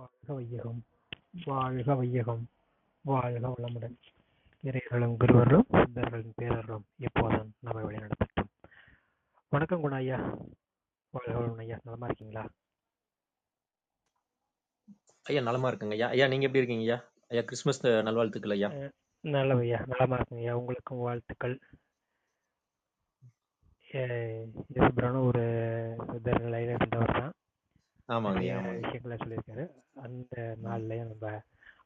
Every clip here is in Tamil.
வாழ்க வையகம், வாழ்க வையகம், வாழ்க வளமுடன். இறையர்களும் குருவர்களும் சித்தர்களின் பேரர்களும் எப்போதும் நம்மை வழிநடத்தட்டும். வணக்கம் குண ஐயா. வாழ்க வளமுடன் ஐயா. நலமா இருக்கீங்களா? ஐயா நலமா இருக்குங்க ஐயா. ஐயா நீங்க எப்படி இருக்கீங்க ஐயா? ஐயா கிறிஸ்துமஸ் நல்வாழ்த்துக்கள் ஐயா. நல்ல ஐயா, நலமா இருக்குங்க ஐயா. உங்களுக்கும் வாழ்த்துக்கள். யேசுபிரானும் ஒரு சித்தர் நிலையில இருந்தவர் தான். ஆமாங்க நிறைய ஐயா, ஆமாங்க. விஷயங்களை சொல்லியிருக்காரு. அந்த நாள்லயும் நம்ம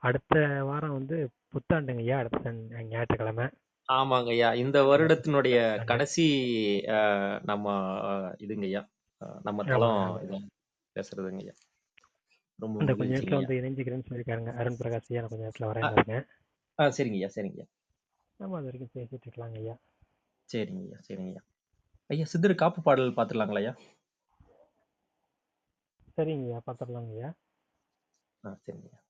அடுத்த வாரம் வந்து புத்தாண்டுங்க ஐயா. அடுத்த ஞாயிற்றுக்கிழமை. ஆமாங்க ஐயா. இந்த வருடத்தினுடைய கடைசி நம்ம இதுங்க ஐயா. நம்ம தளம் இது பேசுறதுங்க ஐயா. ரொம்ப இந்த கொஞ்ச மகிழ்ச்சிங்க நேரத்துல ஐயா. வந்து இணைஞ்சுக்கிறேன்னு சொல்லியிருக்காருங்க அருண் பிரகாஷ் ஐயா. நான் கொஞ்ச நேரத்துல வரேங்க. சரிங்க ஐயா, சரிங்க ஐயா. நம்ம அது வரைக்கும் பேசிட்டு இருக்கலாங்க ஐயா. சரிங்க ஐயா, சரிங்க ஐயா. ஐயா சித்தர் காப்பு பாடல் பார்த்துடலாங்களா ஐயா? சரிங்க ஐயா, பார்த்துடலாங்க ஐயா. சரிங்க ஐயா.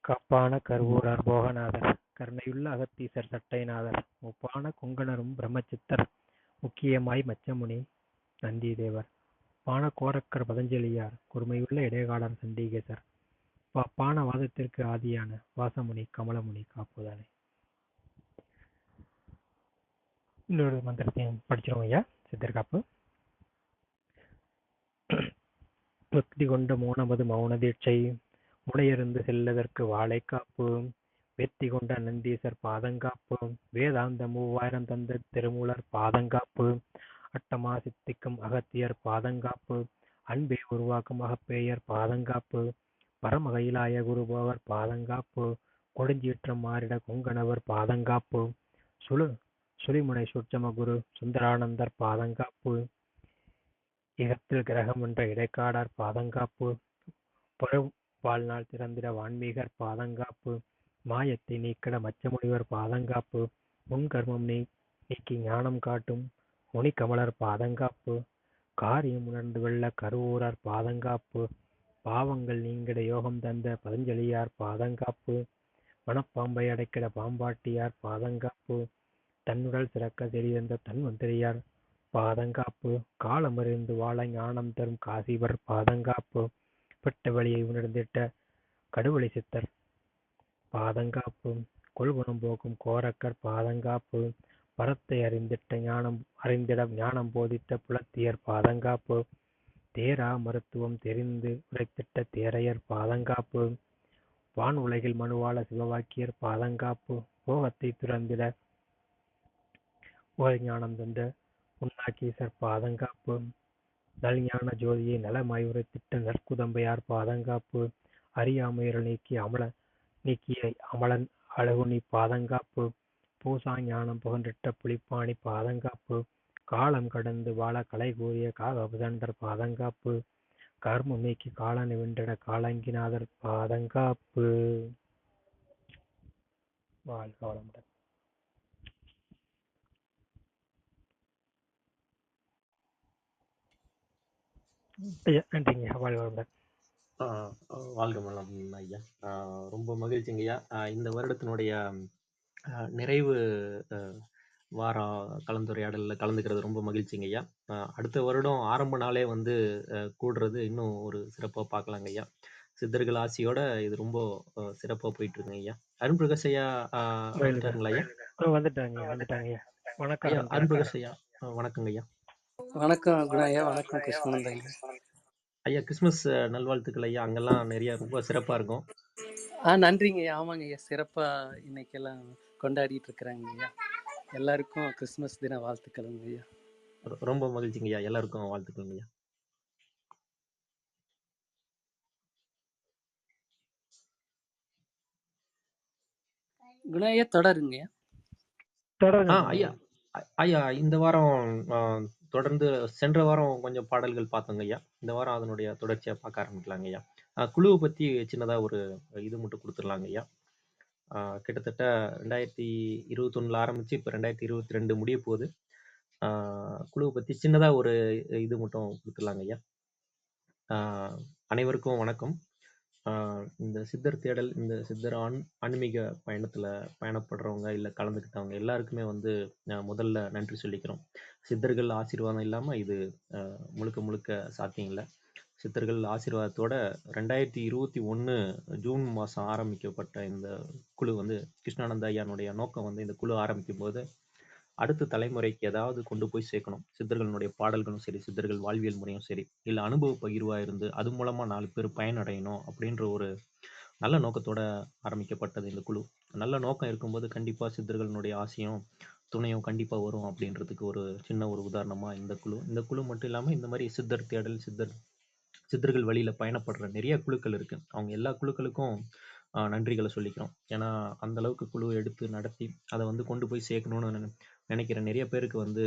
காப்பான கருவூரார் போகநாதர், கருணையுள்ள அகத்தீசர் சட்டைநாதர், முப்பான குங்கணரும் பிரம்மசித்தர், முக்கியமாய் மச்சமுனி நந்தி தேவர், பான கோரக்கர் பதஞ்சலியார், குறுமையுள்ள இடைகாலர் சண்டிகேசர், பான வாதத்திற்கு ஆதியான வாசமுனி கமலமுனி காப்புதானே. இன்னொரு மந்திரத்தையும் படிச்சிருவோம் ஐயா. சித்தர்காப்பு. பக்தி கொண்ட மௌனமது மௌன தீட்சை, முனையிருந்து செல்லதற்கு வாழை காப்பு, வெத்தி கொண்ட நந்தீசர் பாதங்காப்பு, வேதாந்த 3000 தந்த திருமூலர் பாதங்காப்பு, அட்டமா சித்திக்கும் அகத்தியர் பாதங்காப்பு, அன்பை உருவாக்கும் அகப்பேயர் பாதங்காப்பு, பரமகைலாய குருபவர் பாதங்காப்பு, கொடுஞ்சீற்றம் மாறிட கொங்கணவர் பாதங்காப்பு, சுழிமுனை சுட்சம குரு சுந்தரானந்தர் பாதங்காப்பு, இகத்தில் கிரகம் என்ற இடைக்காடார் பாதங்காப்பு, வாழ்நாள் திறந்திட வான்மீகர் பாதங்காப்பு, மாயத்தை நீக்கிட மச்சமுனிவர் பாதங்காப்பு, முன்கர்மம் நீக்கி ஞானம் காட்டும் முனிகமலர் பாதங்காப்பு, காரியம் உணர்ந்து வெல்ல கருவூரார் பாதங்காப்பு, பாவங்கள் நீங்கிட யோகம் தந்த பதஞ்சலியார் பாதங்காப்பு, மனப்பாம்பை அடைக்கிட பாம்பாட்டியார் பாதங்காப்பு, தன்னுடல் சிறக்க தெரிந்த தன்வந்திரியார் பாதங்காப்பு, காலமறிந்து வாழ ஞானம் தரும் காசிவர் பாதங்காப்பு, பெட்ட வழியை உணர்ந்திட்ட கடுவழி சித்தர் பாதங்காப்பு, கொள்குணம் போக்கும் கோரக்கர் பாதங்காப்பு, பரத்தை அறிந்திட ஞானம் போதித்த புலத்தியர் பாதங்காப்பு, தேரா மருத்துவம் தெரிந்து உரைத்திட்ட தேரையர் பாதங்காப்பு, வான் உலகில் மனுவாள சிவவாக்கியர் பாதங்காப்பு, போகத்தை துறந்திட ஞானம் தந்த உன்னாக்கீசர் பாதங்காப்பு, நல்ஞான ஜோதியை நலமாய் உரைத்திட்ட நற்குதம்பையார் பாதங்காப்பு, அறியாமையர் நீக்கிய அமலன் அழகுனி பாதங்காப்பு, பூசா ஞானம் புகன்றிட்ட புலிப்பாணி பாதங்காப்பு, காலம் கடந்து வாழ கலை கூறிய காகபுதண்டர் பாதங்காப்பு, கர்மம் நீக்கி காலனை வென்றிட காலங்கிநாதர் பாதங்காப்பு. வாழ்க வளமுடன். நன்றிங்க. வாழ்க வளமுடன். வாழ்க வளம் ஐயா. ரொம்ப மகிழ்ச்சிங்க ஐயா. இந்த வருடத்தினுடைய நிறைவு வாரம் கலந்துரையாடலில் கலந்துக்கிறது ரொம்ப மகிழ்ச்சிங்க ஐயா. அடுத்த வருடம் ஆரம்ப நாளே வந்து கூடுறது இன்னும் ஒரு சிறப்பாக பார்க்கலாங்க ஐயா. சித்தர்கள் ஆசியோட இது ரொம்ப சிறப்பாக போயிட்டு இருக்குங்க ஐயா. அருண் பிரகாஷ் ஐயா வந்துட்டாருங்களா ஐயா? வந்துட்டாங்க. வணக்கம் ஐயா. அருண் பிரகாஷ் ஐயா வணக்கங்க ஐயா. வணக்கம் குணா ஐயா. வணக்கம் கிருஷ்ணானந்தங்க ஐயா. கிறிஸ்துமஸ் நல்வாழ்த்துக்கள் ஐயா. அங்கெல்லாம் நிறைய ரொம்ப சிறப்பா இருக்கும். நன்றிங்க ஐயா. ஆமாங்க ஐயா, சிறப்பா இன்னைக்கெல்லாம் கொண்டாடிட்டு இருக்கிறாங்க ஐயா. எல்லாருக்கும் கிறிஸ்துமஸ் தின வாழ்த்துக்களுங்க ஐயா. ரொம்ப மகிழ்ச்சிங்க ஐயா. எல்லாருக்கும் வாழ்த்துக்கள் ஐயா. குணா ஐயா தொடருங்க ஐயா. ஐயா இந்த வாரம் தொடர்ந்து சென்ற வாரம் கொஞ்சம் பாடல்கள் பார்த்தோங்க ஐயா. இந்த வாரம் அதனுடைய தொடர்ச்சியா பார்க்க ஆரம்பிக்கலாங்க ஐயா. குழுவை பத்தி சின்னதா ஒரு இது மட்டும் கொடுத்துடலாங்க ஐயா. கிட்டத்தட்ட 2021 ஆரம்பிச்சு இப்போ 2022 முடிய போகுது. குழுவை பற்றி சின்னதாக ஒரு இது மட்டும் கொடுத்துடலாங்க ஐயா. அனைவருக்கும் வணக்கம். இந்த சித்தர் தேடல், இந்த சித்தர் ஆன்மீக பயணத்தில் பயணப்படுறவங்க இல்லை கலந்துக்கிட்டவங்க எல்லாருக்குமே வந்து முதல்ல நன்றி சொல்லிக்கிறோம். சித்தர்கள் ஆசீர்வாதம் இல்லாமல் இது முழுக்க முழுக்க சாத்தியம் இல்லை. சித்தர்கள் ஆசீர்வாதத்தோட 2021 ஜூன் மாதம் ஆரம்பிக்கப்பட்ட இந்த குழு வந்து கிருஷ்ணானந்த ஐயானுடைய நோக்கம் வந்து இந்த குழு ஆரம்பிக்கும் போது அடுத்த தலைமுறைக்கு ஏதாவது கொண்டு போய் சேர்க்கணும். சித்தர்களுடைய பாடல்களும் சரி, சித்தர்கள் வாழ்வியல் முறையும் சரி, இல்லை அனுபவ பகிர்வாக இருந்து அது மூலமாக 4 பேர் பயனடையணும் அப்படின்ற ஒரு நல்ல நோக்கத்தோட ஆரம்பிக்கப்பட்டது இந்த குழு. நல்ல நோக்கம் இருக்கும்போது கண்டிப்பாக சித்தர்களுடைய ஆசையும் துணையும் கண்டிப்பாக வரும் அப்படின்றதுக்கு ஒரு சின்ன ஒரு உதாரணமாக இந்த குழு மட்டும் இல்லாமல் இந்த மாதிரி சித்தர் தேடல், சித்தர்கள் வழியில் பயணப்படுற நிறைய குழுக்கள் இருக்குது. அவங்க எல்லா குழுக்களுக்கும் நன்றிகளை சொல்லிக்கிறோம். ஏன்னா அந்த அளவுக்கு குழு எடுத்து நடத்தி அதை வந்து கொண்டு போய் சேர்க்கணும்னு நினைக்கிற நிறைய பேருக்கு வந்து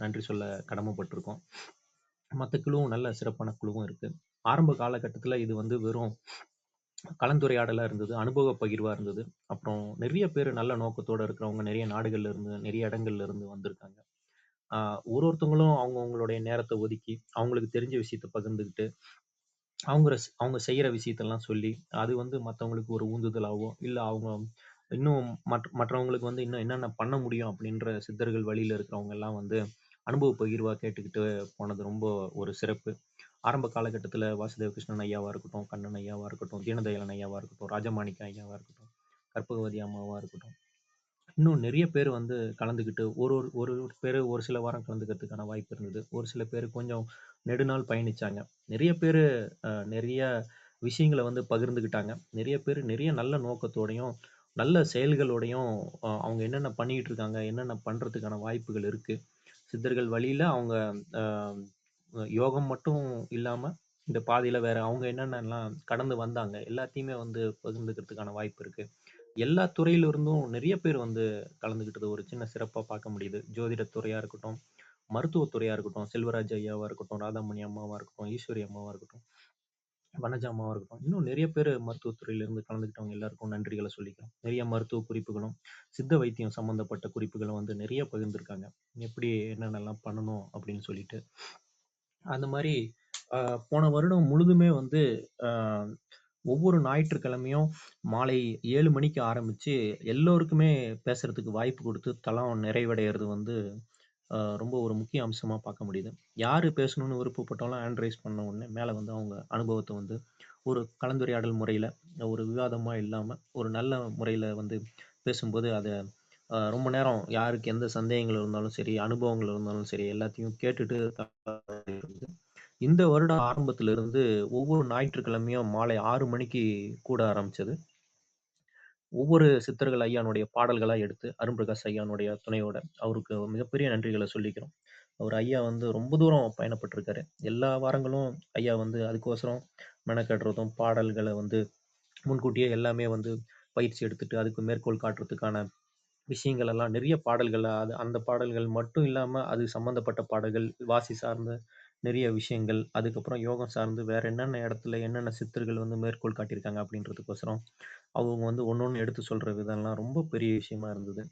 நன்றி சொல்ல கடமைப்பட்டிருக்கோம். மற்ற குழுவும் நல்ல சிறப்பான குழுவும் இருக்குது. ஆரம்ப காலகட்டத்தில் இது வந்து வெறும் கலந்துரையாடலாக இருந்தது, அனுபவ பகிர்வாக இருந்தது. அப்புறம் நிறைய பேர் நல்ல நோக்கத்தோடு இருக்கிறவங்க நிறைய நாடுகள்ல இருந்து நிறைய இடங்கள்ல இருந்து வந்திருக்காங்க. ஒருத்தவங்களும் அவங்களுடைய நேரத்தை ஒதுக்கி அவங்களுக்கு தெரிஞ்ச விஷயத்த பகிர்ந்துக்கிட்டு அவங்க செய்கிற விஷயத்தெல்லாம் சொல்லி அது வந்து மற்றவங்களுக்கு ஒரு ஊந்துதலாகவும் இல்லை அவங்க இன்னும் மற்றவங்களுக்கு வந்து இன்னும் என்னென்ன பண்ண முடியும் அப்படின்ற சித்தர்கள் வழியில் இருக்கிறவங்க எல்லாம் வந்து அனுபவ பகிர்வாக கேட்டுக்கிட்டு போனது ரொம்ப ஒரு சிறப்பு. ஆரம்ப காலகட்டத்தில் வாசுதேவ கிருஷ்ணன் ஐயாவாக இருக்கட்டும், கண்ணன் ஐயாவாக இருக்கட்டும், தீனதயாளன் ஐயாவாக இருக்கட்டும், ராஜமாணிக்க ஐயாவாக இருக்கட்டும், கற்பகவதி அம்மாவாக இருக்கட்டும், இன்னும் நிறைய பேர் வந்து கலந்துக்கிட்டு ஒரு ஒரு ஒரு ஒரு பேர் ஒரு சில வாரம் கலந்துக்கிறதுக்கான வாய்ப்பு இருந்தது. ஒரு சில பேர் கொஞ்சம் நெடுநாள் பயணிச்சாங்க. நிறைய பேர் நிறைய விஷயங்களை வந்து பகிர்ந்துக்கிட்டாங்க. நிறைய பேர் நிறைய நல்ல நோக்கத்தோடையும் நல்ல செயல்களோடையும் அவங்க என்னென்ன பண்ணிக்கிட்டு இருக்காங்க, என்னென்ன பண்ணுறதுக்கான வாய்ப்புகள் இருக்குது. சித்தர்கள் வழியில் அவங்க யோகம் மட்டும் இல்லாமல் இந்த பாதையில் வேற அவங்க என்னென்னலாம் கடந்து வந்தாங்க எல்லாத்தையுமே வந்து பகிர்ந்துக்கிறதுக்கான வாய்ப்பு இருக்குது. எல்லா துறையில இருந்தும் நிறைய பேர் வந்து கலந்துக்கிட்டது ஒரு சின்ன சிறப்பாக பார்க்க முடியுது. ஜோதிடத்துறையாக இருக்கட்டும், மருத்துவத்துறையாக இருக்கட்டும், செல்வராஜ் ஐயாவாக இருக்கட்டும், ராதாமணி அம்மாவாக இருக்கட்டும், ஈஸ்வரி அம்மாவாக இருக்கட்டும், வனஜா அம்மாவாக இருக்கட்டும், இன்னும் நிறைய பேர் மருத்துவத்துறையிலிருந்து கலந்துக்கிட்டவங்க எல்லாருக்கும் நன்றிகளை சொல்லிக்கிறோம். நிறைய மருத்துவ குறிப்புகளும் சித்த வைத்தியம் சம்மந்தப்பட்ட குறிப்புகளும் வந்து நிறைய பகிர்ந்துருக்காங்க. எப்படி என்னென்னலாம் பண்ணணும் அப்படின்னு சொல்லிட்டு அந்த மாதிரி போன வருடம் முழுதுமே வந்து ஒவ்வொரு ஞாயிற்றுக்கிழமையும் மாலை 7 மணிக்கு ஆரம்பித்து எல்லோருக்குமே பேசுகிறதுக்கு வாய்ப்பு கொடுத்து தளம் நிறைவடைகிறது வந்து ரொம்ப ஒரு முக்கிய அம்சமாக பார்க்க முடியுது. யார் பேசணும்னு விருப்பப்பட்டாலும் ஹேண்ட் ரைஸ் பண்ண உடனே மேலே வந்து அவங்க அனுபவத்தை வந்து ஒரு கலந்துரையாடல் முறையில் ஒரு விவாதமாக இல்லாமல் ஒரு நல்ல முறையில் வந்து பேசும்போது அதை ரொம்ப நேரம் யாருக்கு எந்த சந்தேகங்கள் இருந்தாலும் சரி, அனுபவங்கள் இருந்தாலும் சரி எல்லாத்தையும் கேட்டுட்டு இந்த வருடம் ஆரம்பத்திலிருந்து ஒவ்வொரு ஞாயிற்றுக்கிழமையும் மாலை 6 மணிக்கு கூட ஆரம்பிச்சது. ஒவ்வொரு சித்தர்கள் ஐயானுடைய பாடல்களா எடுத்து அருண்பிரகாஷ் ஐயானுடைய துணையோட அவருக்கு மிகப்பெரிய நன்றிகளை சொல்லிக்கிறோம். அவர் ஐயா வந்து ரொம்ப தூரம் பயணப்பட்டிருக்காரு. எல்லா வாரங்களும் ஐயா வந்து அதுக்கோசரம் மெனக்கடுறதும் பாடல்களை வந்து முன்கூட்டியே எல்லாமே வந்து பயிற்சி எடுத்துட்டு அதுக்கு மேற்கோள் காட்டுறதுக்கான விஷயங்கள் எல்லாம் நிறைய பாடல்கள் அந்த பாடல்கள் மட்டும் இல்லாம அது சம்பந்தப்பட்ட பாடல்கள் வாசி சார்ந்த நிறைய விஷயங்கள் அதுக்கப்புறம் யோகம் சார்ந்து வேற என்னென்ன இடத்துல என்னென்ன சித்தர்கள் வந்து மேற்கோள் காட்டியிருக்காங்க அப்படின்றதுக்கோசரம் அவங்க வந்து ஒன்னொன்னு எடுத்து சொல்ற விதம்லாம் ரொம்ப பெரிய விஷயமா இருந்தது.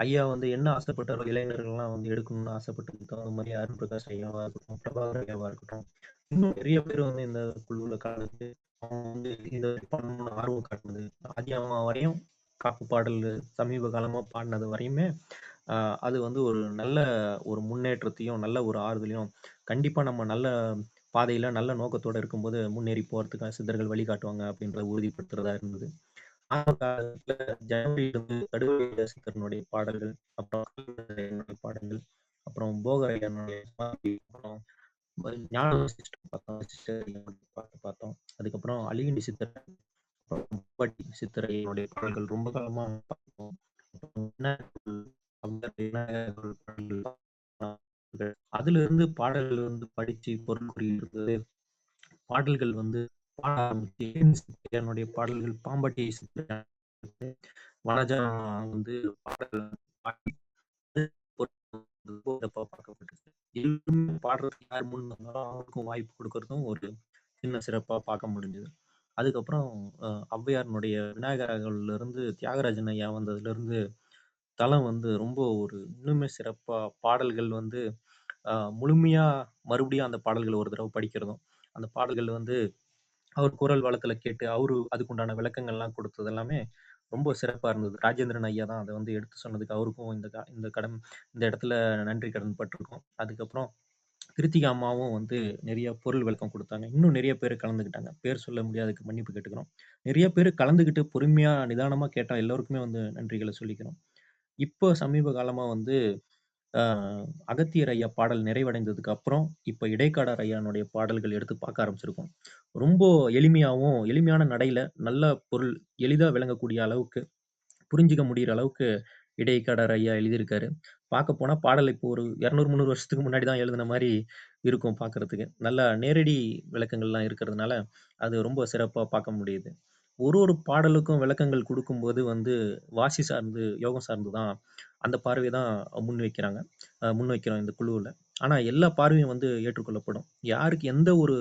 ஐயா வந்து என்ன ஆசைப்பட்டாரோ இளைஞர்கள்லாம் வந்து எடுக்கணும்னு ஆசைப்பட்டதுக்கு தகுந்த மாதிரி அருண் பிரகாஷ் ஐயாவா இருக்கட்டும், பிரபாகர் ஐயாவா இருக்கட்டும், இன்னும் நிறைய பேர் வந்து இந்த குழுவுல கலந்து அவங்க வந்து இதை பண்ணணும்னு ஆர்வம் காட்டினது. ஆதி அம்மா வரையும் காப்பு பாடல் சமீப காலமா பாடினது வரையுமே அது வந்து ஒரு நல்ல ஒரு முன்னேற்றத்தையும் நல்ல ஒரு ஆறுதலையும் கண்டிப்பா நம்ம நல்ல பாதையில நல்ல நோக்கத்தோட இருக்கும்போது முன்னேறி போறதுக்காக சித்தர்கள் வழிகாட்டுவாங்க அப்படின்றத உறுதிப்படுத்துறதா இருந்தது. ஆரம்ப காலத்துல ஜனவரியிலிருந்து கடுவ சித்தரனுடைய பாடல்கள், அப்புறம் கலைஞருடைய பாடல்கள், அப்புறம் போகர் ஐயனுடைய சமாதி, அப்புறம் ஞான சிஸ்டர் பார்த்தோம், சிஸ்டர் பாட்டு பார்த்தோம். அதுக்கப்புறம் அழிகிண்டி சித்தர், அப்புறம் முப்பாட்டி சித்தர் ஐயனுடைய பாடல்கள் ரொம்ப காலமா பார்த்தோம். அப்புறம் விநாயகர் விநாயகர் பாடல்கள் அதுல இருந்து பாடல்கள் வந்து படிச்சு பொருள் புரிகிறது. பாடல்கள் வந்து பாட ஆரம்பிச்சு என்னுடைய பாடல்கள் பாம்பாட்டி சித்தர் வனஜா வந்து பாடல் பாடி சிறப்பா பார்க்கப்பட்டிருக்கு. எல்லாருமே பாடுறதுக்கு யார் முன் வந்தாலும் அவங்களுக்கும் வாய்ப்பு கொடுக்கறதும் ஒரு சின்ன சிறப்பா பார்க்க முடிஞ்சது. அதுக்கப்புறம் ஔவையாரினுடைய விநாயகராகவன்லேருந்து தியாகராஜன் ஐயா வந்ததுலேருந்து தலம் வந்து ரொம்ப ஒரு இன்னுமே சிறப்பா பாடல்கள் வந்து முழுமையா மறுபடியும் அந்த பாடல்கள ஒரு தடவ படிக்கிறதும், அந்த பாடல்கள் வந்து அவர் குரல் வளத்துல கேட்டு, அவரு அதுக்குண்டான விளக்கங்கள்லாம் குடுத்தது எல்லாமே ரொம்ப சிறப்பா இருந்தது. ராஜேந்திரன் ஐயா தான் அத வந்து எடுத்து சொன்னதுக்கு அவருக்கும் இந்த இடத்துல நன்றி கடன் பட்டுருக்கோம். அதுக்கப்புறம் கிருத்திகா அம்மாவும் வந்து நெறைய பொருள் விளக்கம் குடுத்தாங்க. இன்னும் நெறைய பேரு கலந்துக்கிட்டாங்க. பேர் சொல்ல முடியாததுக்கு மன்னிப்பு கேட்டுக்கிறோம். நெறைய பேரு கலந்துக்கிட்டு பொறுமையா, நிதானமா கேட்டா எல்லோருக்குமே வந்து நன்றிகள சொல்லிக்கிறோம். இப்போ சமீப காலமா வந்து அ அகத்தியர் ஐயா பாடல் நிறைவடைந்ததுக்கு அப்புறம், இப்ப இடைக்காடர் ஐயானுடைய பாடல்கள் எடுத்து பார்க்க ஆரம்பிச்சிருக்கோம். ரொம்ப எளிமையாவும், எளிமையான நடையில நல்ல பொருள் எளிதா விளங்கக்கூடிய அளவுக்கு, புரிஞ்சுக்க முடியிற அளவுக்கு இடைக்காடர் ஐயா எழுதியிருக்காரு. பார்க்க போனா பாடல் இப்போ ஒரு 200, 300 வருஷத்துக்கு முன்னாடி தான் எழுதுன மாரி இருக்கும் பார்க்கறதுக்கு. நல்லா நேரடி விளக்கங்கள்லாம் இருக்கிறதுனால, அது ரொம்ப சிறப்பா பார்க்க முடியுது. ஒரு பாடலுக்கும் விளக்கங்கள் குடுக்கும்போது வந்து வாசி சார்ந்து, யோகம் சார்ந்து தான் அந்த பார்வை தான் முன்வைக்கிறாங்க. முன்வைக்கிறோம் இந்த குழுவுல. ஆனா எல்லா பார்வையும் வந்து ஏற்றுக்கொள்ளப்படும். யாருக்கு எந்த ஒரு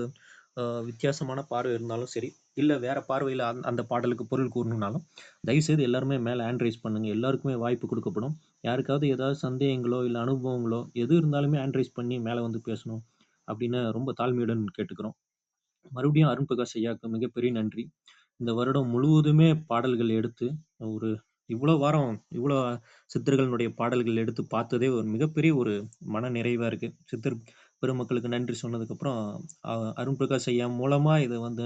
வித்தியாசமான பார்வை இருந்தாலும் சரி, இல்ல வேற பார்வையில அந்த பாடலுக்கு பொருள் கூறணும்னாலும், தயவுசெய்து எல்லாருமே மேல ஹேண்ட் ரைஸ் பண்ணுங்க. எல்லாருக்குமே வாய்ப்பு குடுக்கப்படும். யாருக்காவது ஏதாவது சந்தேகங்களோ, இல்ல அனுபவங்களோ எது இருந்தாலுமே ஹேண்ட் ரைஸ் பண்ணி மேல வந்து பேசணும். அப்படின்னு ரொம்ப தாழ்மையுடன் கேட்டுக்கிறோம். மறுபடியும் அருண் பிரகாஷ் ஐயாவுக்கு மிகப்பெரிய நன்றி. இந்த வருடம் முழுவதுமே பாடல்கள் எடுத்து, ஒரு இவ்வளோ வாரம், இவ்வளோ சித்தர்களுடைய பாடல்கள் எடுத்து பார்த்ததே ஒரு மிகப்பெரிய ஒரு மன நிறைவா இருக்கு. சித்தர் பெருமக்களுக்கு நன்றி சொன்னதுக்கப்புறம், அ அருண் பிரகாஷ் ஐயா மூலமா இத வந்து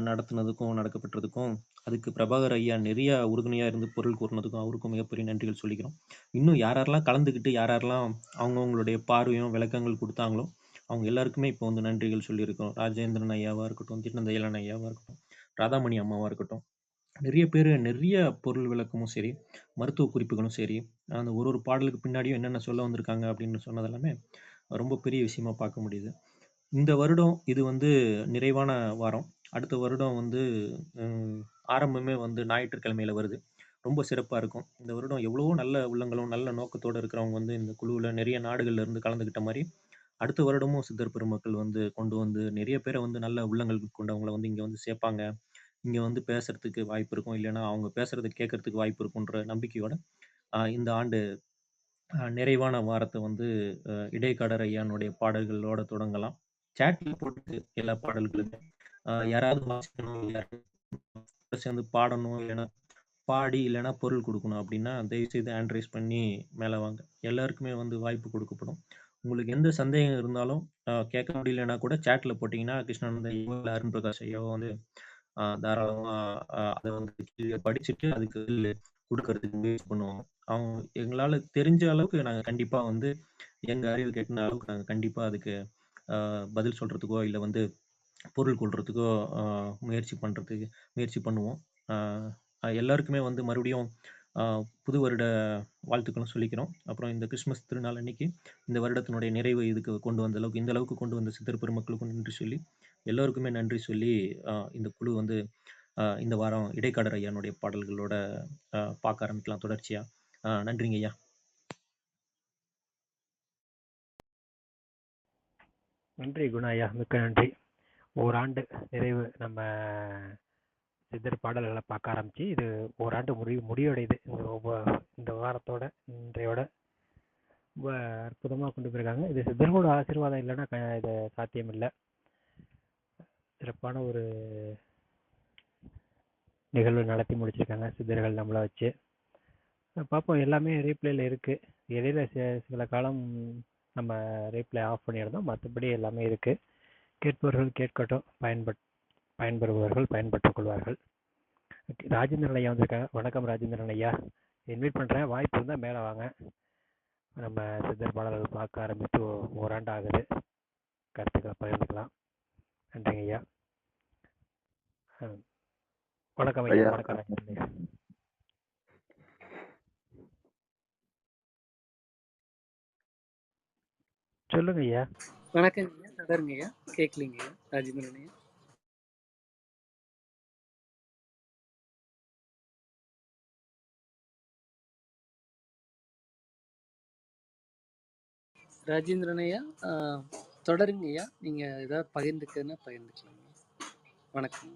நடத்துனதுக்கும், நடக்கப்பெற்றதுக்கும், அதுக்கு பிரபாகர் ஐயா நெறைய உறுதுணையா இருந்து பொருள் கூறுனதுக்கும், அவருக்கும் மிகப்பெரிய நன்றிகள் சொல்லிக்கிறோம். இன்னும் யாரெல்லாம் கலந்துக்கிட்டு, யாரெல்லாம் அவங்கவங்களுடைய பார்வையும், விளக்கங்கள் குடுத்தாங்களோ, அவங்க எல்லாருக்குமே இப்போ வந்து நன்றிகள் சொல்லியிருக்கிறோம். ராஜேந்திரன் ஐயாவா இருக்கட்டும், சின்னதயாளன் ஐயாவா இருக்கட்டும், ராதாமணி அம்மாவா இருக்கட்டும். நெறைய பேரு நெறைய பொருள் விளக்கமும் சரி, மருத்துவ குறிப்புகளும் சரி, அந்த ஒரு பாடலுக்கு பின்னாடியும் என்னென்ன சொல்ல வந்திருக்காங்க அப்படின்னு சொன்னது எல்லாமே ரொம்ப பெரிய விஷயமா பார்க்க முடியுது. இந்த வருடம் இது வந்து நிறைவான வாரம். அடுத்த வருடம் வந்து ம் ஆரம்பமே வந்து ஞாயிற்றுக்கிழமையில வருது. ரொம்ப சிறப்பா இருக்கும். இந்த வருடம் எவ்வளவோ நல்ல உள்ளங்களும், நல்ல நோக்கத்தோட இருக்கிறவங்க வந்து இந்த குழுவுல நெறைய நாடுகள்ல இருந்து கலந்துக்கிட்ட மாரி, அடுத்த வருடமும் சித்தர் பெருமக்கள் வந்து கொண்டு வந்து நெறைய பேர வந்து நல்ல உள்ளங்கள் கொண்டவங்கள வந்து இங்க வந்து சேர்ப்பாங்க. இங்க வந்து பேசுறதுக்கு வாய்ப்பு இருக்கும். இல்லன்னா அவங்க பேசுறத கேட்கறதுக்கு வாய்ப்பு இருக்குன்ற நம்பிக்கையோட, இந்த ஆண்டு நிறைவான வாரத்த வந்து இடைக்காடர் ஐயானுடைய பாடல்களோட தொடங்கலாம். சாட்ல போட்டு எல்லா பாடல்களுமே யாராவது வாசிக்கணும், யாராவது கூட சேர்ந்து பாடணும், இல்லன்னா பாடி இல்லன்னா பொருள் குடுக்கணும் அப்டின்னா, தயவுசெய்து ஹேண்ட் ரைஸ் பண்ணி மேல வாங்க. எல்லாருக்குமே வந்து வாய்ப்பு குடுக்கப்படும். உங்களுக்கு எந்த சந்தேகம் இருந்தாலும், கேட்க முடியலன்னா கூட சாட்ல போட்டீங்கன்னா, கிருஷ்ணானந்த ஐயாவோ, இல்ல அருண் பிரகாஷ் ஐயாவோ வந்து தாராளமா அத வந்து படிச்சுட்டு அதுக்கு பதில் குடுக்கறதுக்கு முயற்சி பண்ணுவோம். அவங்க எங்களால தெரிஞ்ச அளவுக்கு நாங்க கண்டிப்பா வந்து எங்க அறிவுக்கு எட்டுன அளவுக்கு நாங்க கண்டிப்பா அதுக்கு பதில் சொல்றதுக்கோ, இல்ல வந்து பொருள் கொள்றதுக்கோ முயற்சி பண்ணுவோம். அ எல்லாருக்குமே வந்து மறுபடியும் அ புது வருட வாழ்த்துக்களும் சொல்லிக்கிறோம். அப்புறம் இந்த கிறிஸ்துமஸ் திருநாள் அன்னைக்கு இந்த வருடத்தினுடைய நிறைவு இதுக்கு கொண்டு வந்த அளவுக்கு இந்த அளவுக்கு கொண்டு வந்த சித்தர் பெருமக்களுக்கும் நன்றி சொல்லி, எல்லோருக்குமே நன்றி சொல்லி, இந்த குழு வந்து இந்த வாரம் இடைக்காடர் ஐயானுடைய பாடல்களோட பார்க்க ஆரம்பிக்கலாம் தொடர்ச்சியா. நன்றிங்க ஐயா. நன்றி குணா ஐயா, மிக்க நன்றி. ஓராண்டு நிறைவு நம்ம சித்தர் பாடல்களை பார்க்க ஆரம்பிச்சு, இது ஓராண்டு முடிவடையுது. இந்த வாரத்தோட, இன்றையோட ரொம்ப அற்புதமா கொண்டு போயிருக்காங்க. இது சித்தர்களோட ஆசீர்வாதம் இல்லைன்னா இது சாத்தியம் இல்லை. சிறப்பான ஒரு நிகழ்வு நடத்தி முடிச்சிருக்காங்க சித்தர்கள் நம்மளை வச்சு. பார்ப்போம், எல்லாமே ரீப்ளேல இருக்கு. இடையில சில காலம் நம்ம ரீப்ளே ஆஃப் பண்ணியிருந்தோம், மற்றபடி எல்லாமே இருக்கு. கேட்பவர்கள் கேட்கட்டும், பயன்பெறுபவர்கள் பயன்பெற்றுக் கொள்வார்கள். ராஜேந்திரன் ஐயா வந்திருக்காங்க. வணக்கம் ராஜேந்திரன் ஐயா, இன்வைட் பண்ணுறேன், வாய்ப்பு இருந்தால் மேலே வாங்க. நம்ம சித்தர் பாடல்கள் பார்க்க ஆரம்பித்து ஓராண்டு ஆகுது. கருத்துக்களை பகிர்ந்துக்கலாம். நன்றிங்க ஐயா. வணக்கம் ஐயா. ஐயா வணக்கம் ராஜேந்திரன் ஐயா. சொல்லுங்க ஐயா. வணக்கங்க ஐயா, தொடருங்க ஐயா. கேட்கலீங்க ஐயா, ராஜேந்திரன் ஐயா. ராஜேந்திரன் ஐயா, தொடருங்க ஐயா. நீங்கள் ஏதாவது பகிர்ந்துக்கன்னா பகிர்ந்துக்கலாம். வணக்கம்.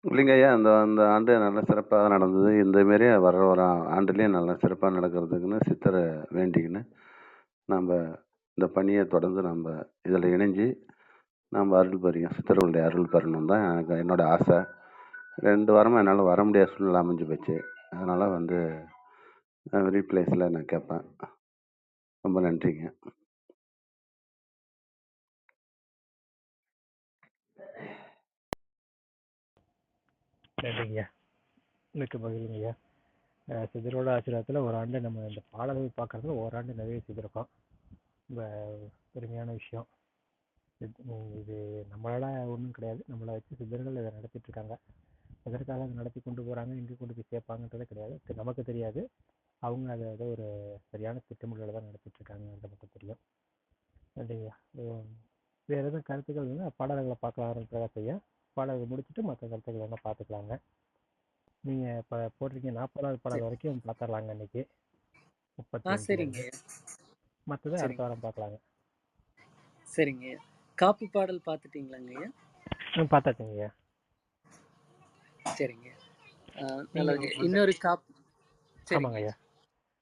இல்லைங்க ஐயா, அந்த அந்த ஆண்டு நல்ல சிறப்பாக நடந்தது. இந்த மாரி வர ஆண்டுலயும் நல்லா சிறப்பா நடக்கிறதுக்குன்னு சித்தரை வேண்டிக்கின்னு, நம்ப இந்த பணிய தொடர்ந்து நம்ப இதில இணைஞ்சு, நம்ப அருள் பெறணும். சித்தர்களுடைய அருள் பெறணும்னு தான் என்னோட ஆசை. 2 வாரமா என்னால வர முடியாத சூழ்நிலை அமைஞ்சு போச்சு. அதனால வந்து ரீப்ளேஸ்ல நான் கேட்பேன். ரொம்ப நன்றிங்க. நன்றிங்கய்யா. மிக்க மகிழ்ச்சிங்கய்யா. சிதறோட ஆசீர்வாதத்தில் ஒரு ஆண்டு நம்ம இந்த பாடல்கள் பார்க்கறதுல ஓராண்டு நிறைவு செய்திருக்கோம். ரொம்ப பெருமையான விஷயம். இது நம்மளால ஒன்றும் கிடையாது. நம்மளை வச்சு சித்தர்கள் இதை நடத்திட்டு இருக்காங்க. எதற்காக அதை நடத்தி கொண்டு போகிறாங்க, எங்கே கொண்டு போய் சேர்ப்பாங்கன்றது கிடையாது, நமக்கு தெரியாது. அவங்க அதை ஏதோ ஒரு சரியான திட்டமிடலை தான் நடத்திட்டு இருக்காங்கிறது மட்டும் தெரியும். நன்றிங்கய்யா. வேறு எதுவும் கருத்துக்கள் இருந்தால் பாடல்களை பார்க்க ஆரம்பிக்கிறதா செய்ய, பாடல்கள் முடிச்சுட்டு மற்ற கருத்துக்கள் வேணால் பார்த்துக்கலாங்க. நீங்கள் இப்போ போட்டிருக்கீங்க 40வது பாடல் வரைக்கும் பார்த்துடலாங்க இன்னைக்கு. 35 மற்றது அடுத்த வாரம் பார்க்கலாங்க. சரிங்க. காப்பு பாடல் பார்த்துட்டீங்களாங்கய்யா? பார்த்தாச்சுங்கய்யா. சரிங்க. நல்லதுங்க. இன்னொரு காப்பு. ஆமாங்க ஐயா.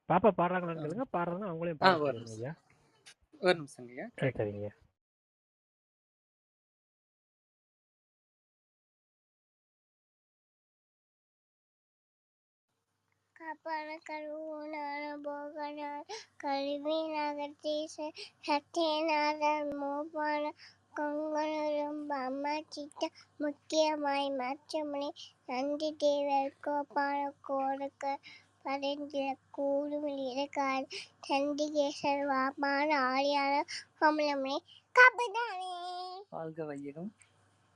பாப்பா பாடுறாங்களான்னு கேளுங்க. பாடுறாங்க அவங்களையும் பாடுறாங்க ஐயா. ஒரு நிமிஷங்கய்யா. சரிங்க. காப்பான கருவூனான போகனான கல்வி நகர்த்தீச சத்தியநாதன் மோபான கொங்கணரும் அம்மாச்சிட்ட முக்கியமாய் மற்றமணி நந்தி தேவர் கோபால கோடக்க பரிந்தில கூடுமில் இருக்கார் சண்டிகேசர் வாப்பான ஆளியான கமலமணி கபதானே. வாழ்க வையகம்.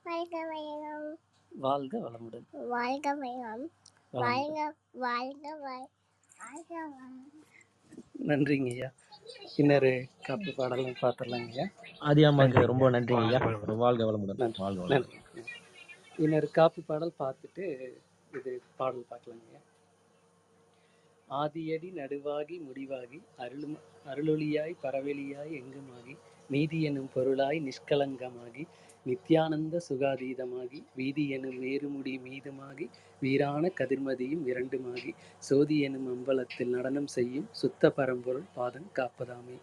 வாழ்க வையகம். வாழ்க வளமுடன். வாழ்க வையகம். வாழ்க வாழ்க வாழ்க. நன்றிங்கய்யா. இன்னொரு காப்பு பாடலும் பார்த்துடலாங்கய்யா. ஆதியாமாக்கு ரொம்ப நன்றிங்கய்யா. வாழ்க வளமுடன். நன்றி. இன்னொரு காப்பு பாடல் பார்த்துட்டு இது பாடல் பார்க்கலாங்கய்யா. ஆதியடி நடுவாகி முடிவாகி அருளொளியாய் பரவெளியாய் எங்குமாகி நீதி எனும் பொருளாய் நிஷ்கலங்கமாகி நித்யானந்த சுகாதீதமாகி வீதி எனும் வேறுமுடி மீதுமாகி வீரான கதிர்மதியும் இரண்டுமாகி சோதி எனும் அம்பலத்தில் நடனம் செய்யும் சுத்த பரம்பொருள் பாதம் காப்பதாமே.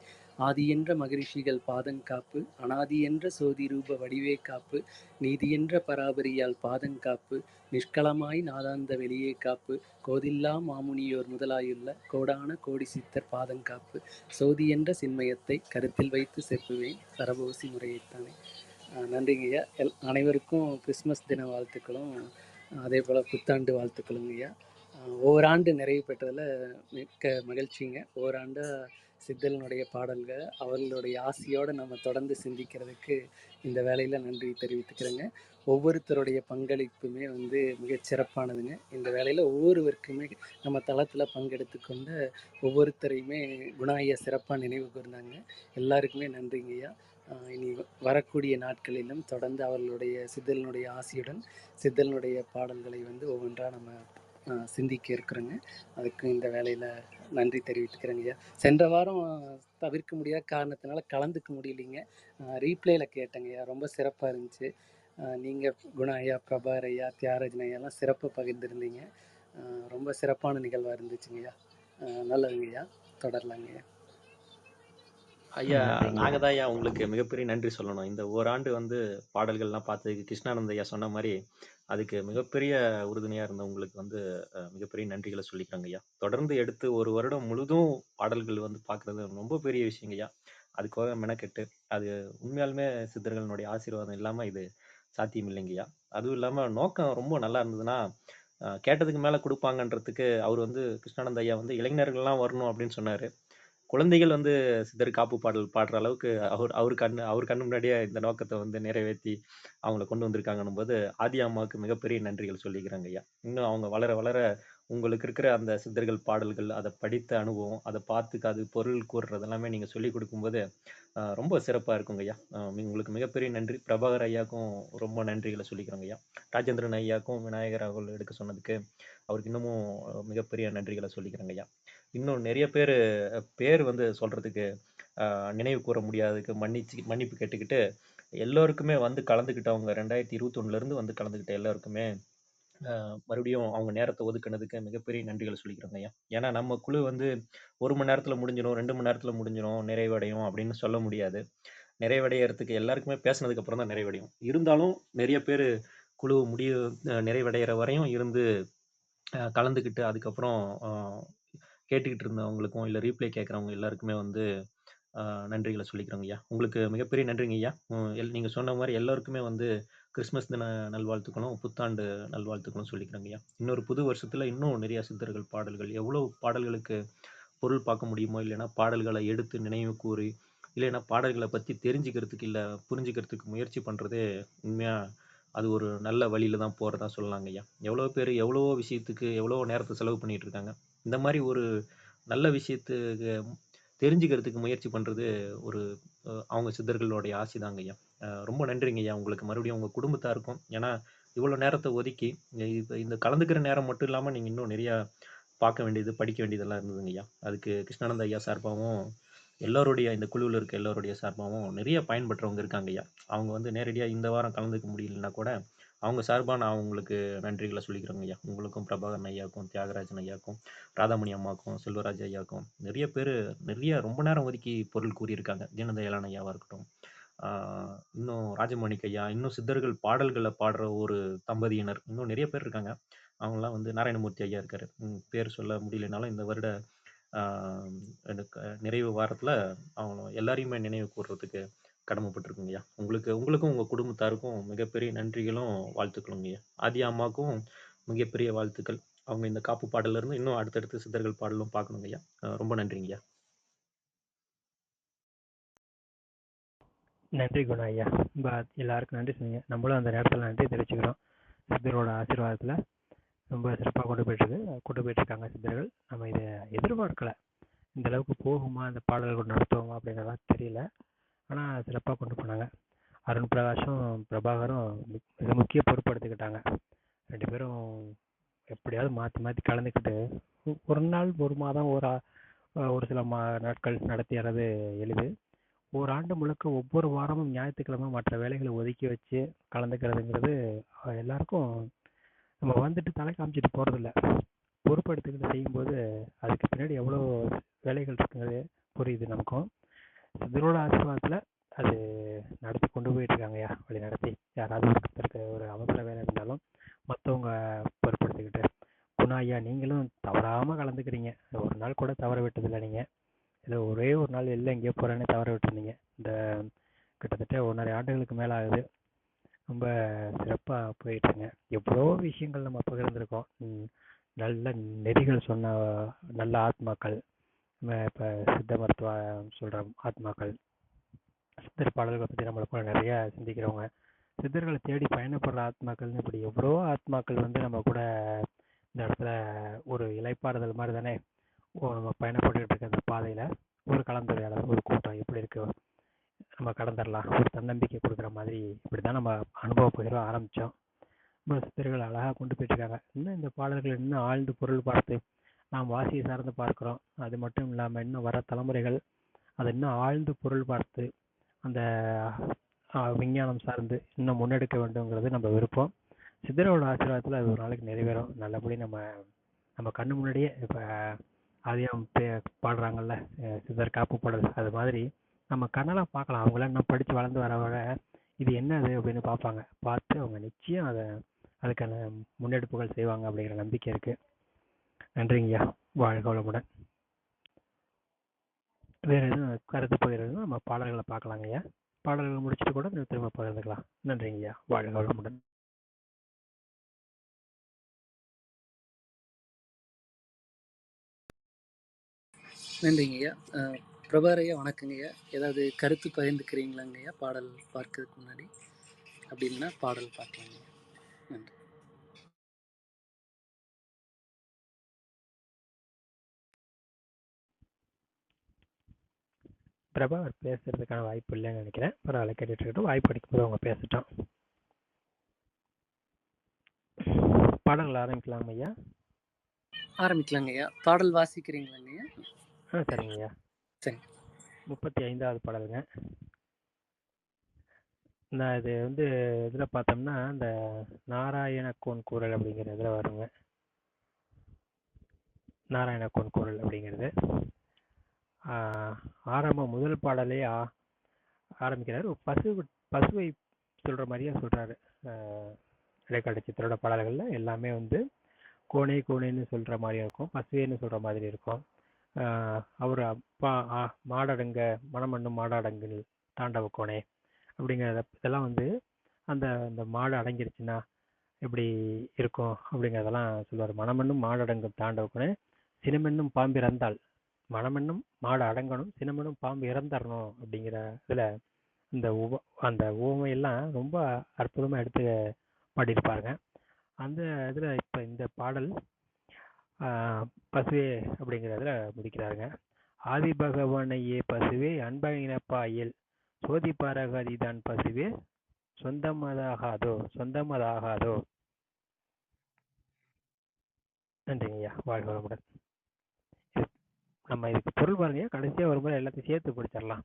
ஆதி என்ற மகிழ்ச்சிகள் பாதங்காப்பு அனாதி என்ற சோதி ரூப வடிவே காப்பு நீதி என்ற பராபரியால் பாதங்காப்பு நிஷ்கலமாய் நாதாந்த வெளியே காப்பு கோதில்லா மாமுனியோர் முதலாயுள்ள கோடான கோடி சித்தர் பாதங்காப்பு சோதி என்ற சின்மயத்தை கருத்தில் வைத்து செப்புவேன் சரபோசி முறையைத்தானே. நன்றிங்கய்யா. அனைவருக்கும் கிறிஸ்மஸ் தின வாழ்த்துக்களும் அதே போல் புத்தாண்டு வாழ்த்துக்களுங்க ஐயா. ஓராண்டு நிறைவு பெற்றதில் மிக்க மகிழ்ச்சிங்க. ஓராண்டாக சித்தலனுடைய பாடல்கள் அவர்களுடைய ஆசையோடு நம்ம தொடர்ந்து சிந்திக்கிறதுக்கு இந்த வேலையில் நன்றி தெரிவித்துக்கிறேங்க. ஒவ்வொருத்தருடைய பங்களிப்புமே மிகச் சிறப்பானதுங்க. இந்த வேலையில் ஒவ்வொருவருக்குமே நம்ம தளத்தில் பங்கெடுத்து கொண்ட ஒவ்வொருத்தரையுமே குணா ஐயா சிறப்பாக நினைவு கூர்ந்தாங்க. எல்லாருக்குமே நன்றிங்க ஐயா. இனி வரக்கூடிய நாட்களிலும் தொடர்ந்து அவர்களுடைய சித்தலனுடைய ஆசையுடன் சித்தலனுடைய பாடல்களை ஒவ்வொன்றாக நம்ம சிந்திக்க இருக்கிறோங்க. அதுக்கு இந்த வேலையில் நன்றி தெரிவித்துக்கிறேங்க ஐயா. சென்ற வாரம் தவிர்க்க முடியாத காரணத்தினால கலந்துக்க முடியலைங்க. ரீப்ளேயில் கேட்டேங்க ஐயா. ரொம்ப சிறப்பாக இருந்துச்சு. நீங்கள் குணா ஐயா, பிரபார் ஐயா, தியாகராஜன் ஐயாலாம் சிறப்பாக பகிர்ந்துருந்தீங்க. ரொம்ப சிறப்பான நிகழ்வாக இருந்துச்சுங்க ஐயா. நல்லதுங்க ஐயா. தொடரலாங்க ஐயா. ஐயா, நாங்கள் தான் ஐயா உங்களுக்கு மிகப்பெரிய நன்றி சொல்லணும். இந்த ஓராண்டு பாடல்கள்லாம் பார்த்ததுக்கு கிருஷ்ணானந்த ஐயா சொன்ன மாதிரி அதுக்கு மிகப்பெரிய உறுதுணையாக இருந்த உங்களுக்கு மிகப்பெரிய நன்றிகளை சொல்லிக்கிறாங்க ஐயா. தொடர்ந்து எடுத்து ஒரு வருடம் முழுதும் பாடல்கள் பார்க்குறது ரொம்ப பெரிய விஷயங்க ஐயா. அதுக்காக மெனக்கெட்டு அது உண்மையாலுமே சித்தர்களுடைய ஆசீர்வாதம் இல்லாமல் இது சாத்தியம் இல்லைங்கய்யா. அதுவும் இல்லாமல் நோக்கம் ரொம்ப நல்லா இருந்ததுன்னா கேட்டதுக்கு மேலே கொடுப்பாங்கன்றதுக்கு அவர் கிருஷ்ணானந்த ஐயா இளைஞர்கள்லாம் வரணும் அப்படின்னு சொன்னார். குழந்தைகள் சித்தர் காப்பு பாடல் பாடுற அளவுக்கு அவர் கண்ணு முன்னாடியே இந்த நோக்கத்தை நிறைவேற்றி அவங்கள கொண்டு வந்திருக்காங்கன்னும் போது ஆதி அம்மாவுக்கு மிகப்பெரிய நன்றிகள் சொல்லிக்கிறாங்க ஐயா. இன்னும் அவங்க வளர வளர உங்களுக்கு இருக்கிற அந்த சித்தர்கள் பாடல்கள், அதை படித்த அனுபவம், அதை பார்த்து அது பொருள் கூறுறது எல்லாமே நீங்கள் சொல்லி கொடுக்கும்போது ரொம்ப சிறப்பாக இருக்குங்க ஐயா. உங்களுக்கு மிகப்பெரிய நன்றி. பிரபாகர் ஐயாவுக்கும் ரொம்ப நன்றிகளை சொல்லிக்கிறோங்க ஐயா. ராஜேந்திரன் ஐயாவுக்கும் விநாயகர் அவர்கள் எடுக்க சொன்னதுக்கு அவருக்கு இன்னமும் மிகப்பெரிய நன்றிகளை சொல்லிக்கிறேங்க ஐயா. இன்னும் நிறைய பேர் சொல்றதுக்கு நினைவு கூற முடியாததுக்கு மன்னிப்பு கேட்டுக்கிட்டு எல்லோருக்குமே கலந்துக்கிட்டவங்க 2021 இருந்து கலந்துக்கிட்ட எல்லாருக்குமே மறுபடியும் அவங்க நேரத்தை ஒதுக்குனதுக்கு மிகப்பெரிய நன்றிகள் சொல்லிக்கிறோங்க ஐயா. ஏன்னா நம்ம குழு வந்து 1 மணி நேரத்துல முடிஞ்சிரும், 2 மணி நேரத்துல முடிஞ்சிரும், நிறைவடையும் அப்படின்னு சொல்ல முடியாது. நிறைவடையறதுக்கு எல்லாருக்குமே பேசினதுக்கு அப்புறம் தான் நிறைவடையும். இருந்தாலும் நிறைய பேர் குழு நிறைவடைகிற வரையும் இருந்து கலந்துக்கிட்டு அதுக்கப்புறம் கேட்டுக்கிட்டு இருந்தவங்களுக்கும் இல்லை ரீப்ளே கேட்குறவங்க எல்லாருக்குமே வந்து நன்றிகளை சொல்லிக்கிறோங்க ஐயா. உங்களுக்கு மிகப்பெரிய நன்றிங்க ஐயா. நீங்கள் சொன்ன மாதிரி எல்லாருக்குமே வந்து கிறிஸ்மஸ் தின நல்வாழ்த்துக்களும் புத்தாண்டு நல்வாழ்த்துக்களும் சொல்லிக்கிறோங்க ஐயா. இன்னொரு புது வருஷத்தில் இன்னும் நிறைய சித்தர்கள் பாடல்கள் எவ்வளோ பாடல்களுக்கு பொருள் பார்க்க முடியுமோ, இல்லைன்னா பாடல்களை எடுத்து நினைவு கூறி, இல்லைன்னா பாடல்களை பற்றி தெரிஞ்சுக்கிறதுக்கு இல்லை புரிஞ்சுக்கிறதுக்கு முயற்சி பண்ணுறதே உண்மையாக அது ஒரு நல்ல வழியில தான் போகிறதா சொல்லலாங்க ஐயா. எவ்வளோ பேர் எவ்வளவோ விஷயத்துக்கு எவ்வளோ நேரத்தை செலவு பண்ணிட்டு இருக்காங்க. இந்த மாதிரி ஒரு நல்ல விஷயத்துக்கு தெரிஞ்சுக்கிறதுக்கு முயற்சி பண்ணுறது ஒரு அவங்க சித்தர்களுடைய ஆசை தாங்க ஐயா. ரொம்ப நன்றிங்க ஐயா உங்களுக்கு மறுபடியும் உங்கள் குடும்பத்தாருக்கும். ஏன்னா இவ்வளோ நேரத்தை ஒதுக்கி இப்போ இந்த கலந்துக்கிற நேரம் மட்டும் இல்லாமல் நீங்கள் இன்னும் நிறையா பார்க்க வேண்டியது படிக்க வேண்டியதெல்லாம் இருந்ததுங்க ஐயா. அதுக்கு கிருஷ்ணானந்த ஐயா சார்பாகவும் எல்லோருடைய இந்த குழுவில் இருக்க எல்லோருடைய சார்பாகவும் நிறைய பயன்பெற்றவங்க இருக்காங்க ஐயா. அவங்க வந்து நேரடியாக இந்த வாரம் கலந்துக்க முடியலன்னா கூட அவங்க சார்பாக நான் அவங்களுக்கு நன்றிகளை சொல்லிக்கிறேங்க ஐயா. உங்களுக்கும் பிரபாகரன் ஐயாவுக்கும் தியாகராஜன் ஐயாவுக்கும் ராதாமணி அம்மாவுக்கும் செல்வராஜ் ஐயாவுக்கும் நிறைய ரொம்ப நேரம் ஒதுக்கி பொருள் கூறியிருக்காங்க. தீனதயாளன் ஐயாவாக இருக்கட்டும், இன்னும் ராஜமாணிக் ஐயா, இன்னும் சித்தர்கள் பாடல்களை பாடுற ஒரு தம்பதியினர் இன்னும் நிறைய பேர் இருக்காங்க. அவங்களாம் வந்து நாராயணமூர்த்தி ஐயா இருக்காரு. பேர் சொல்ல முடியலனாலும் இந்த வருட எனக்கு நிறைவு வாரத்தில் அவங்க எல்லாரையுமே நினைவு கூறுறதுக்கு கடமைப்பட்டிருக்குங்க ஐயா. உங்களுக்கும் உங்கள் குடும்பத்தாருக்கும் மிகப்பெரிய நன்றிகளும் வாழ்த்துக்களுங்க ஐயா. ஆதி அம்மாவுக்கும் மிகப்பெரிய வாழ்த்துக்கள். அவங்க இந்த காப்பு பாடல்ல இருந்து இன்னும் அடுத்தடுத்து சித்தர்கள் பாடலும் பார்க்கணுங்க ஐயா. ரொம்ப நன்றிங்க ஐயா. நன்றி குணா ஐயா. எல்லாருக்கும் நன்றி சொன்னீங்க. நம்மளும் அந்த நேரத்தில் நன்றி தெரிவிச்சுக்கிறோம். சித்தரோட ஆசீர்வாதத்தில் ரொம்ப சிறப்பாக கொண்டு போயிட்டு இருக்காங்க சித்தர்கள். நம்ம இதை எதிர்பார்க்கல, இந்த அளவுக்கு போகுமா, இந்த பாடல்கள் நடத்துவோமா அப்படின்றதான் தெரியல. ஆனால் சிறப்பாக கொண்டு போனாங்க. அருண் பிரகாஷும் பிரபாகரும் மிக முக்கிய பொறுப்படுத்திக்கிட்டாங்க. 2 பேரும் எப்படியாவது மாற்றி மாற்றி கலந்துக்கிட்டு ஒரு நாள், ஒரு மாதம், ஒரு சில நாட்கள் நடத்திடுறது எளிது. ஓராண்டு முழுக்க ஒவ்வொரு வாரமும் ஞாயிற்றுக்கிழமை மற்ற வேலைகளை ஒதுக்கி வச்சு கலந்துக்கிறதுங்கிறது எல்லாருக்கும் நம்ம வந்துட்டு தலை காமிச்சிட்டு போகிறதில்ல. பொறுப்படுத்திக்கிட்டு செய்யும்போது அதுக்கு பின்னாடி எவ்வளோ வேலைகள் இருக்குங்கிறது புரியுது நமக்கும். சித்தரோட ஆசீர்வாதத்தில் அது நடத்தி கொண்டு போயிட்டுருக்காங்கய்யா. வழி நடத்தி யாராவது ஒருத்தருக்கு ஒரு அவசர வேலை இருந்தாலும் மற்றவங்க பொறுப்படுத்திக்கிட்டு. குணா ஐயா, நீங்களும் தவறாமல் கலந்துக்கிறீங்க. ஒரு நாள் கூட தவற விட்டதில்லை. நீங்கள் இல்லை ஒரே ஒரு நாள் வெளில எங்கேயோ போகிறேன்னு தவற விட்டுருந்தீங்க. இந்த கிட்டத்தட்ட 1.5 ஆண்டுகளுக்கு மேலே ஆகுது. ரொம்ப சிறப்பாக போயிட்டுருங்க. எவ்வளோ விஷயங்கள் நம்ம பகிர்ந்துருக்கோம். நல்ல நெறிகள் சொன்ன நல்ல ஆத்மாக்கள், இப்போ சித்த மருத்துவம் சொல்கிற ஆத்மாக்கள், சித்தர் பாடல்களை பற்றி நம்மளை போல நிறையா சிந்திக்கிறவங்க, சித்தர்களை தேடி பயணப்படுற ஆத்மாக்கள்னு இப்படி எவ்வளோ ஆத்மாக்கள் வந்து நம்ம கூட இந்த இடத்துல ஒரு இலைப்பாறுதல் மாதிரி தானே நம்ம பயணப்பட்டுக்கிட்டு இருக்க அந்த பாதையில் ஒரு கலந்துரையாடல், ஒரு கூட்டம் எப்படி இருக்கு, நம்ம கடந்துடலாம், ஒரு தன்னம்பிக்கை கொடுக்குற மாதிரி இப்படி தான் நம்ம அனுபவ பகிர்வு ஆரம்பித்தோம். நம்ம சித்தர்கள் அழகாக கொண்டு போயிட்டுருக்காங்க. இன்னும் இந்த பாடல்கள் இன்னும் ஆழ்ந்து பொருள் பார்த்து நாம் வாசியை சார்ந்து பார்க்குறோம். அது மட்டும் இல்லாமல் இன்னும் வர தலைமுறைகள் அதை இன்னும் ஆழ்ந்து பொருள் பார்த்து அந்த விஞ்ஞானம் சார்ந்து இன்னும் முன்னெடுக்க வேண்டுங்கிறது நம்ம விருப்பம். சித்தரோட ஆசீர்வாதத்தில் அது ஒரு நாளைக்கு நிறைவேறும். நல்லபடி நம்ம கண்ணு முன்னாடியே இப்போ ஆதியம் பாடுறாங்கல்ல, சித்தர் காப்பு பாடல், அது மாதிரி நம்ம கண்ணெல்லாம் பார்க்கலாம். அவங்களாம் இன்னும் படித்து வளர்ந்து வர இது என்னது அப்படின்னு பார்ப்பாங்க. பார்த்து அவங்க நிச்சயம் அதுக்கான முன்னெடுப்புகள் செய்வாங்க அப்படிங்கிற நம்பிக்கை இருக்குது. நன்றிங்கய்யா. வாழ்க வளமுடன். வேறு எதுவும் கருத்து பகிர்றதுன்னா நம்ம பாடல்களை பார்க்கலாங்க ஐயா. பாடல்களை முடிச்சுட்டு கூட திரும்ப பகிர்ந்துக்கலாம். நன்றிங்கய்யா. வாழ்க வளமுடன். நன்றிங்க ஐயா. பிரபாகர் ஐயா வணக்கங்க ஐயா. ஏதாவது கருத்து பகிர்ந்துக்கிறீங்களாங்க ஐயா பாடல் பார்க்கறதுக்கு முன்னாடி? அப்படி இல்லைன்னா பாடல் பார்க்கலாங்க. நன்றி. பிரபாகர் பேசுறதுக்கான வாய்ப்பு இல்லைன்னு நினைக்கிறேன். பரவாயில்ல, கேட்டுட்டு இருக்கட்டும். வாய்ப்பு அடிக்கும்போது அவங்க பேசட்டும். பாடல்கள் ஆரம்பிக்கலாம் ஐயா. ஆரம்பிக்கலாங்க ஐயா. பாடல் வாசிக்கிறீங்களாங்க ஐயா? சரிங்க ஐயா. சரி. 35வது பாடலுங்க. நான் இது வந்து இதில் பார்த்தோம்னா இந்த நாராயணக்கோன் கூறல் அப்படிங்கிற இதில் வருங்க. நாராயணக்கோன் கூறல் அப்படிங்கிறது ஆரம்பம் முதல் பாடலே ஆரம்பிக்கிறார். பசுவை சொல்கிற மாதிரியே சொல்கிறாரு. இடைக்கால சித்திரோட பாடல்களில் எல்லாமே வந்து கோணே கோணேன்னு சொல்கிற மாதிரி இருக்கும், பசுவேன்னு சொல்கிற மாதிரி இருக்கும். அவர் அப்பா மாடடங்க மணமண்ணும் மாடாடங்கில் தாண்டவ கோணே அப்படிங்கிறத இதெல்லாம் வந்து அந்த அந்த மாடு அடங்கிருச்சுன்னா எப்படி இருக்கும் அப்படிங்கிறதெல்லாம் சொல்லுவார். மணமண்ணும் மாடடங்கும் தாண்டவ கோணே சினமென்னும் பாம்பு இறந்தால், மணமென்னும் மாடு அடங்கணும், சினமென்னும் பாம்பு இறந்துடணும் அப்படிங்கிற இதில் அந்த உவமையெல்லாம் ரொம்ப அற்புதமாக எடுத்து பாடியிருப்பாருங்க. அந்த இதில் இப்போ இந்த பாடல் பசுவே அப்படிங்கிறதுல முடிக்கிறாருங்க. ஆதி பகவானையே பசுவே அன்பகினப்பாயில் சோதிப்பாரகதிதான் பசுவே சொந்தமதாகாதோ. நன்றிங்கய்யா, வாழ்க வளமுடன். நம்ம இதுக்கு பொருள் பாருங்க, கடைசியாக ஒரு முறை எல்லாத்தையும் சேர்த்து படிச்சிடலாம்.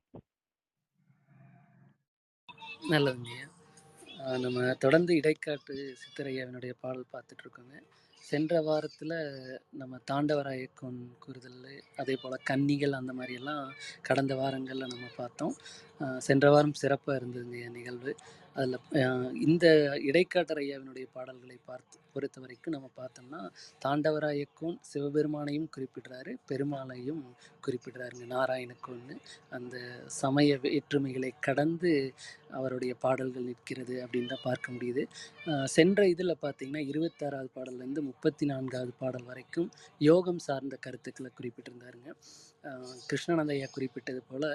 நல்லதுங்கய்யா. நம்ம தொடர்ந்து இடைக்காட்டு சித்தரையாவினுடைய பாடல் பார்த்துட்டு இருக்கோங்க. சென்ற வாரத்தில் நம்ம தாண்டவராயக்கோன் கூறுதல், அதே போல் கன்னிகள், அந்த மாதிரியெல்லாம் கடந்த வாரங்களில் நம்ம பார்த்தோம். சென்ற வாரம் சிறப்பாக இருந்ததுங்க நிகழ்வு. அதில் இந்த இடைக்காட்டர் ஐயாவினுடைய பாடல்களை பொறுத்த வரைக்கும் நம்ம பார்த்தோம்னா தாண்டவராயக்கோன் சிவபெருமானையும் குறிப்பிடுறாரு, பெருமாளையும் குறிப்பிடுறாருங்க. நாராயணக்கோன்னு அந்த சமய வேற்றுமைகளை கடந்து அவருடைய பாடல்கள் நிற்கிறது அப்படின்னு தான் பார்க்க முடியுது. சென்ற இதில் பார்த்திங்கன்னா 26வது பாடல்லேருந்து 34வது பாடல் வரைக்கும் யோகம் சார்ந்த கருத்துக்களை குறிப்பிட்டிருந்தாருங்க. கிருஷ்ணானந்த ஐயா குறிப்பிட்டது போல்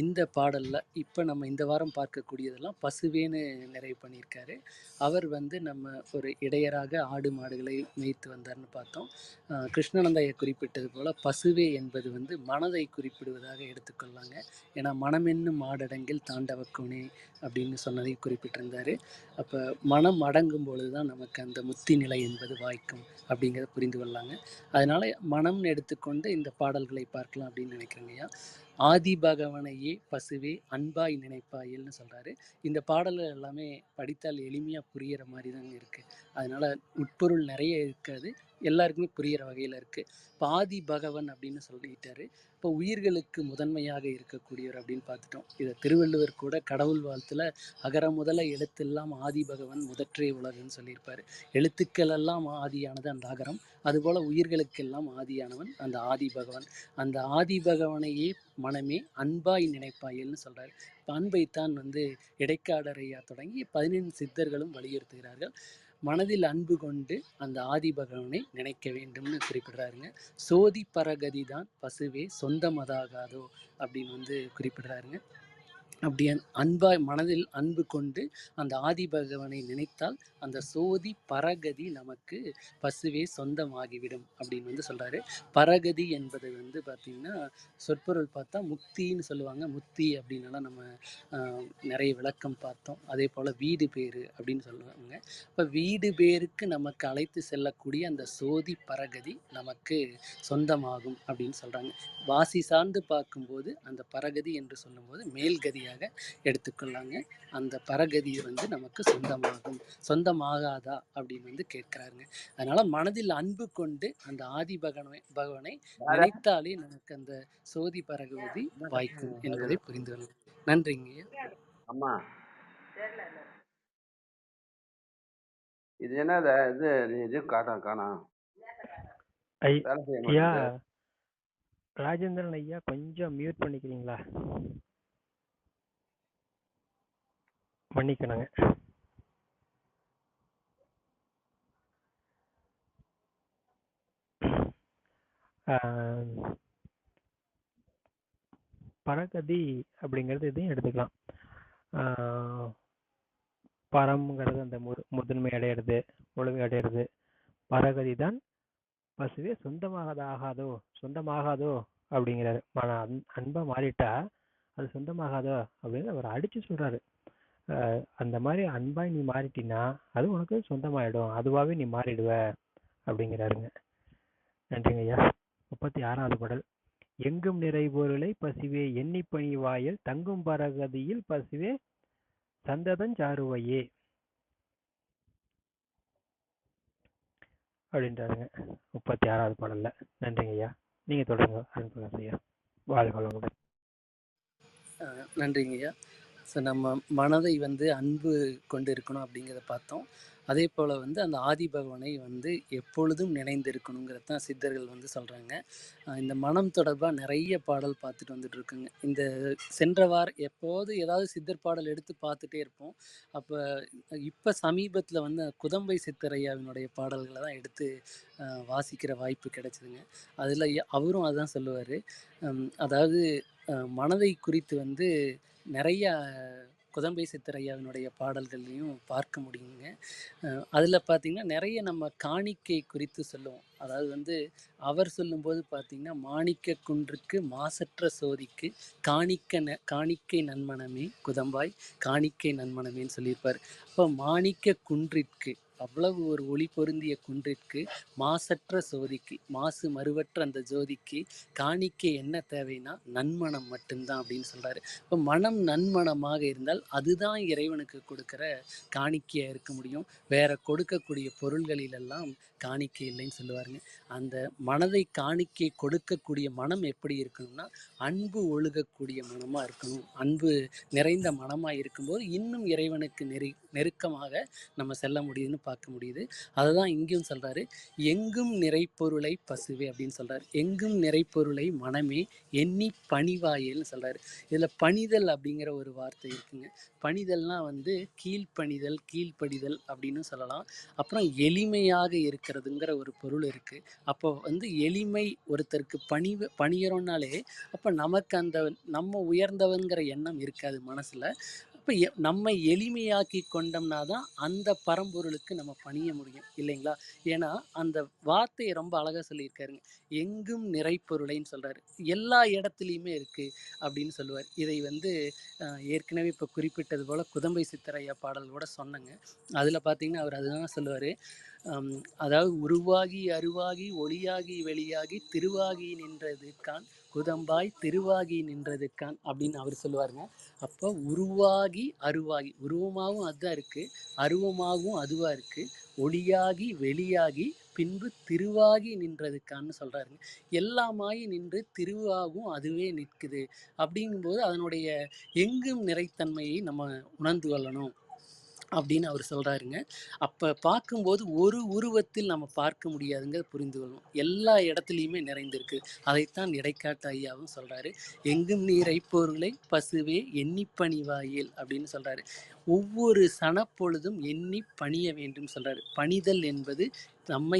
இந்த பாடலில் இப்போ நம்ம இந்த வாரம் பார்க்கக்கூடியதெல்லாம் பசுவேன்னு நிறைவு பண்ணியிருக்காரு. அவர் வந்து நம்ம ஒரு இடையராக ஆடு மாடுகளை மேய்த்து வந்தார்னு பார்த்தோம். கிருஷ்ணானந்த ஐயா குறிப்பிட்டது போல் பசுவே என்பது வந்து மனதை குறிப்பிடுவதாக எடுத்துக்கொள்ளாங்க. ஏன்னா மனமென்னும் மாடடங்கில் தாண்டவக்கோனே அப்படின்னு சொன்னதை குறிப்பிட்டிருந்தார். அப்போ மனம் அடங்கும் பொழுது தான் நமக்கு அந்த முத்தி நிலை என்பது வாய்க்கும் அப்படிங்கிறத புரிந்து கொள்ளாங்க. அதனால் மனம்னு எடுத்துக்கொண்டு இந்த பாடல்களை பார்க்கலாம் அப்படின்னு நினைக்கிறேங்கய்யா. ஆதி பகவனையே பசுவே அன்பாய் நினைப்பாயில்னு சொல்கிறாரு. இந்த பாடல்கள் எல்லாமே படித்தால் எளிமையாக புரிகிற மாதிரி தாங்க இருக்குது. அதனால் உட்பொருள் நிறைய இருக்காது, எல்லாருக்குமே புரிகிற வகையில் இருக்குது. இப்போ ஆதி பகவன் அப்படின்னு சொல்லிட்டாரு. இப்போ உயிர்களுக்கு முதன்மையாக இருக்கக்கூடியவர் அப்படின்னு பார்த்துட்டோம். இதை திருவள்ளுவர் கூட கடவுள் வாழ்த்துல அகர முதல எழுத்தெல்லாம் ஆதி பகவன் முதற்றே உலகுன்னு சொல்லியிருப்பார். எழுத்துக்கள் எல்லாம் ஆதியானது அந்த அகரம், அதுபோல் உயிர்களுக்கெல்லாம் ஆதியானவன் அந்த ஆதி பகவன். அந்த ஆதி பகவனையே மனமே அன்பாய் நினைப்பாயல்னு சொல்கிறார். இப்போ அன்பைத்தான் வந்து இடைக்காடரையா தொடங்கி 15 சித்தர்களும் வலியுறுத்துகிறார்கள். மனதில் அன்பு கொண்டு அந்த ஆதி பகவனை நினைக்க வேண்டும்னு குறிப்பிடுறாருங்க. சோதி பரகதி தான் பசுவே சொந்தமதாகாதோ அப்படின்னு வந்து குறிப்பிடுறாருங்க. அப்படி அன்பாய் மனதில் அன்பு கொண்டு அந்த ஆதி பகவனை நினைத்தால் அந்த சோதி பரகதி நமக்கு பசுவே சொந்தமாகிவிடும் அப்படின்னு வந்து சொல்கிறாரு. பரகதி என்பது வந்து பார்த்திங்கன்னா சொற்பொருள் பார்த்தா முக்தின்னு சொல்லுவாங்க. முக்தி அப்படின்னாலாம் நம்ம நிறைய விளக்கம் பார்த்தோம். அதே போல் வீடு பேரு அப்படின்னு சொல்லுவாங்க. இப்போ வீடு பேருக்கு நமக்கு அழைத்து செல்லக்கூடிய அந்த சோதி பரகதி நமக்கு சொந்தமாகும் அப்படின்னு சொல்கிறாங்க. வாசி சார்ந்து பார்க்கும்போது அந்த பரகதி என்று சொல்லும்போது மேல்கதியாக எடுத்துக்கொள்ளாங்க. அந்த பரகதியை வந்து நமக்கு சொந்தமாகாதா அப்படின்னு வந்து கேட்கிறாருங்க. அதனால மனதில் அன்பு கொண்டு அந்த ஆதி பகவனை நினைத்தாலே நமக்கு அந்த சோதி பரகதி வாய்க்கும் என்பதை புரிந்து கொள்ளலாம். நன்றிங்க. அம்மா இது என்னது இது காணோம். ஐயா ராஜேந்திரன் ஐயா, கொஞ்சம் மியூட் பண்ணிக்கிறீங்களா? மன்னிக்கணுங்க. பரகதி அப்படிங்கிறது இதையும் எடுத்துக்கலாம். பரம்ங்கிறது அந்த முதன்மை அடையிறது, ஒழுங்கு அடையிறது. பரகதி தான் பசுவே சொந்தமாகாதோ அப்படிங்கிறாரு. அன்பா மாறிட்டா அது சொந்தமாகாதோ அப்படின்னு அவர் அடிச்சு சொல்றாரு. அந்த மாதிரி அன்பாய் நீ மாறிட்டினா அது உனக்கு சொந்தமாயிடும், அதுவாகவே நீ மாறிடுவ அப்படிங்கிறாருங்க. நன்றிங்க ஐயா. 36வது பாடல். எங்கும் நிறைபொருளை பசுவே எண்ணி பணிவாயில் தங்கும் பரகதியில் பசுவே சந்ததஞ்சாருவையே அப்படின்றாருங்க 36வது பாடல்ல. நன்றிங்க ஐயா. நீங்க தொடருங்க அருண்பிரகாஷ் ஐயா. வாழ்க வளமுடன். நன்றிங்கய்யா. ஸோ நம்ம மனதை அன்பு கொண்டு இருக்கணும் அப்படிங்கிறத பார்த்தோம். அதே போல் அந்த ஆதி பகவானை எப்பொழுதும் நினைந்து இருக்கணுங்கிறது தான் சித்தர்கள் சொல்கிறாங்க. இந்த மனம் தொடர்பாக நிறைய பாடல் பார்த்துட்டு வந்துட்டு இருக்குங்க. இந்த சென்ற வாரம் எப்போது ஏதாவது சித்தர் பாடல் எடுத்து பார்த்துட்டே இருப்போம். அப்போ இப்போ சமீபத்தில் குதம்பை சித்தரையாவினுடைய பாடல்களை தான் எடுத்து வாசிக்கிற வாய்ப்பு கிடைச்சிதுங்க. அதில் அவரும் அதான் சொல்லுவார். அதாவது மனதை குறித்து நிறைய குதம்பை சித்தரையாவினுடைய பாடல்கள்லையும் பார்க்க முடியுங்க. அதில் பார்த்திங்கன்னா நிறைய நம்ம காணிக்கை குறித்து சொல்லுவோம். அதாவது அவர் சொல்லும்போது பார்த்திங்கன்னா, மாணிக்க குன்றுக்கு மாசற்ற சோதிக்கு காணிக்கை நன்மனமே குதம்பாய் காணிக்கை நன்மனமேன்னு சொல்லியிருப்பார். அப்போ மாணிக்க குன்றிற்கு, அவ்வளவு ஒரு ஒளி பொருந்திய குன்றிற்கு, மாசற்ற சோதிக்கு, மாசு மறுவற்ற அந்த ஜோதிக்கு காணிக்கை என்ன தேவைன்னா நன்மனம் மட்டும்தான் அப்படின்னு சொல்கிறாரு. இப்போ மனம் நன்மனமாக இருந்தால் அதுதான் இறைவனுக்கு கொடுக்குற காணிக்கையாக இருக்க முடியும். வேற கொடுக்கக்கூடிய பொருள்களிலெல்லாம் காணிக்கை இல்லைன்னு சொல்லுவாருங்க. அந்த மனதை காணிக்கை கொடுக்கக்கூடிய மனம் எப்படி இருக்கணும்னா அன்பு ஒழுகக்கூடிய மனமாக இருக்கணும். அன்பு நிறைந்த மனமாக இருக்கும்போது இன்னும் இறைவனுக்கு நெருக்கமாக நம்ம செல்ல முடியுதுன்னு பார்க்க முடியுது. அதை தான் இங்கேயும் சொல்கிறாரு. எங்கும் நிறைப்பொருளை பசுவே அப்படின்னு சொல்கிறார். எங்கும் நிறைப்பொருளை மனமே எண்ணி பணிவாயேல்னு சொல்கிறாரு. இதில் பணிதல் அப்படிங்கிற ஒரு வார்த்தை இருக்குங்க. பணிதல்னால் கீழ்ப்பணிதல், கீழ்ப்படிதல் அப்படின்னு சொல்லலாம். அப்புறம் எளிமையாக இருக்கிறதுங்கிற ஒரு பொருள் இருக்குது. அப்போ எளிமை, ஒருத்தருக்கு பணியறோம்னாலே அப்போ நமக்கு அந்த நம்ம உயர்ந்தவங்கிற எண்ணம் இருக்காது மனசில். அப்போ நம்ம எளிமையாக்கி கொண்டோம்னா தான் அந்த பரம்பொருளுக்கு நம்ம பணிய முடியும் இல்லைங்களா? ஏன்னா அந்த வார்த்தையை ரொம்ப அழகாக சொல்லியிருக்காருங்க. எங்கும் நிறைப்பொருளைன்னு சொல்கிறாரு. எல்லா இடத்துலையுமே இருக்குது அப்படின்னு சொல்லுவார். இதை ஏற்கனவே இப்போ குறிப்பிட்டது போல் குதம்பை சித்தரையா பாடல் கூட சொன்னங்க. அதில் பார்த்தீங்கன்னா அவர் அதுதான் சொல்லுவார். அதாவது உருவாகி அருவாகி ஒளியாகி வெளியாகி திருவாகி நின்றதுக்கான் குதம்பாய் திருவாகி நின்றதுக்கான் அப்படின்னு அவர் சொல்லுவாருங்க. அப்போ உருவாகி அருவாகி, உருவமாகவும் அதுதான் இருக்குது, அருவமாகவும் அதுவாக இருக்குது, ஒளியாகி வெளியாகி பின்பு திருவாகி நின்றதுக்கான்னு சொல்கிறாருங்க. எல்லாமாயி நின்று திருவாகும் அதுவே நிற்குது. அப்படிங்கும்போது அதனுடைய எங்கும் நிறைத்தன்மையை நம்ம உணர்ந்து கொள்ளணும் அப்படின்னு அவர் சொல்கிறாருங்க. அப்போ பார்க்கும்போது ஒரு உருவத்தில் நம்ம பார்க்க முடியாதுங்க, புரிந்து கொள்ளணும். எல்லா இடத்துலையுமே நிறைந்திருக்கு. அதைத்தான் இடைக்காட்டு ஐயாவும் சொல்கிறாரு. எங்கும் நீரை பொருளை பசுவே எண்ணி பணிவாயில் அப்படின்னு சொல்கிறாரு. ஒவ்வொரு சனப்பொழுதும் எண்ணி பணிய வேண்டும் சொல்கிறாரு. பணிதல் என்பது நம்மை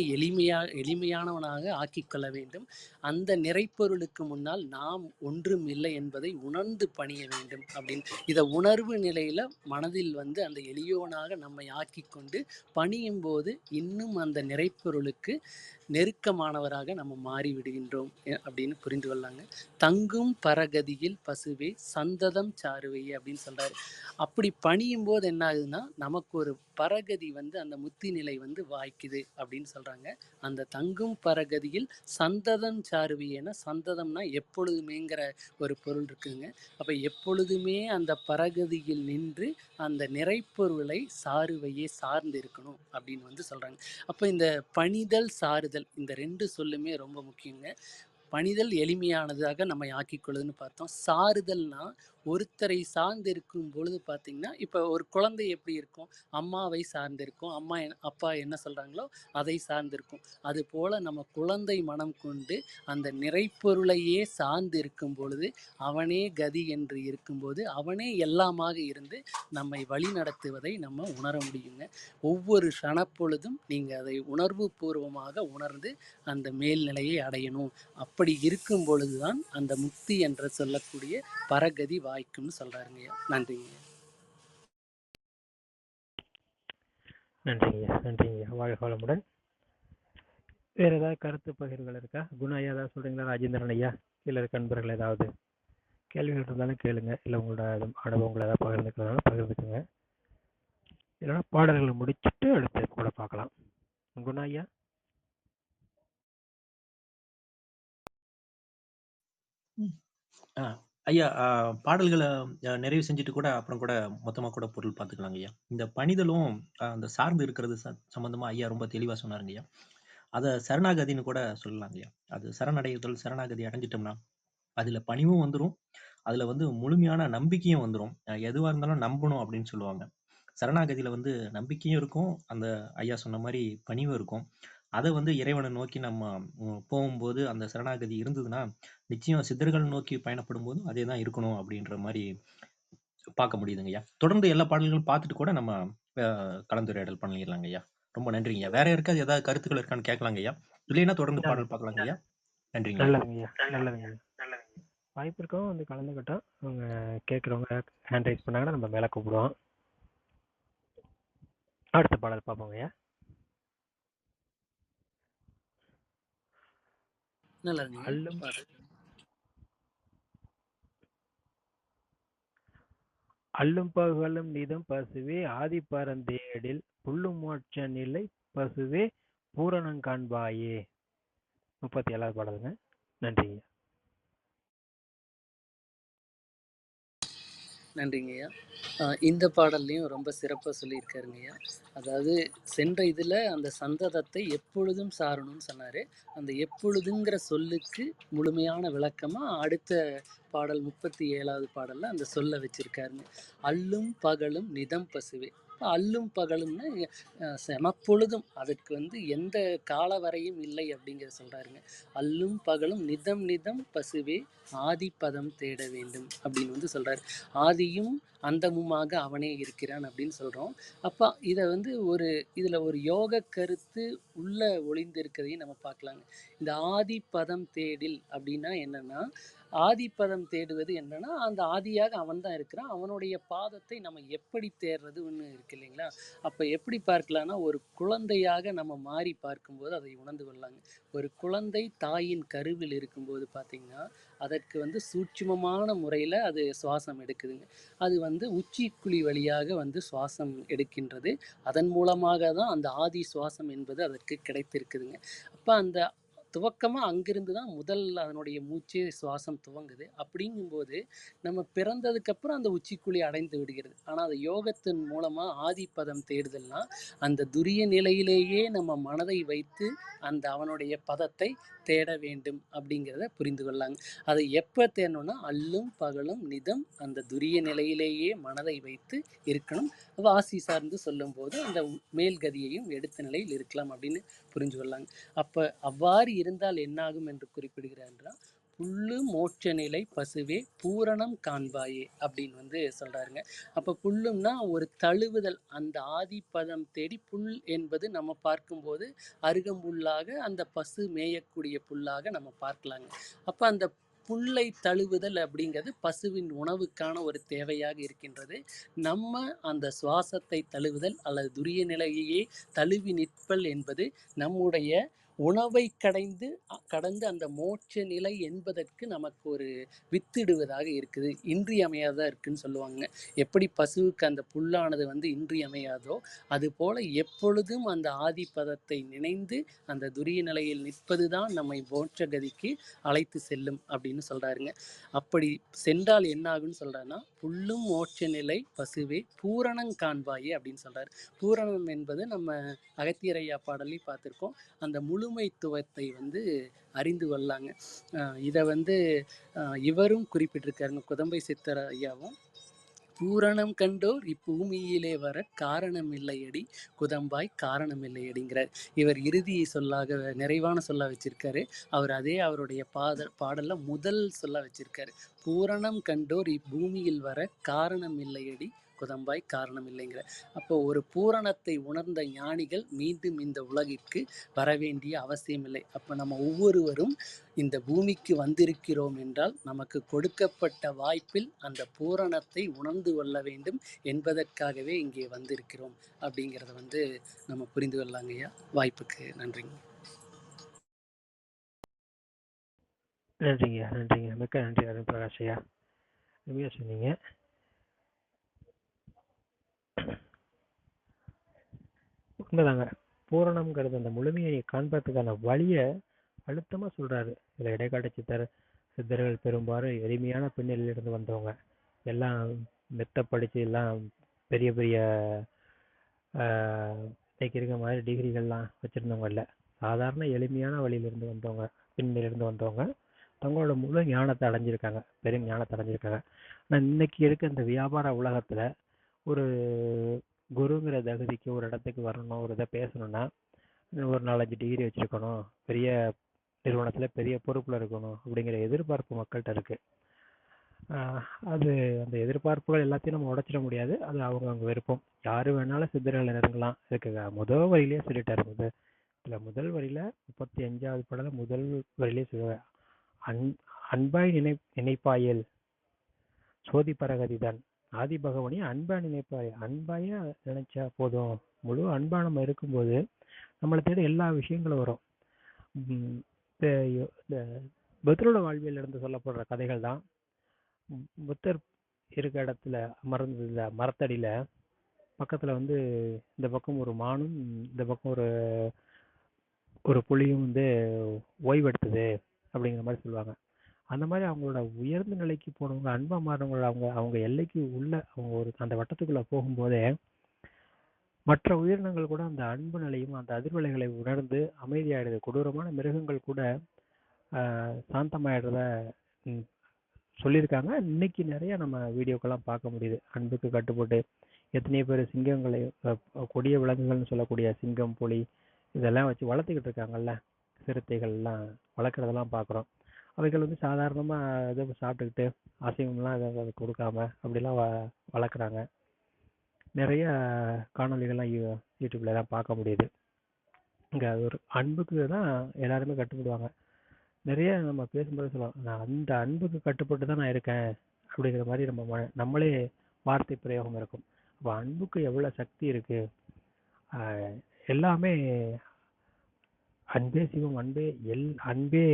எளிமையானவனாக ஆக்கிக்கொள்ள வேண்டும். அந்த நிறைப்பொருளுக்கு முன்னால் நாம் ஒன்றும் இல்லை என்பதை உணர்ந்து பணிய வேண்டும் அப்படின்னு. இதை உணர்வு நிலையில் மனதில் அந்த எளியோனாக நம்மை ஆக்கி கொண்டு பணியும் போது இன்னும் அந்த நிறைப்பொருளுக்கு நெருக்கமானவராக நம்ம மாறிவிடுகின்றோம் அப்படின்னு புரிந்து கொள்ளாங்க. தங்கும் பரகதியில் பசுவே சந்ததம் சாருவையே அப்படின்னு சொல்கிறாரு. அப்படி பணியும் போது என்ன ஆகுதுன்னா நமக்கு ஒரு பரகதி அந்த முத்தி நிலை வாய்க்குது அப்படின்னு சொல்கிறாங்க. அந்த தங்கும் பரகதியில் சந்ததம் சாருவையேன்னா, சந்ததம்னா எப்பொழுதுமேங்கிற ஒரு பொருள் இருக்குங்க. அப்போ எப்பொழுதுமே அந்த பரகதியில் நின்று அந்த நிறைப்பொருளை சாருவையே சார்ந்து இருக்கணும் அப்படின்னு சொல்கிறாங்க. அப்போ இந்த பணிதல் சாருதல் இந்த 2 சொல்லுமே ரொம்ப முக்கியங்க. பணிதல் எளிமையானதாக நம்மை ஆக்கிக்கொள்ளுதுன்னு பார்த்தோம். சாருதல்னா ஒருத்தரை சார்ந்து இருக்கும் பொழுது பார்த்திங்கன்னா, இப்போ ஒரு குழந்தை எப்படி இருக்கும், அம்மாவை சார்ந்திருக்கும், அப்பா என்ன சொல்கிறாங்களோ அதை சார்ந்திருக்கும். அதுபோல் நம்ம குழந்தை மனம் கொண்டு அந்த நிறைப்பொருளையே சார்ந்து இருக்கும் பொழுது, அவனே கதி என்று இருக்கும்போது அவனே எல்லாமாக இருந்து நம்மை வழி நடத்துவதை நம்ம உணர முடியுங்க. ஒவ்வொரு க்ஷணப்பொழுதும் நீங்கள் அதை உணர்வு பூர்வமாக உணர்ந்து அந்த மேல்நிலையை அடையணும். அப்படி இருக்கும் பொழுதுதான் அந்த முக்தி என்று சொல்லக்கூடிய பரகதி வாய்க்கும்னு சொல்றாருங்கய்யா. நன்றிங்க. நன்றிங்கய்யா. வாழ்க வளமுடன். வேற ஏதாவது கருத்து பகிர்வுகள் இருக்கா? குணா ஐயா ஏதாவது சொல்றீங்களா? ராஜேந்திரன் ஐயா, இல்லை இருக்க நண்பர்கள் ஏதாவது கேள்விகள் இருந்தாலும் கேளுங்க. இல்லை உங்களோட அனுபவங்களை ஏதாவது பகிர்ந்துக்கிறதாலும் பகிர்ந்துக்குங்க. இல்லைன்னா பாடல்களை முடிச்சுட்டு அடுத்து கூட பார்க்கலாம். குணா ஐயா. ஐயா, பாடல்கள நிறைவு செஞ்சுட்டு கூட அப்புறம் கூட மொத்தமா கூட பொருள் பார்த்துக்கலாங்க ஐயா. இந்த பணிதலும் அந்த சார்ந்து இருக்கிறது சம்மந்தமா ஐயா ரொம்ப தெளிவா சொன்னாருங்க ஐயா. அத சரணாகதின்னு கூட சொல்லலாங்க ஐயா. அது சரணடைதல், சரணாகதி அடைஞ்சிட்டோம்னா, அதுல பணிவும் வந்துரும். அதுல வந்து முழுமையான நம்பிக்கையும் வந்துரும். எதுவா இருந்தாலும் நம்பணும் அப்படின்னு சொல்லுவாங்க. சரணாகதியில வந்து நம்பிக்கையும் இருக்கும். அந்த ஐயா சொன்ன மாரி பணிவும் இருக்கும். அத வந்து இறைவன நோக்கி நம்ம போகும்போது அந்த சரணாகதி இருந்ததுன்னா, நிச்சயம் சித்தர்கள் நோக்கி பயணப்படும்போதும் அதே தான் இருக்கணும் அப்படின்ற மாரி பார்க்க முடியுதுங்கய்யா. தொடர்ந்து எல்லா பாடல்களும் பார்த்துட்டு கூட நம்ம அ கலந்துரையாடல் பண்ணிடலாங்கய்யா. ரொம்ப நன்றிங்கய்யா. வேற யாருக்காவது ஏதாவது கருத்துக்கள் இருக்கான்னு கேட்கலாங்கய்யா. இல்லைன்னா தொடர்ந்து பாடல் பார்க்கலாங்கய்யா. நன்றிங்கய்யா. நல்லதுங்கய்யா, நல்லதுங்க. வாய்ப்பு இருக்கவும் வந்து கலந்துக்கிட்டோம். அவங்க கேட்குறவங்க ஹேண்ட் ரைஸ் பண்ணாங்கன்னா நம்ம மேலே கூப்பிடுவோம். அடுத்த பாடல் பார்ப்போங்கய்யா. நல்லா இருக்குங்க அல்லும் பாடல். அல்லும் பகலும் நிதம் பசுவே ஆதிப்பரந்தேடில் புல்லும் மோட்ச நிலை பசுவே பூரணங் காண்பாயே. 37வது பாடலுங்க. நன்றிங்க. நன்றிங்கய்யா. இந்த பாடல்லையும் ரொம்ப சிறப்பாக சொல்லியிருக்காருங்கய்யா. அதாவது சென்ற இதில் அந்த சந்ததத்தை எப்பொழுதும் சாரணும்னு சொன்னார். அந்த எப்பொழுதுங்கிற சொல்லுக்கு முழுமையான விளக்கமாக அடுத்த பாடல் 37வது பாடலில் அந்த சொல்ல வச்சுருக்காருங்க. அல்லும் பகலும் நிதம் பசுவே. அல்லும் பகலும்னா செமப்பொழுதும், அதுக்கு வந்து எந்த காலவரையும் இல்லை அப்படிங்கிற சொல்கிறாருங்க. அல்லும் பகலும் நிதம் நிதம் பசுவே ஆதிப்பதம் தேட வேண்டும் அப்படின்னு வந்து சொல்கிறார். ஆதியும் அந்தமுமாக அவனே இருக்கிறான் அப்படின்னு சொல்கிறோம். அப்போ இதை வந்து இதில் ஒரு யோக கருத்து உள்ள ஒளிந்திருக்கிறதையும் நம்ம பார்க்கலாங்க. இந்த ஆதிப்பதம் தேடில் அப்படின்னா என்னன்னா, ஆதிப்பதம் தேடுவது என்னன்னா, அந்த ஆதியாக அவன் தான் இருக்கிறான். அவனுடைய பாதத்தை நம்ம எப்படி தேடுறதுன்னு இருக்கு இல்லைங்களா? அப்போ எப்படி பார்க்கலாம்னா, ஒரு குழந்தையாக நம்ம மாறி பார்க்கும்போது அதை உணர்ந்து கொள்ளலாங்க. ஒரு குழந்தை தாயின் கருவில் இருக்கும்போது பார்த்தீங்கன்னா, அதற்கு வந்து சூட்சுமமான முறையில் அது சுவாசம் எடுக்குதுங்க. அது வந்து உச்சிக்குழி வழியாக வந்து சுவாசம் எடுக்கின்றது. அதன் மூலமாக தான் அந்த ஆதி சுவாசம் என்பது அதற்கு கிடைத்திருக்குதுங்க. அப்போ அந்த துவக்கமாக அங்கிருந்து தான் முதல் அதனுடைய மூச்சு சுவாசம் துவங்குது. அப்படிங்கும்போது நம்ம பிறந்ததுக்கப்புறம் அந்த உச்சிக்குழி அடைந்து விடுகிறது. ஆனால் அது யோகத்தின் மூலமாக ஆதிப்பதம் தேடுதல்னா அந்த துரிய நிலையிலேயே நம்ம மனதை வைத்து அந்த அவனுடைய பதத்தை தேட வேண்டும் அப்படிங்கிறத புரிந்து கொள்ளாங்க. அதை எப்போ தேடணும்னா அல்லும் பகலும் நிதம் அந்த துரிய நிலையிலேயே மனதை வைத்து இருக்கணும். வாசி சார்ந்து சொல்லும்போது அந்த மேல்கதியையும் எடுத்த நிலையில் இருக்கலாம் அப்படின்னு புரிஞ்சு கொள்ளாங்க. அப்போ அவ்வாறு இருந்தால் என்னாகும் என்று குறிப்பிடுகிறார். புல்லு மோட்ச நிலை பசுவே பூரணம் காண்பாயே அப்படின்னு வந்து சொல்றாருங்க. அப்போ புல்லும்னா ஒரு தழுவுதல், அந்த ஆதிப்பதம் தேடி புல் என்பது நம்ம பார்க்கும்போது அருகம்புல்லாக அந்த பசு மேயக்கூடிய புல்லாக நம்ம பார்க்கலாங்க. அப்போ அந்த புல்லை தழுவுதல் அப்படிங்கிறது பசுவின் உணவுக்கான ஒரு தேவையாக இருக்கின்றது. நம்ம அந்த சுவாசத்தை தழுவுதல் அல்லது துரிய நிலையையே தழுவி நிற்பல் என்பது நம்முடைய உணவை கடந்து அந்த மோட்ச நிலை என்பதற்கு நமக்கு ஒரு வித்திடுவதாக இருக்குது, இன்றியமையாததாக இருக்குன்னு சொல்லுவாங்க. எப்படி பசுவுக்கு அந்த புல்லானது வந்து இன்றியமையாதோ அதுபோல எப்பொழுதும் அந்த ஆதிப்பதத்தை நினைந்து அந்த துரிய நிலையில் நிற்பது தான் நம்மை மோட்ச கதிக்கு அழைத்து செல்லும் அப்படின்னு சொல்கிறாருங்க. அப்படி சென்றால் என்ன ஆகுன்னு சொல்கிறாருன்னா, புல்லும் மோட்ச நிலை பசுவே பூரணம் காண்பாயே அப்படின்னு சொல்கிறார். பூரணம் என்பது நம்ம அகத்தியர் ஐயா பாடலையும் பார்த்துருக்கோம். அந்த முழுமைத்துவத்தை வந்து அறிந்து கொள்ளாங்க. இதை வந்து இவரும் குறிப்பிட்டிருக்காருங்க, குதம்பை சித்தர் ஐயாவும். பூரணம் கண்டோர் இப்பூமியிலே வர காரணம் இல்லையடி குதம்பாய் காரணம் இல்லையடிங்கிறார். இவர் இறுதி சொல்லாக நிறைவான சொல்ல வச்சிருக்காரு. அவர் அதே அவருடைய பாடல்ல முதல் சொல்ல வச்சிருக்காரு. பூரணம் கண்டோர் இப்பூமியில் வர காரணம் இல்லையடி குதம்பாய் காரணம் இல்லைங்கிற. அப்போ ஒரு பூரணத்தை உணர்ந்த ஞானிகள் மீண்டும் இந்த உலகிற்கு வர வேண்டிய அவசியம் இல்லை. அப்போ நம்ம ஒவ்வொருவரும் இந்த பூமிக்கு வந்திருக்கிறோம் என்றால் நமக்கு கொடுக்கப்பட்ட வாய்ப்பில் அந்த பூரணத்தை உணர்ந்து கொள்ள வேண்டும் என்பதற்காகவே இங்கே வந்திருக்கிறோம் அப்படிங்கிறத வந்து நம்ம புரிந்து கொள்ளலாங்க ஐயா. வாய்ப்புக்கு நன்றிங்க. நன்றிங்க, நன்றிங்க. மிக்க நன்றி அருண் பிரகாஷ் ஐயா. உண்மையாக சொன்னீங்க. உண்மைதாங்க. பூரணம்ங்கிறது அந்த முழுமையை காண்பதற்கான வழியை அழுத்தமாக சொல்கிறாரு இதில் இடைக்காட்டு சித்தர் சித்தர்கள் பெரும்பாலும் எளிமையான பின்னணியிலிருந்து வந்தவங்க. எல்லாம் மெத்த படித்து எல்லாம் பெரிய பெரிய இன்னைக்கு இருக்க மாதிரி டிகிரிகள்லாம் வச்சுருந்தவங்க இல்லை. சாதாரண எளிமையான வழியிலிருந்து வந்தவங்க, பின்னணியிலிருந்து வந்தவங்க தங்களோட முழு ஞானத்தை அடைஞ்சிருக்காங்க, பெரும் ஞானத்தை அடைஞ்சிருக்காங்க. ஆனால் இன்னைக்கு இருக்க இந்த வியாபார உலகத்தில் ஒரு குருங்கிற தகுதிக்கு ஒரு இடத்துக்கு வரணும், ஒரு இதை பேசணும்னா ஒரு 4-5 டிகிரி வச்சுருக்கணும், பெரிய நிறுவனத்தில் பெரிய பொறுப்பில் இருக்கணும் அப்படிங்கிற எதிர்பார்ப்பு மக்கள்கிட்ட இருக்குது. அது அந்த எதிர்பார்ப்புகள் எல்லாத்தையும் நம்ம உடைச்சிட முடியாது. அது அவங்க விருப்பம். யார் வேணாலும் சித்தர்கள் இறங்கலாம். இதுக்கு முதல் வரியிலே சொல்லிட்டாரு. முதல் வரியில 35வது பாடல முதல் வரியிலே சொல்லுவார், அன்பாய் நினைப்பாயல் சோதி பரகதிதான் ஆதி பகவானி அன்பா நினைப்பாய். அன்பாய நினைச்சா போதும். முழு அன்பா நம்ம இருக்கும்போது நம்மளை தேடி எல்லா விஷயங்களும் வரும். இந்த புத்தரோட வாழ்வியல் இருந்து சொல்லப்படுற கதைகள் தான். புத்தர் இருக்க இடத்துல அமர்ந்த மரத்தடியில பக்கத்துல இந்த பக்கம் ஒரு மானும் இந்த பக்கம் ஒரு புலியும் ஓய்வெடுத்தது அப்படிங்கிற மாதிரி சொல்லுவாங்க. அந்த மாதிரி அவங்களோட உயர்ந்த நிலைக்கு போனவங்க, அன்பா மாறினவங்க, அவங்க எல்லைக்கு உள்ள அவங்க அந்த வட்டத்துக்குள்ள போகும்போதே மற்ற உயிரினங்கள் கூட அந்த அன்பு நிலையும் அந்த அதிர்வலைகளை உணர்ந்து அமைதியாயிடுது. கொடூரமான மிருகங்கள் கூட சாந்தமாயிடுறத சொல்லியிருக்காங்க. இன்னைக்கு நிறைய நம்ம வீடியோக்கெல்லாம் பார்க்க முடியுது. அன்புக்கு கட்டுப்பட்டு எத்தனையோ பேர் சிங்கங்களை, கொடிய விலங்குகள்னு சொல்லக்கூடிய சிங்கம், புலி இதெல்லாம் வச்சு வளர்த்துக்கிட்டு இருக்காங்கல்ல. சிறுத்தைகள்லாம் வளர்க்குறதெல்லாம் பார்க்குறோம். அவைகள் சாதாரணமாக இதை சாப்பிட்டுக்கிட்டு அசைவம்லாம் அதை கொடுக்காம அப்படிலாம் வளர்க்குறாங்க. நிறைய காணொலிகள்லாம் யூடியூப்ல தான் பார்க்க முடியுது. இங்கே ஒரு அன்புக்கு தான் எல்லாருமே கட்டுப்படுவாங்க. நிறைய நம்ம பேசும்போது சொல்லலாம், நான் அந்த அன்புக்கு கட்டுப்பட்டு தான் நான் இருக்கேன் அப்படிங்கிற மாதிரி நம்மளே வார்த்தை பிரயோகம் இருக்கும். அப்போ அன்புக்கு எவ்வளோ சக்தி இருக்கு. எல்லாமே அன்பே சிவம், அன்பே அன்பே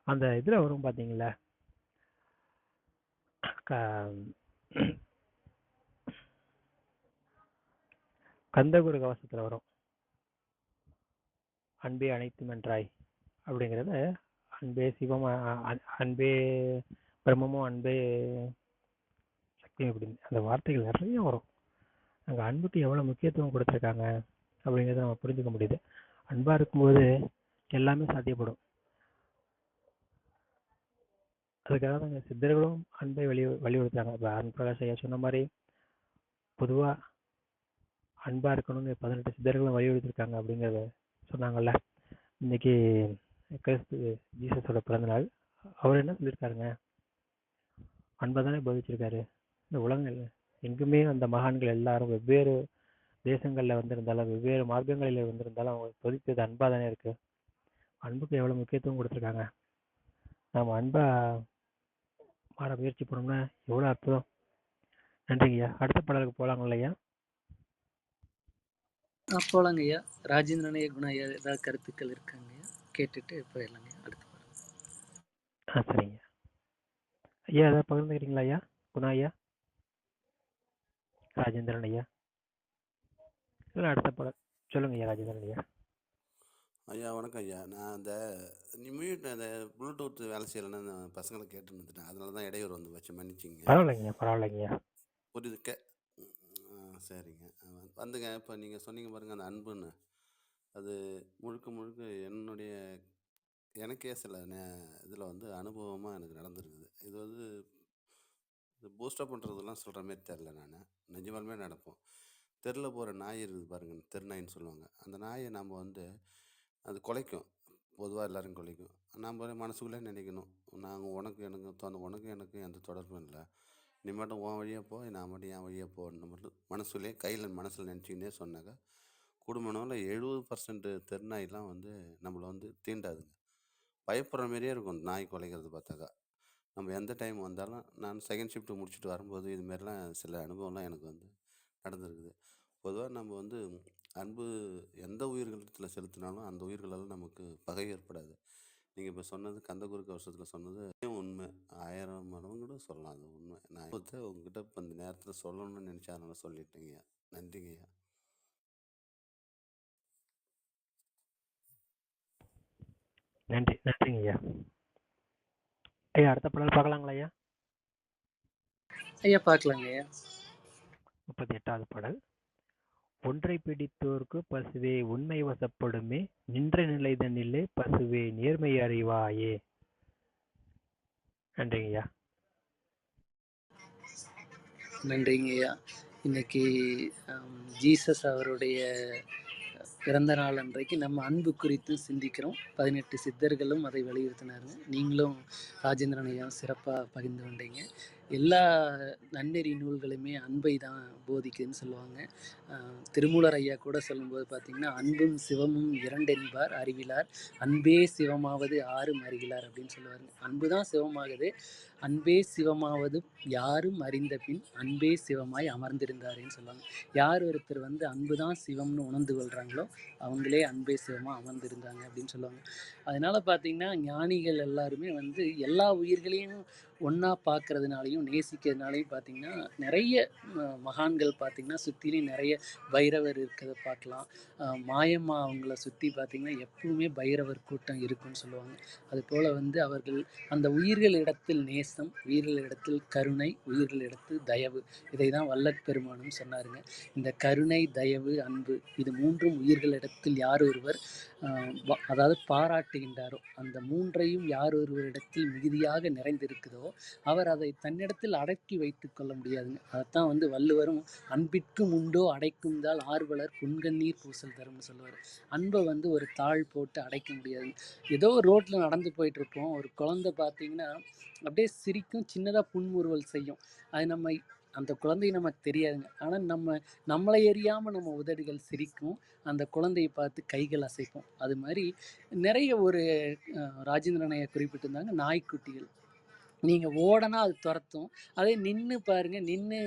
அந்த இதில் வரும் பார்த்தீங்களா, கந்தகுரு கவசத்தில் வரும், அன்பே அனைத்தும் என்றாய் அப்படிங்கிறத, அன்பே சிவம், அன்பே பிரம்மமும், அன்பே சக்தியும் அப்படின்னு அந்த வார்த்தைகள் நிறைய வரும். அங்கே அன்புக்கு எவ்வளோ முக்கியத்துவம் கொடுத்துருக்காங்க அப்படிங்கிறத நம்ம புரிஞ்சுக்க முடியுது. அன்பாக இருக்கும்போது எல்லாமே சாத்தியப்படும். அதுக்காக தான் சித்தர்களும் அன்பை வலியுறுத்துறாங்க. இப்போ அருண் பிரகாஷ் ஐயா சொன்ன மாதிரி பொதுவாக அன்பாக இருக்கணும்னு 18 சித்தர்களும் வலியுறுத்திருக்காங்க அப்படிங்கிறத சொன்னாங்கல்ல. இன்னைக்கு கிறிஸ்து ஜீசஸோட பிறந்தநாள். அவர் என்ன சொல்லியிருக்காருங்க, அன்பை தானே போதிச்சிருக்காரு. இந்த உலகங்கள் எங்குமே அந்த மகான்கள் எல்லாரும் வெவ்வேறு தேசங்களில் வந்திருந்தாலும் வெவ்வேறு மார்க்கங்களில் வந்திருந்தாலும் அவங்க போதித்தது அன்பாக தானே இருக்கு. அன்புக்கு எவ்வளோ முக்கியத்துவம் கொடுத்துருக்காங்க. நம்ம அன்பா மாற முயற்சி பண்ணோம்னா எவ்வளோ அற்புதம். நன்றிங்க ஐயா. அடுத்த பாடலுக்கு போகலாங்களா ஐயா? போலாங்க ஐயா. ராஜேந்திரன் ஐயா, குணா ஐயா ஏதாவது கருத்துக்கள் இருக்காங்க ஐயா? கேட்டுட்டு போயிடலாங்க ஐயா. அடுத்த பாடல். சரிங்க ஐயா. ஏதாவது பகிர்ந்துக்கிறீங்களா ஐயா? குணா ஐயா, ராஜேந்திரன் ஐயா, இல்லை அடுத்த பாடல் சொல்லுங்க ஐயா. ராஜேந்திரன் ஐயா. ஐயா வணக்கம் ஐயா. நான் அந்த அந்த ப்ளூடூத் வேலை செய்யலைன்னு பசங்களை கேட்டுன்னு வந்துட்டேன். அதனால தான் இடையூறு வச்சு மன்னிச்சிங்க. பரவாயில்லைங்க. புரியுது. சரிங்க. வந்துங்க. இப்போ நீங்கள் சொன்னீங்க பாருங்கள், அந்த அன்புன்னு, அது முழுக்க முழுக்க எனக்கே சில இதில் அனுபவமாக எனக்கு நடந்துருக்குது. இது இது பூஸ்டப் பண்ணுறதுலாம் சொல்கிற மாதிரி தெரில. நான் நிஜமாலுமே நடப்போம். தெருவில் போகிற நாய் இருக்குது பாருங்கள், தெருநாயின்னு சொல்லுவாங்க. அந்த நாயை நம்ம அது குலைக்கும். பொதுவாக எல்லோரும் குலைக்கும். நம்ம மனசுக்குள்ளே நினைக்கணும், உனக்கும் எனக்கும் எந்த தொடர்பும் இல்லை, நீ மட்டும் உன் வழியாக போ, நான் மட்டும் என் வழியாக போன்னு மட்டும் மனசில் நினச்சிக்கினே சொன்னாக்கா குடும்பம்னால 70% தெருநாயெலாம் நம்மளை தீண்டாதுங்க. பயப்படுற மாதிரியே இருக்கும் நாய் குலைக்கிறது பார்த்தாக்கா. நம்ம எந்த டைம் வந்தாலும், நான் செகண்ட் ஷிஃப்ட்டு முடிச்சுட்டு வரும்போது இதுமாரிலாம் சில அனுபவம்லாம் எனக்கு நடந்திருக்குது. பொதுவாக நம்ம அன்பு எந்த உயிர்களிடத்தில் செலுத்தினாலும் அந்த உயிர்களெல்லாம் நமக்கு பகை ஏற்படாது. நீங்கள் இப்போ சொன்னது கந்தகுரு கவசத்தில் சொன்னது உண்மை. 1000 மடங்கு கூட சொல்லலாம். அது உண்மை. நான் உங்ககிட்ட இப்போ இந்த நேரத்தில் சொல்லணும்னு நினச்சா அதனால் சொல்லிட்டேங்கய்யா. நன்றிங்கய்யா. நன்றிங்க ஐயா. ஐயா அடுத்த பாடல் பார்க்கலாங்களா ஐயா? ஐயா பார்க்கலாங்க ஐயா. 38வது பாடல். ஒன்றை பிடித்தோர்க்கு பசுவே உண்மை வசப்படுமே, நின்ற நிலைதனிலே பசுவே நேர்மை அறிவாயே. நன்றிங்க ஐயா. நன்றிங்க ஐயா. இன்னைக்கு ஜீசஸ் அவருடைய பிறந்த நாள் அன்றைக்கு நம்ம அன்பு குறித்து சிந்திக்கிறோம். 18 சித்தர்களும் அதை வலியுறுத்தினாருங்க. நீங்களும் ராஜேந்திரன் ஐயா சிறப்பாக பகிர்ந்து கொண்டீங்க. எல்லா நன்னெறி நூல்களுமே அன்பை தான் போதிக்குதுன்னு சொல்லுவாங்க. திருமூலர் ஐயா கூட சொல்லும்போது பார்த்திங்கன்னா, அன்பும் சிவமும் இரண்டென்பார் அறிவிலார், அன்பே சிவமாவது ஆறும் அறிவிலார் அப்படின்னு சொல்லுவாருங்க. அன்பு தான் சிவமாகுது, அன்பே சிவமாவது யாரும் அறிந்த பின் அன்பே சிவமாய் அமர்ந்திருந்தாருன்னு சொல்லுவாங்க. யார் ஒருத்தர் அன்பு தான் சிவம்னு உணர்ந்து கொள்கிறாங்களோ அவங்களே அன்பே சிவமாக அமர்ந்திருந்தாங்க அப்படின்னு சொல்லுவாங்க. அதனால் பார்த்திங்கன்னா, ஞானிகள் எல்லாருமே எல்லா உயிர்களையும் ஒன்றா பார்க்கறதுனாலையும் நேசிக்கிறதுனாலையும் பார்த்திங்கன்னா, நிறைய மகான்கள் பார்த்திங்கன்னா சுற்றிலையும் நிறைய பைரவர் இருக்கிறத பார்க்கலாம். மாயம்மா அவங்கள சுற்றி பார்த்திங்கன்னா எப்பவுமே பைரவர் கூட்டம் இருக்குன்னு சொல்லுவாங்க. அதுபோல் அவர்கள் அந்த உயிர்களிடத்தில் நேசம், உயிர்களிடத்தில் கருணை, உயிர்களிடத்தில் தயவு, இதை தான் வள்ளற் பெருமானும் சொன்னாருங்க. இந்த கருணை, தயவு, அன்பு இது மூன்றும் உயிர்களிடத்தில் யார் ஒருவர் அதாவது பாராட்டுகின்றாரோ, அந்த மூன்றையும் யார் ஒருவரிடத்தில் மிகுதியாக நிறைந்திருக்குதோ அவர் அதை தன்னிடத்தில் அடக்கி வைத்து கொள்ள முடியாதுங்க. அதைத்தான் வள்ளுவரும் அன்பிற்கும் உண்டோ அடைக்கும் தாள் ஆர்வலர் புன்கண்ணீர் பூசல் தரும்னு சொல்லுவார். அன்பை ஒரு தாழ் போட்டு அடைக்க முடியாதுங்க. ஏதோ ரோட்டில் நடந்து போயிட்டு இருப்போம், ஒரு குழந்தை பார்த்தீங்கன்னா அப்படியே சிரிக்கும், சின்னதாக புன்முறுவல் செய்யும். அது அந்த குழந்தை நமக்கு தெரியாதுங்க. ஆனால் நம்மளை எறியாமல் நம்ம உதடுகள் சிரிக்கும், அந்த குழந்தையை பார்த்து கைகள் அசைப்போம். அது மாதிரி நிறைய ராஜேந்திரனையை குறிப்பிட்டிருந்தாங்க. நாய்க்குட்டிகள் நீங்கள் ஓடனா அது துரத்தும், அதே நின்று பாருங்கள், நின்று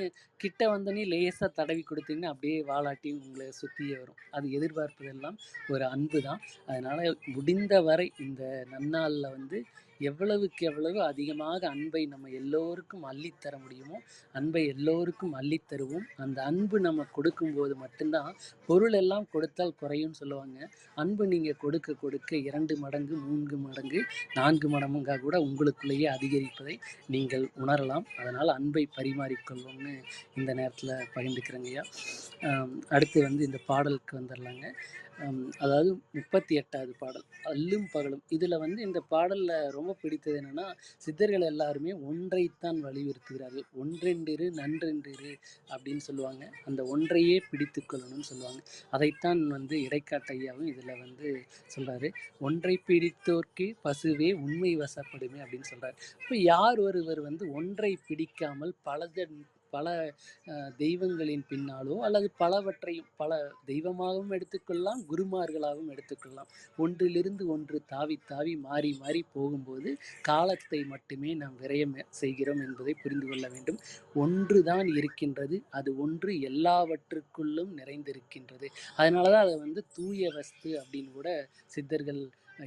கிட்ட வந்தோடனே லேசாக தடவி கொடுத்தீங்கன்னா அப்படியே வாலாட்டி உங்களை சுற்றியே வரும். அது எதிர்பார்ப்பதெல்லாம் ஒரு அன்பு தான். அதனால் முடிந்த வரை இந்த நன்னாளில் எவ்வளவுக்கு எவ்வளவு அதிகமாக அன்பை நம்ம எல்லோருக்கும் அள்ளித்தர முடியுமோ அன்பை எல்லோருக்கும் அள்ளித்தருவோம். அந்த அன்பு நம்ம கொடுக்கும்போது மட்டும்தான் பொருள் எல்லாம் கொடுத்தால் குறையும்னு சொல்லுவாங்க. அன்பு நீங்கள் கொடுக்க கொடுக்க 2 மடங்கு 3 மடங்கு 4 மடங்காக கூட உங்களுக்குள்ளேயே அதிகரிப்பதை நீங்கள் உணரலாம். அதனால் அன்பை பரிமாறிக்கொள்வோம்னு இந்த நேரத்தில் பகிர்ந்துக்கிறேங்கய்யா. அடுத்து இந்த பாடலுக்கு வந்துடலாங்க. அதாவது 38வது பாடல் அல்லும் பகலும். இதில் இந்த பாடலில் ரொம்ப பிடித்தது என்னென்னா, சித்தர்கள் எல்லாருமே ஒன்றைத்தான் வலியுறுத்துகிறார்கள். ஒன்றென்றிரு நன்றென்றிரு அப்படின்னு சொல்லுவாங்க. அந்த ஒன்றையே பிடித்து கொள்ளணும்னு சொல்லுவாங்க. அதைத்தான் இடைக்காட்டு ஐயாவும் இதில் சொல்கிறாரு. ஒன்றை பிடித்தோர்க்கு பசுவே உண்மை வசப்படுமே அப்படின்னு சொல்கிறார். இப்போ யார் ஒருவர் ஒன்றை பிடிக்காமல் பல தெய்வங்களின் பின்னாலோ அல்லது பலவற்றையும் பல தெய்வமாகவும் எடுத்துக்கொள்ளலாம், குருமார்களாகவும் எடுத்துக்கொள்ளலாம். ஒன்றிலிருந்து ஒன்று தாவி தாவி மாறி மாறி போகும்போது காலத்தை மட்டுமே நாம் விரயம் செய்கிறோம் என்பதை புரிந்து கொள்ள வேண்டும். ஒன்று தான் இருக்கின்றது, அது ஒன்று எல்லாவற்றுக்குள்ளும் நிறைந்திருக்கின்றது. அதனால தான் அதை தூய வஸ்து அப்படின்னு கூட சித்தர்கள்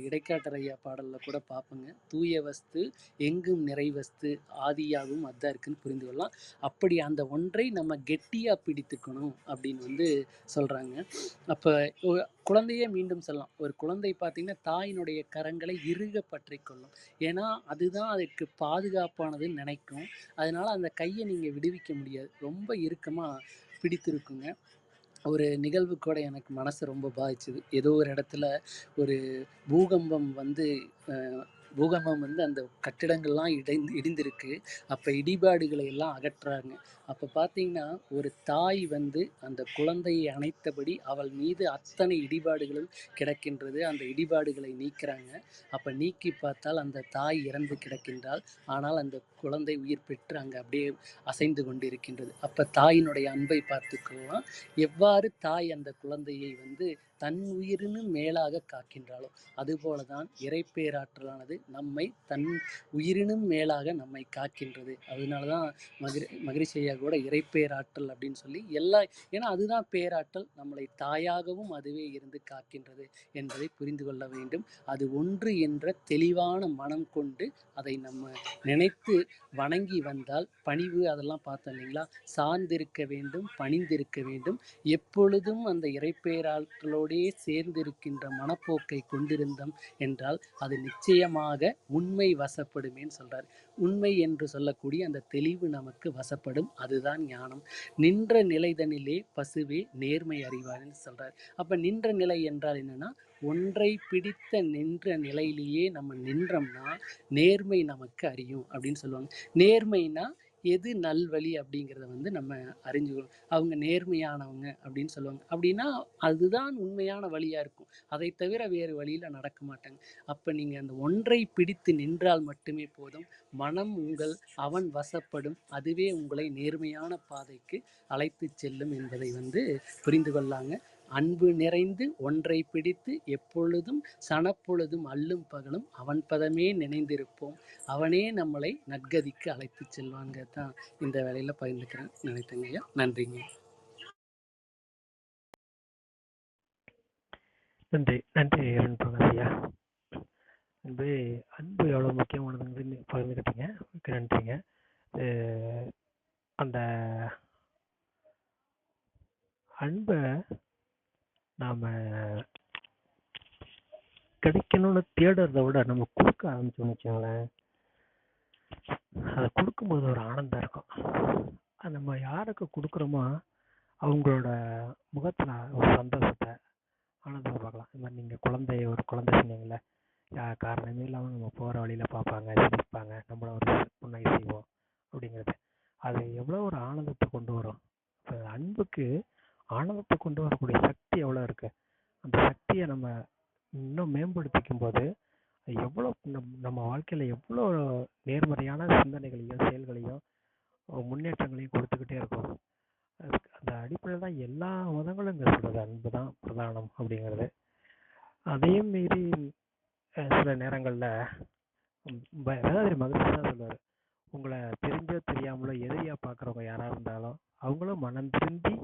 இடைக்காட்டர் ஐயா பாடலில் கூட பார்ப்போங்க. தூய வஸ்து எங்கும் நிறைவஸ்து ஆதியாகவும் அதான் இருக்குன்னு புரிந்து கொள்ளலாம். அப்படி அந்த ஒன்றை நம்ம கெட்டியாக பிடித்துக்கணும் அப்படின்னு சொல்கிறாங்க. அப்போ குழந்தையே மீண்டும் சொல்லலாம். ஒரு குழந்தை பார்த்திங்கன்னா தாயினுடைய கரங்களை இறுக பற்றி கொள்ளும். ஏன்னா அதுதான் அதுக்கு பாதுகாப்பானதுன்னு நினைக்கும். அதனால் அந்த கையை நீங்கள் விடுவிக்க முடியாது, ரொம்ப இறுக்கமாக பிடித்திருக்குங்க. ஒரு நிகழ்வு கூட எனக்கு மனசை ரொம்ப பாதிச்சுது. ஏதோ ஒரு இடத்துல ஒரு பூகம்பம் அந்த கட்டிடங்கள்லாம் இடிந்திருக்கு. அப்போ இடிபாடுகளை எல்லாம் அகற்றாங்க. அப்போ பார்த்தீங்கன்னா ஒரு தாய் அந்த குழந்தையை அணைத்தபடி அவள் மீது அத்தனை இடிபாடுகளும் கிடக்கின்றது. அந்த இடிபாடுகளை நீக்கிறாங்க. அப்போ நீக்கி பார்த்தால் அந்த தாய் இறந்து கிடக்கின்றாள். ஆனால் அந்த குழந்தை உயிர் பெற்று அங்கே அப்படியே அசைந்து கொண்டு இருக்கின்றது. அப்போ தாயினுடைய அன்பை பார்த்துக்கலாம். எவ்வாறு தாய் அந்த குழந்தையை தன் உயிரினும் மேலாக காக்கின்றாளோ அதுபோல தான் இறைப்பேராற்றலானது நம்மை தன் உயிரினும் மேலாக நம்மை காக்கின்றது. அதனால தான் மகிழ்ச்சி ஐயா கூட இறைப்பேராற்றல் அப்படின்னு சொல்லி ஏன்னா அதுதான் பேராற்றல். நம்மளை தாயாகவும் அதுவே இருந்து காக்கின்றது என்பதை புரிந்து கொள்ள வேண்டும். அது ஒன்று என்ற தெளிவான மனம் கொண்டு அதை நம்ம நினைத்து வணங்கி வந்தால், பணிவு அதெல்லாம் பார்த்தோம் இல்லைங்களா, சார்ந்திருக்க வேண்டும், பணிந்திருக்க வேண்டும், எப்பொழுதும் அந்த இறைப்பேராற்றலோடு இறைவனோடே சேர்ந்திருக்கின்ற மனப்போக்கை கொண்டிருந்தோம் என்றால் அது நிச்சயமாக உண்மை வசப்படுமேன்னு சொல்றார். உண்மை என்று சொல்லக்கூடிய அந்த தெளிவு நமக்கு வசப்படும். அதுதான் ஞானம். நின்ற நிலைதனிலே பசுவே நேர்மை அறிவார்னு சொல்றார். அப்ப நின்ற நிலை என்றால் என்னன்னா, ஒன்றை பிடித்த நின்ற நிலையிலேயே நம்ம நின்றோம்னா நேர்மை நமக்கு அறியும் அப்படின்னு சொல்லுவாங்க. நேர்மைனா எது நல்வழி அப்படிங்கிறத நம்ம அறிஞ்சுக்கணும். அவங்க நேர்மையானவங்க அப்படின்னு சொல்லுவாங்க. அப்படின்னா அதுதான் உண்மையான வழியா இருக்கும். அதை தவிர வேறு வழியில நடக்க மாட்டாங்க. அப்ப நீங்க அந்த ஒன்றை பிடித்து நின்றால் மட்டுமே போதும். மனம் அவன் வசப்படும். அதுவே உங்களை நேர்மையான பாதைக்கு அழைத்து செல்லும் என்பதை புரிந்து கொள்ளாங்க. அன்பு நிறைந்து ஒன்றை பிடித்து எப்பொழுதும் சனப்பொழுதும் அல்லும் பகலும் அவன் பதமே நினைந்திருப்போம். அவனே நம்மளை நற்கதிக்கு அழைத்து செல்வான்கிறது தான் இந்த வேலையில பகிர்ந்துக்கிறேன் நினைத்தேங்கய்யா. நன்றிங்க. நன்றி நன்றி ஐயா. அன்பு அன்பு எவ்வளோ முக்கியமானதுங்கிறது பகிர்ந்துக்கிட்டீங்க. மிக்க நன்றிங்க. அந்த அன்பை நாம் கிடைக்கணும்னு தேடுறத விட நம்ம கொடுக்க ஆரம்பிச்சோம்னு வச்சுக்கோங்களேன், அதை கொடுக்கும்போது ஒரு ஆனந்தம் இருக்கும். அது நம்ம யாருக்கு கொடுக்குறோமோ அவங்களோட முகத்தில் ஒரு சந்தோஷத்தை ஆனந்தத்தை பார்க்கலாம். இந்த மாதிரி நீங்கள் ஒரு குழந்தை சொன்னீங்கல்ல, காரணமே இல்லாமல் நம்ம போகிற வழியில் பார்ப்பாங்க, சிரிப்பாங்க, நம்மள ஒரு புன்னகை செய்வோம் அப்படிங்கிறது. அது எவ்வளோ ஒரு ஆனந்தத்தை கொண்டு வரும். இப்போ அன்புக்கு ஆனந்தத்தை கொண்டு வரக்கூடிய சக்தி எவ்வளோ இருக்குது. அந்த சக்தியை நம்ம இன்னும் மேம்படுத்திக்கும் போது எவ்வளோ நம்ம வாழ்க்கையில் எவ்வளோ நேர்மறையான சிந்தனைகளையும் செயல்களையும் முன்னேற்றங்களையும் கொடுத்துக்கிட்டே இருக்கும். அந்த அடிப்படையில் தான் எல்லா மதங்களும் இங்கே சொல்கிறது அன்பு தான் பிரதானம் அப்படிங்கிறது. அதையும் மீறி சில நேரங்களில் வேதாதிரி மகிழ்ச்சி தான் சொல்லுவார், உங்களை தெரிஞ்சோ தெரியாமலோ எதிரியாக பார்க்குறவங்க யாராக இருந்தாலும் அவங்களும் மனம் திரும்பி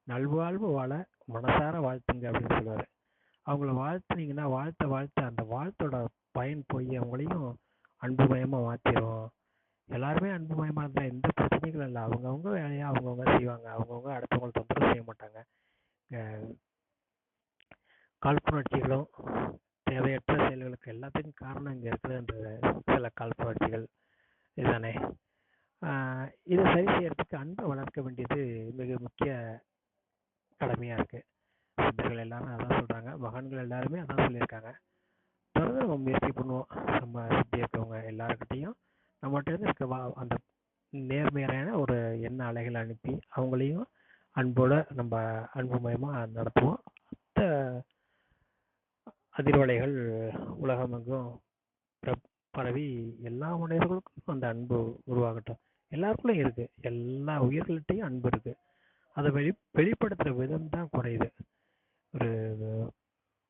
நல்வாழ்வு வாழ மனசார வாழ்த்துங்க அப்படின்னு சொல்லுவார். அவங்கள வாழ்த்துனீங்கன்னா வாழ்த்த அந்த வாழ்த்தோட பயன் போய் அவங்களையும் அன்புமயமாக மாற்றிடும். எல்லாருமே அன்புமயமாக இருந்தால் எந்த பிரச்சனைகளும் இல்லை. அவங்கவுங்க வேலையாக அவங்கவுங்க செய்வாங்க. அவங்கவுங்க அடுத்தவங்களை தொந்தரவு செய்ய மாட்டாங்க. காழ்ப்புணர்ச்சிகளும் தேவையற்ற செயல்களுக்கு எல்லாத்துக்கும் காரணம் இங்கே இருக்குதுன்ற சில காழ்ப்புணர்ச்சிகள் இதுதானே. இதை சரி செய்யறதுக்கு அன்பை வளர்க்க வேண்டியது மிக முக்கிய கடமையாக இருக்குது. சித்தர்கள் எல்லாரும் அதான் சொல்கிறாங்க, மகான்கள் எல்லாருமே அதான் சொல்லியிருக்காங்க. தொடர்ந்து நம்ம முயற்சி பண்ணுவோம். நம்ம சுற்றி இருக்கவங்க எல்லாருக்கிட்டையும் நம்மகிட்ட இருக்க அந்த நேர்மையான ஒரு எண்ண அலைகளை அனுப்பி அவங்களையும் அன்போடு நம்ம அன்புமயமாக நடத்துவோம். அதிர்வலைகள் உலகமெங்கும் பரவி எல்லா மனிதர்களுக்கும் அந்த அன்பு உருவாகட்டும். எல்லாருக்குள்ளேயும் இருக்குது, எல்லா உயிர்கள்ட்டையும் அன்பு இருக்குது. அதை வெளிப்படுத்துகிற விதம் தான் குறையுது. ஒரு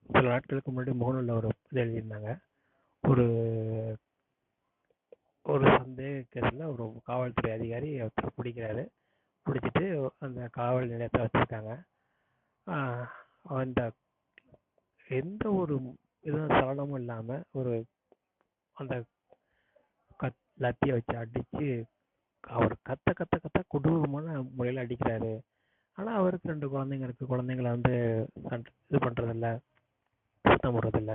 சில நாட்களுக்கு முன்னாடி முகநூலில் ஒரு இது எழுதியிருந்தாங்க. ஒரு ஒரு சந்தேக கேஸில் ஒரு காவல்துறை அதிகாரி ஒருத்தர் பிடிக்கிறாரு. பிடிச்சிட்டு அந்த காவல் நிலையத்தை வச்சுருக்காங்க. அந்த எந்த ஒரு இதுவும் சலனமும் இல்லாமல் ஒரு அந்த லத்தியை வச்சு அடித்து அவர் கத்த கொடூரமான முறையில் அடிக்கிறாரு. ஆனால் அவருக்கு 2 குழந்தைங்க இருக்குது. குழந்தைங்கள இது பண்ணுறதில்ல, சுத்தம் போடுறதில்ல,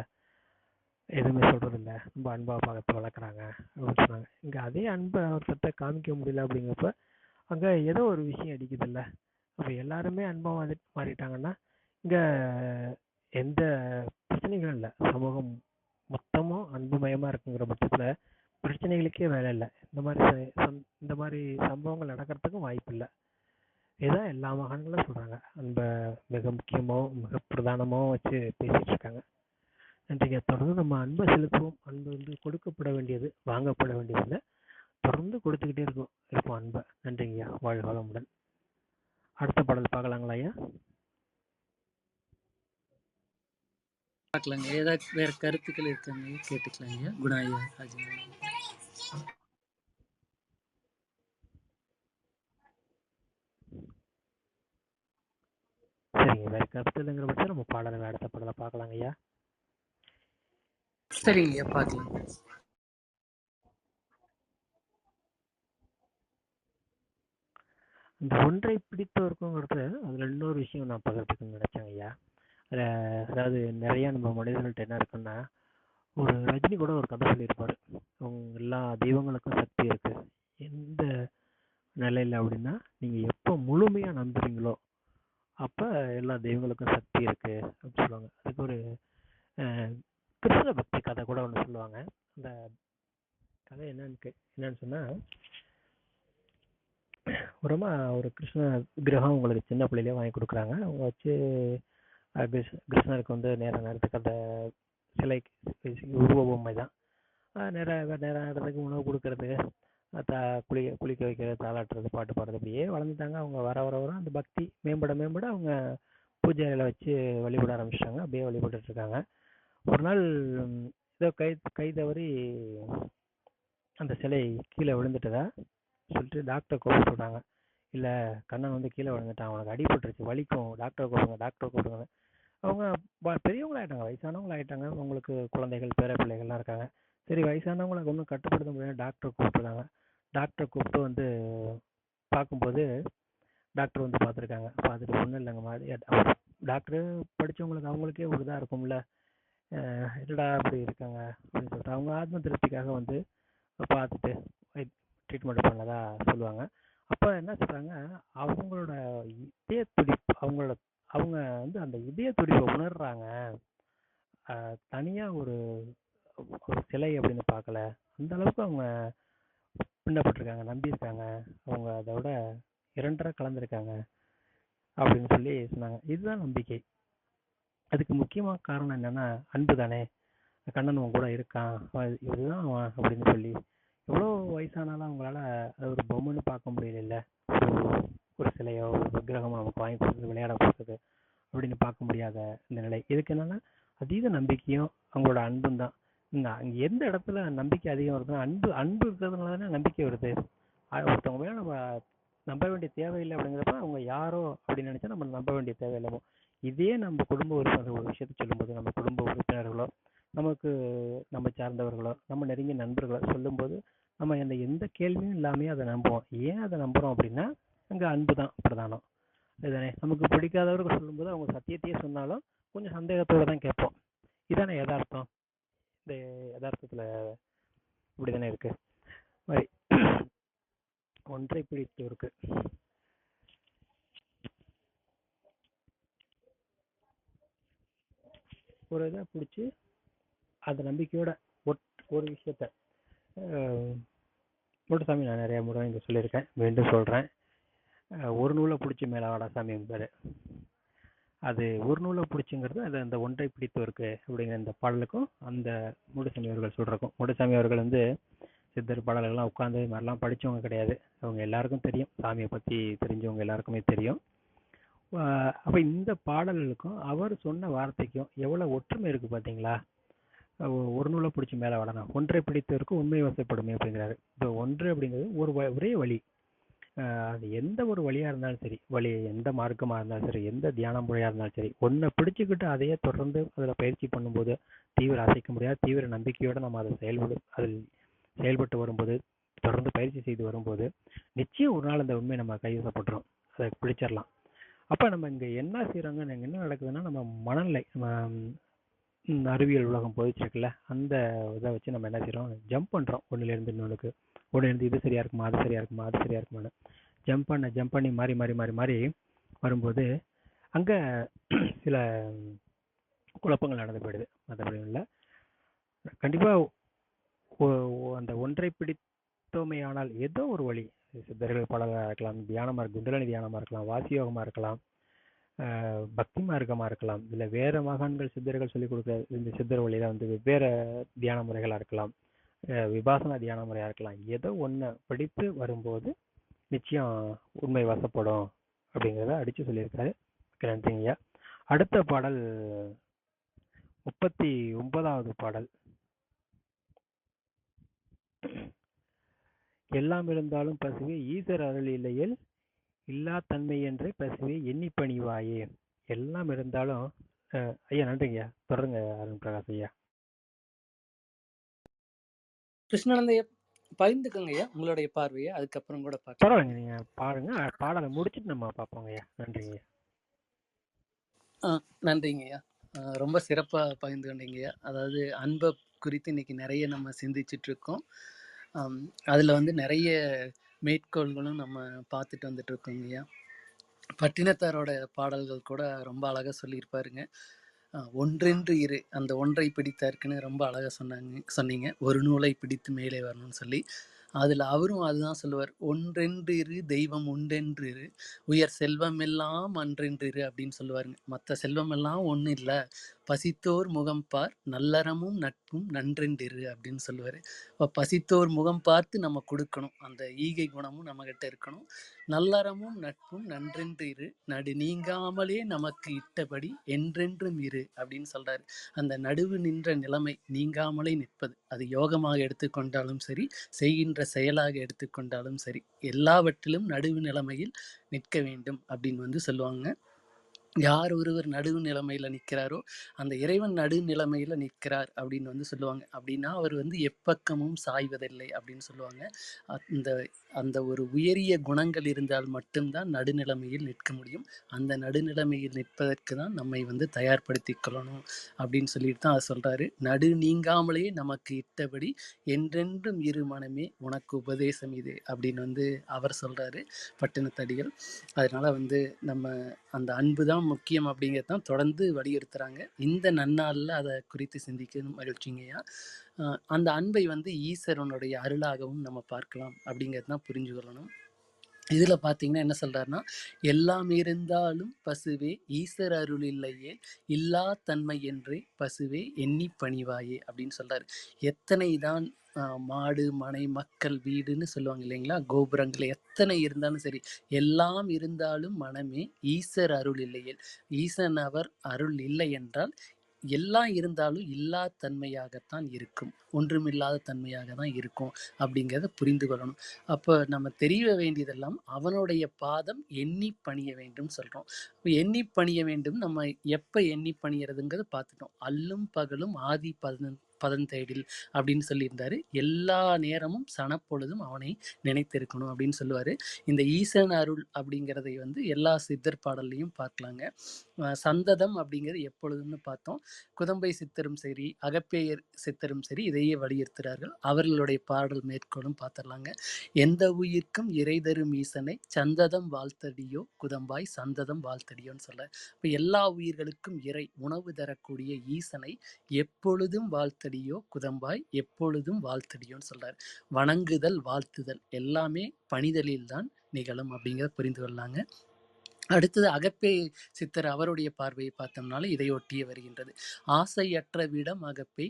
எதுவுமே சொல்கிறதில்ல, ரொம்ப அன்பாக பார்த்து வளர்க்குறாங்க அப்படின்னு சொன்னாங்க. இங்கே அதே அன்பை அவர்கிட்ட காமிக்க முடியல அப்படிங்கிறப்ப அங்கே ஏதோ ஒரு விஷயம் அடிக்குதில்ல. அப்போ எல்லாருமே அன்பாக மாறிட்டாங்கன்னா இங்கே எந்த பிரச்சனைகளும் இல்லை. சமூகம் மொத்தமும் அன்புமயமாக இருக்குங்கிற பட்சத்தில் பிரச்சனைகளுக்கே வேலை இல்லை. இந்த மாதிரி சம்பவங்கள் நடக்கிறதுக்கும் வாய்ப்பு இல்லை. இதுதான் எல்லா மகான்களும் சொல்கிறாங்க. அன்பை மிக முக்கியமாகவும் மிக பிரதானமாகவும் வச்சு பேசிகிட்டு இருக்காங்க. நன்றிங்க. தொடர்ந்து நம்ம அன்பை செலுத்துவோம். அன்பு கொடுக்கப்பட வேண்டியது, வாங்கப்பட வேண்டியது இல்லை. தொடர்ந்து கொடுத்துக்கிட்டே இருப்போம் அன்பை. நன்றிங்கய்யா. வாழ்க வளமுடன். அடுத்த பாடல் பார்க்கலாங்களா ஐயா? பார்க்கலாங்க. ஏதாவது வேற கருத்துக்கள் இருக்காங்க கேட்டுக்கலாங்க. குணா ஐயா, சரிங்க. வேற கருத்து இல்லைங்கிற பட்சம் நம்ம பாடலை அடுத்த பாடலை பார்க்கலாங்க ஐயா. சரிங்க ஐயா, பார்க்கலாம். இந்த ஒன்றை பிடித்தவருக்குங்கிறது அதில் இன்னொரு விஷயம் நான் பகிர்ந்துக்கணும்னு நினைச்சேங்க ஐயா. அதாவது நிறைய நம்ம மனிதர்கள்ட்ட என்ன இருக்குன்னா, ஒரு ரஜினி கூட ஒரு கதை சொல்லியிருப்பாரு. எல்லா தெய்வங்களுக்கும் சக்தி இருக்கு. எந்த நிலையில அப்படின்னா, நீங்க எப்போ முழுமையா நம்புறீங்களோ அப்ப எல்லா தெய்வங்களுக்கும் சக்தி இருக்கு அப்படின்னு சொல்லுவாங்க. அதுக்கு ஒரு அஹ், கிருஷ்ண பக்தி கதை கூட ஒன்று சொல்லுவாங்க. அந்த கதை என்னன்னு சொன்னா, ஒரு கிருஷ்ண விக்கிரகம் உங்களுக்கு சின்ன பிள்ளையிலே வாங்கி கொடுக்குறாங்க. அவங்க வச்சு கிருஷ்ணருக்கு வந்து நேரத்துக்கு அந்த சிலைக்கு உருவ பொம்மை தான். நேரத்துக்கு உணவு கொடுக்கறதுக்கு, குளிக்க வைக்கிறது, தாளாட்டுறது, பாட்டு பாடுறது, அப்படியே வளர்ந்துட்டாங்க. அவங்க வர வர வர அந்த பக்தி மேம்பட மேம்பட அவங்க பூஜை அறையில வச்சு வழிபட ஆரம்பிச்சிட்டாங்க. அப்படியே வழிபட்டுட்டு இருக்காங்க. ஒரு நாள் ஏதோ கை தவறி அந்த சிலை கீழே விழுந்துட்டதா சொல்லிட்டு டாக்டர் கூப்பிட்டு விட்டாங்க. இல்லை, கண்ணன் வந்து கீழே விழுந்துட்டான், அவனுக்கு அடிபட்டுருச்சு, வலிக்கும், டாக்டர் கூப்பிடுங்க. அவங்க பெரியவங்களாயிட்டாங்க, வயசானவங்களாயிட்டாங்க. அவங்களுக்கு குழந்தைகள், பேர பிள்ளைகள்லாம் இருக்காங்க. சரி, வயசானவங்களுக்கு ஒன்றும் கட்டுப்படுத்த முடியாது, டாக்டர் கூப்பிட்டுருக்காங்க. டாக்டர் கூப்பிட்டு வந்து பார்க்கும்போது டாக்டர் வந்து பார்த்துருக்காங்க. பார்த்துட்டு ஒன்றும் இல்லைங்க மாதிரி, டாக்டர் படித்தவங்களுக்கு அவங்களுக்கே ஒரு இதாக இருக்கும்ல, என்னடா அப்படி இருக்காங்க அப்படின்னு சொல்லிட்டு அவங்க ஆத்ம திருப்திக்காக வந்து பார்த்துட்டு ட்ரீட்மெண்ட் பண்ணதா சொல்லுவாங்க. அப்போ என்ன சொல்கிறாங்க, அவங்களோட இதய துடிப்பு, அவங்க வந்து அந்த இதய துடிப்பை உணர்றாங்க. தனியாக ஒரு சிலை அப்படின்னு பார்க்கல, அந்த அளவுக்கு அவங்க பின்னப்பட்டிருக்காங்க, நம்பியிருக்காங்க, அவங்க அதோட இரண்டரை கலந்துருக்காங்க அப்படின்னு சொல்லி சொன்னாங்க. இதுதான் நம்பிக்கை. அதுக்கு முக்கியமான காரணம் என்னன்னா, அன்பு தானே. கண்ணன் உன் கூட இருக்கான், இதுதான் அவன் அப்படின்னு சொல்லி. எவ்வளோ வயசானாலும் அவங்களால ஒரு பொம்மைன்னு பார்க்க முடியல. ஒரு சிலையோ ஒரு விக்கிரகமோ நமக்கு வாங்கி கொடுக்குறது, விளையாட கொடுக்குறது அப்படின்னு பார்க்க முடியாத இந்த நிலை. இதுக்கு என்னன்னா, அதீத நம்பிக்கையும் அவங்களோட அன்பும் தான். அங்கே எந்த இடத்துல நம்பிக்கை அதிகம் வருதுன்னா, அன்பு இருக்கிறதுனால தானே நம்பிக்கை வருது. ஒருத்தவங்க மேலே நம்ம நம்ப வேண்டிய தேவையில்லை அப்படிங்கிறப்ப அவங்க யாரோ அப்படின்னு நினச்சா நம்ம நம்ப வேண்டிய தேவையில்லை. இதே நம்ம குடும்ப உறுப்பினர்கள் ஒரு விஷயத்தை சொல்லும்போது, நம்ம குடும்ப உறுப்பினர்களோ, நமக்கு நம்ம சார்ந்தவர்களோ, நம்ம நெருங்கிய நண்பர்களோ சொல்லும்போது நம்ம அந்த எந்த கேள்வியும் இல்லாமே அதை நம்புவோம். ஏன் அதை நம்புகிறோம் அப்படின்னா, அங்கே அன்பு தான் பிரதானம். இதுதானே. நமக்கு பிடிக்காதவர்கள் சொல்லும்போது அவங்க சத்தியத்தையே சொன்னாலும் கொஞ்சம் சந்தேகத்தோடு தான் கேட்போம். இதானே யதார்த்தம். இந்த யதார்த்தத்தில் இப்படி தானே இருக்கு. மாதிரி ஒன்றை பிடித்து இருக்கு. ஒரு இதை பிடிச்சி அந்த நம்பிக்கையோட ஒரு விஷயத்த மூட்டசாமி நான் நிறைய முறை இங்கே சொல்லியிருக்கேன், மீண்டும் சொல்கிறேன். ஒரு நூலை பிடிச்சி மேலே வாடா சாமி என்பார். அது ஒரு நூலை பிடிச்சிங்கிறது அது அந்த ஒன்றை பிடித்து இருக்கு அப்படிங்கிற இந்த பாடலுக்கும் அந்த மூட்டசாமி அவர்கள் சொல்கிறக்கும். மூட்டசாமி அவர்கள் வந்து சித்தர் பாடல்கள்லாம் உட்காந்து இது மாதிரிலாம் படித்தவங்க கிடையாது. அவங்க எல்லாருக்கும் தெரியும், சாமியை பற்றி தெரிஞ்சவங்க எல்லாருக்குமே தெரியும். அப்போ இந்த பாடல்களுக்கும் அவர் சொன்ன வார்த்தைக்கும் எவ்வளோ ஒற்றுமை இருக்குது பார்த்தீங்களா. ஒரு நூலை பிடிச்சி மேலே வளரணும், ஒன்றை பிடித்தவருக்கு உண்மை வசப்படுமே அப்படிங்கிறாரு. இப்போ ஒன்று அப்படிங்கிறது ஒரே வழி. அது எந்த ஒரு வழியாக இருந்தாலும் சரி, எந்த மார்க்கமாக இருந்தாலும் சரி, எந்த தியான முறையாக இருந்தாலும் சரி, ஒன்றை பிடிச்சிக்கிட்டு அதையே தொடர்ந்து அதில் பயிற்சி பண்ணும்போது, தீவிர அசைக்க முடியாது தீவிர நம்பிக்கையோடு நம்ம அதில் செயல்பட்டு வரும்போது, தொடர்ந்து பயிற்சி செய்து வரும்போது நிச்சயம் ஒரு நாள் அந்த உண்மை நம்ம கைவசப்பட்டுரும், அதை பிடிச்சிடலாம். அப்போ நம்ம இங்கே என்ன செய்கிறாங்க, என்ன நடக்குதுன்னா, நம்ம மனநிலை, அறிவியல் உலகம் போயிட்டுருக்குல்ல, அந்த இதை வச்சு நம்ம என்ன செய்கிறோம், ஜம்ப் பண்ணுறோம் ஒன்றுலேருந்து இன்னொன்றுக்கு. ஒன்றுலேருந்து இது சரியாக இருக்குமா, அது சரியாக இருக்குமா, அது சரியாக இருக்குமான்னு ஜம்ப் பண்ணி மாறி வரும்போது அங்கே சில குழப்பங்கள் நடந்து போயிடுது. மற்றபடி இல்லை, கண்டிப்பாக அந்த ஒன்றை பிடித்தோமையானால் ஏதோ ஒரு வழி, சித்தர்கள் பாடலாக இருக்கலாம், தியானமாக இருக்கு, குண்டலினி தியானமாக இருக்கலாம், வாசியோகமாக இருக்கலாம், பக்தி மார்க்கமாக இருக்கலாம், இல்லை வேறு மகான்கள் சித்தர்கள் சொல்லிக் கொடுக்குற இந்த சித்தர் வழியில் வந்து வெவ்வேறு தியான முறைகளாக இருக்கலாம், விபாசனா தியான முறையாக இருக்கலாம். ஏதோ ஒன்று படித்து வரும்போது நிச்சயம் உண்மை வசப்படும் அப்படிங்கிறத அடித்து சொல்லியிருக்காரு. நன்றிங்கய்யா. அடுத்த பாடல் 39வது பாடல். எல்லாம் இருந்தாலும் பசுவே ஈசர் அருள் இல்லையில் இல்லா தன்மை என்று பசுவே எண்ணி பணிவாயே. எல்லாம் இருந்தாலும் ஐயா நன்றிங்கய்யா. தொடருங்க அருண் பிரகாஷ் ஐயா. கிருஷ்ணானந்தையா பகிர்ந்துக்கோங்க ஐயா உங்களுடைய பார்வையை, அதுக்கப்புறம் கூட பரவாயில்லைங்க, நீங்க பாருங்க, பாடலை முடிச்சுட்டு நம்ம பார்ப்போங்க ஐயா. நன்றிங்க ஐயா. நன்றிங்கய்யா. ரொம்ப சிறப்பாக பகிர்ந்து கொண்டீங்கய்யா. அதாவது அன்பை குறித்து இன்னைக்கு நிறைய நம்ம சிந்திச்சுட்டு இருக்கோம். அதில் வந்து நிறைய மேற்கோள்களும் நம்ம பார்த்துட்டு வந்துட்டு இருக்கோங்கய்யா. பட்டினத்தாரோட பாடல்கள் கூட ரொம்ப அழகாக சொல்லியிருப்பாருங்க. ஒன்றென்று இரு, அந்த ஒன்றை பிடித்தாருக்குன்னு ரொம்ப அழகாக சொன்னீங்க. ஒரு நூலை பிடித்து மேலே வரணும்னு சொல்லி. அதில் அவரும் அதுதான் சொல்லுவார், ஒன்றென்று இரு தெய்வம் உண்டென்று இரு, உயர் செல்வம் எல்லாம் அன்றென்று இரு அப்படின்னு சொல்லுவாருங்க. மற்ற செல்வம் எல்லாம் ஒன்றும் இல்லை, பசித்தோர் முகம் பார், நல்லறமும் நட்பும் நன்றென்றிரு அப்படின்னு சொல்லுவார். இப்போ பசித்தோர் முகம் பார்த்து நம்ம கொடுக்கணும், அந்த ஈகை குணமும் நம்மகிட்ட இருக்கணும். நல்லறமும் நட்பும் நன்றென்று இரு, நடு நீங்காமலே நமக்கு இட்டபடி என்றென்றும் இரு அப்படின்னு சொல்றாரு. அந்த நடுவு நின்ற நிலைமை, நீங்காமலே நிற்பது, அது யோகமாக எடுத்துக்கொண்டாலும் சரி, செய்கின்ற செயலாக எடுத்துக்கொண்டாலும் சரி, எல்லாவற்றிலும் நடுவு நிலைமையில் நிற்க வேண்டும் அப்படின்னு வந்து சொல்லுவாங்க. யார் ஒருவர் நடுவு நிலைமையில நிற்கிறாரோ அந்த இறைவன் நடு நிலைமையில நிற்கிறார் அப்படின்னு வந்து சொல்லுவாங்க. அப்படின்னா அவர் வந்து எப்பக்கமும் சாய்வதில்லை அப்படின்னு சொல்லுவாங்க. அந்த அந்த ஒரு உயரிய குணங்கள் இருந்தால் மட்டும்தான் நடுநிலைமையில் நிற்க முடியும். அந்த நடுநிலைமையில் நிற்பதற்கு தான் நம்மை வந்து தயார்படுத்தி கொள்ளணும் அப்படின்னு சொல்லிட்டு தான் அவர் சொல்றாரு. நடு நீங்காமலே நமக்கு இட்டபடி என்றென்றும் இரு மனமே உனக்கு உபதேசம் இது அப்படின்னு வந்து அவர் சொல்றாரு, பட்டினத்தடிகள். அதனால வந்து நம்ம அந்த அன்பு தான் முக்கியம் அப்படிங்கிறது தான் தொடர்ந்து வலியுறுத்துறாங்க. இந்த நன்னாளில் அதை குறித்து சிந்திக்கணும் மகிழ்ச்சிங்கய்யா. அந்த அன்பை வந்து ஈஸ்வரனுடைய அருளாகவும் நம்ம பார்க்கலாம் அப்படிங்கிறது தான் புரிஞ்சு கொள்ளணும். இதில் பார்த்தீங்கன்னா என்ன சொல்கிறாருன்னா, எல்லாம் இருந்தாலும் பசுவே ஈஸ்வர அருள் இல்லையே, இல்லா தன்மை என்றே பசுவே எண்ணி பணிவாயே அப்படின்னு சொல்கிறார். எத்தனை தான் மாடு மனை மக்கள் வீடுன்னு சொல்லுவாங்க இல்லைங்களா, கோபுரங்கள் எத்தனை இருந்தாலும் சரி, எல்லாம் இருந்தாலும் மனமே ஈஸ்வர் அருள் இல்லையே, ஈசன் அவர் அருள் இல்லை என்றால் எல்லாம் இருந்தாலும் இல்லா தன்மையாகத்தான் இருக்கும், ஒன்றுமில்லாத தன்மையாக தான் இருக்கும் அப்படிங்கிறத புரிந்து கொள்ளணும். அப்போ நம்ம தெரிய வேண்டியதெல்லாம் அவனுடைய பாதம் எண்ணி பணிய வேண்டும் சொல்கிறோம். இப்போ எண்ணி பணிய வேண்டும், நம்ம எப்போ எண்ணி பணியறதுங்கிறது பார்த்துட்டோம். அல்லும் பகலும் ஆதி பதந்தேடில் அப்படின்னு சொல்லியிருந்தாரு. எல்லா நேரமும் சனப்பொழுதும் அவனை நினைத்திருக்கணும் அப்படின்னு சொல்லுவார். இந்த ஈசன் அருள் அப்படிங்கிறதை வந்து எல்லா சித்தர் பாடல்லையும் பார்க்கலாங்க. சந்ததம் அப்படிங்கிறது எப்பொழுதுன்னு பார்த்தோம். குதம்பை சித்தரும் சரி, அகப்பேயர் சித்தரும் சரி இதையே வலியுறுத்துகிறார்கள். அவர்களுடைய பாடல் மேற்கோளும் பார்த்துடலாங்க. எந்த உயிர்க்கும் இறை தரும் ஈசனை சந்ததம் வாழ்த்தடியோ குதம்பாய் சந்ததம் வாழ்த்தடியோன்னு சொல்ல. இப்போ எல்லா உயிர்களுக்கும் இறை உணவு தரக்கூடிய ஈசனை எப்பொழுதும் வாழ்த்தடியோ குதம்பாய் எப்பொழுதும் வாழ்த்தடியோன்னு சொல்றார். வணங்குதல் வாழ்த்துதல் எல்லாமே பணிதலில் தான் நிகழும் அப்படிங்கிறத புரிந்து கொள்ளலாங்க. அடுத்தது அகப்பே சித்தர் அவருடைய பார்வையை பார்த்தோம்னால இதை ஒட்டியே வருகின்றது. ஆசையற்ற விடம் அகப்பே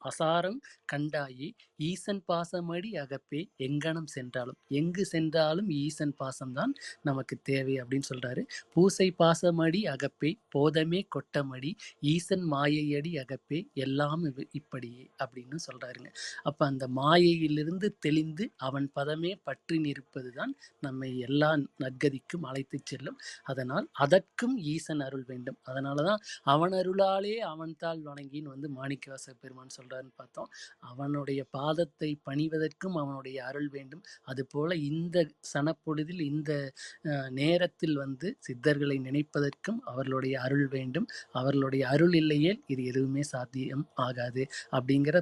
அசாரம் கண்டாயே, ஈசன் பாசமடி அகப்பே எங்கனம் சென்றாலும், எங்கு சென்றாலும் ஈசன் பாசம்தான் நமக்கு தேவை அப்படின்னு சொல்றாரு. பூசை பாசமடி அகப்பே போதமே கொட்டமடி, ஈசன் மாயையடி அகப்பே எல்லாம் இப்படியே அப்படின்னு சொல்றாருங்க. அப்ப அந்த மாயையிலிருந்து தெளிந்து அவன் பதமே பற்றி நிற்பது தான் நம்மை எல்லா நற்கதிக்கும் அழைத்து செல்லும். அதனால் அதற்கும் ஈசன் அருள் வேண்டும். அதனால தான் அவன் அருளாலே அவன் தாள் வணங்கின்னு வந்து மாணிக்கவாச பெருமான் சொல்றாருன்னு பார்த்தோம். அவனுடைய பாதத்தை பணிவதற்கும் அவனுடைய அருள் வேண்டும். அதுபோல இந்த சனப்பொழுதில் இந்த நேரத்தில் வந்து சித்தர்களை நினைப்பதற்கும் அவர்களுடைய அருள் வேண்டும். அவர்களுடைய அருள் இல்லையே இது எதுவுமே சாத்தியம் ஆகாது அப்படிங்கிற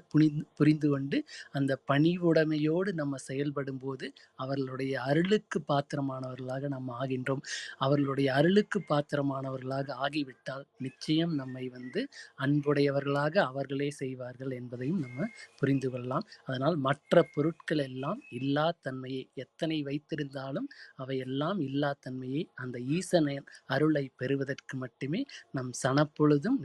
புரிந்து கொண்டு அந்த பணிவுடைமையோடு நம்ம செயல்படும் போது அவர்களுடைய அருளுக்கு பாத்திரமானவர்களாக நம்ம ஆகின்றோம். அவர்களுடைய அருளுக்கு பாத்திரமானவர்களாக ஆகிவிட்டால் நிச்சயம் நம்மை வந்து அன்புடையவர்களாக அவர்களே செய்வார்கள் என்பதையும் நம்ம புரிந்து கொள்ளலாம். அதனால் மற்ற பொருட்கள் எல்லாம் இல்லா தன்மையை எத்தனை வைத்திருந்தாலும் அவையெல்லாம் இல்லா தன்மையை அந்த ஈசனின் அருளை பெறுவதற்கு மட்டுமே நம் சனப்பொழுதும்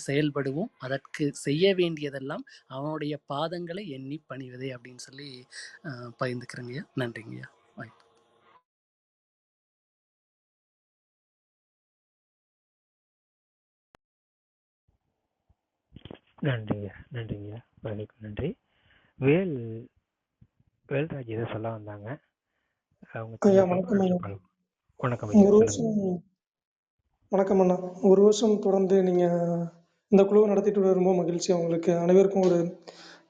செயல்படுவோம். அதற்கு செய்ய வேண்டியதெல்லாம் அவனுடைய பாதங்களை எண்ணி பணிவதே அப்படின்னு சொல்லி பகிர்ந்துக்கிறேங்கய்யா. நன்றிங்கய்யா. வாய்ப்பு. நன்றிங்கய்யா. நன்றி. வேல்ராஜ் இதை சொல்ல வந்தாங்க. வணக்கம் அண்ணா. ஒரு வருஷம் தொடர்ந்து நீங்க இந்த குழுவை நடத்திட்டு ரொம்ப மகிழ்ச்சி. உங்களுக்கு அனைவருக்கும் ஒரு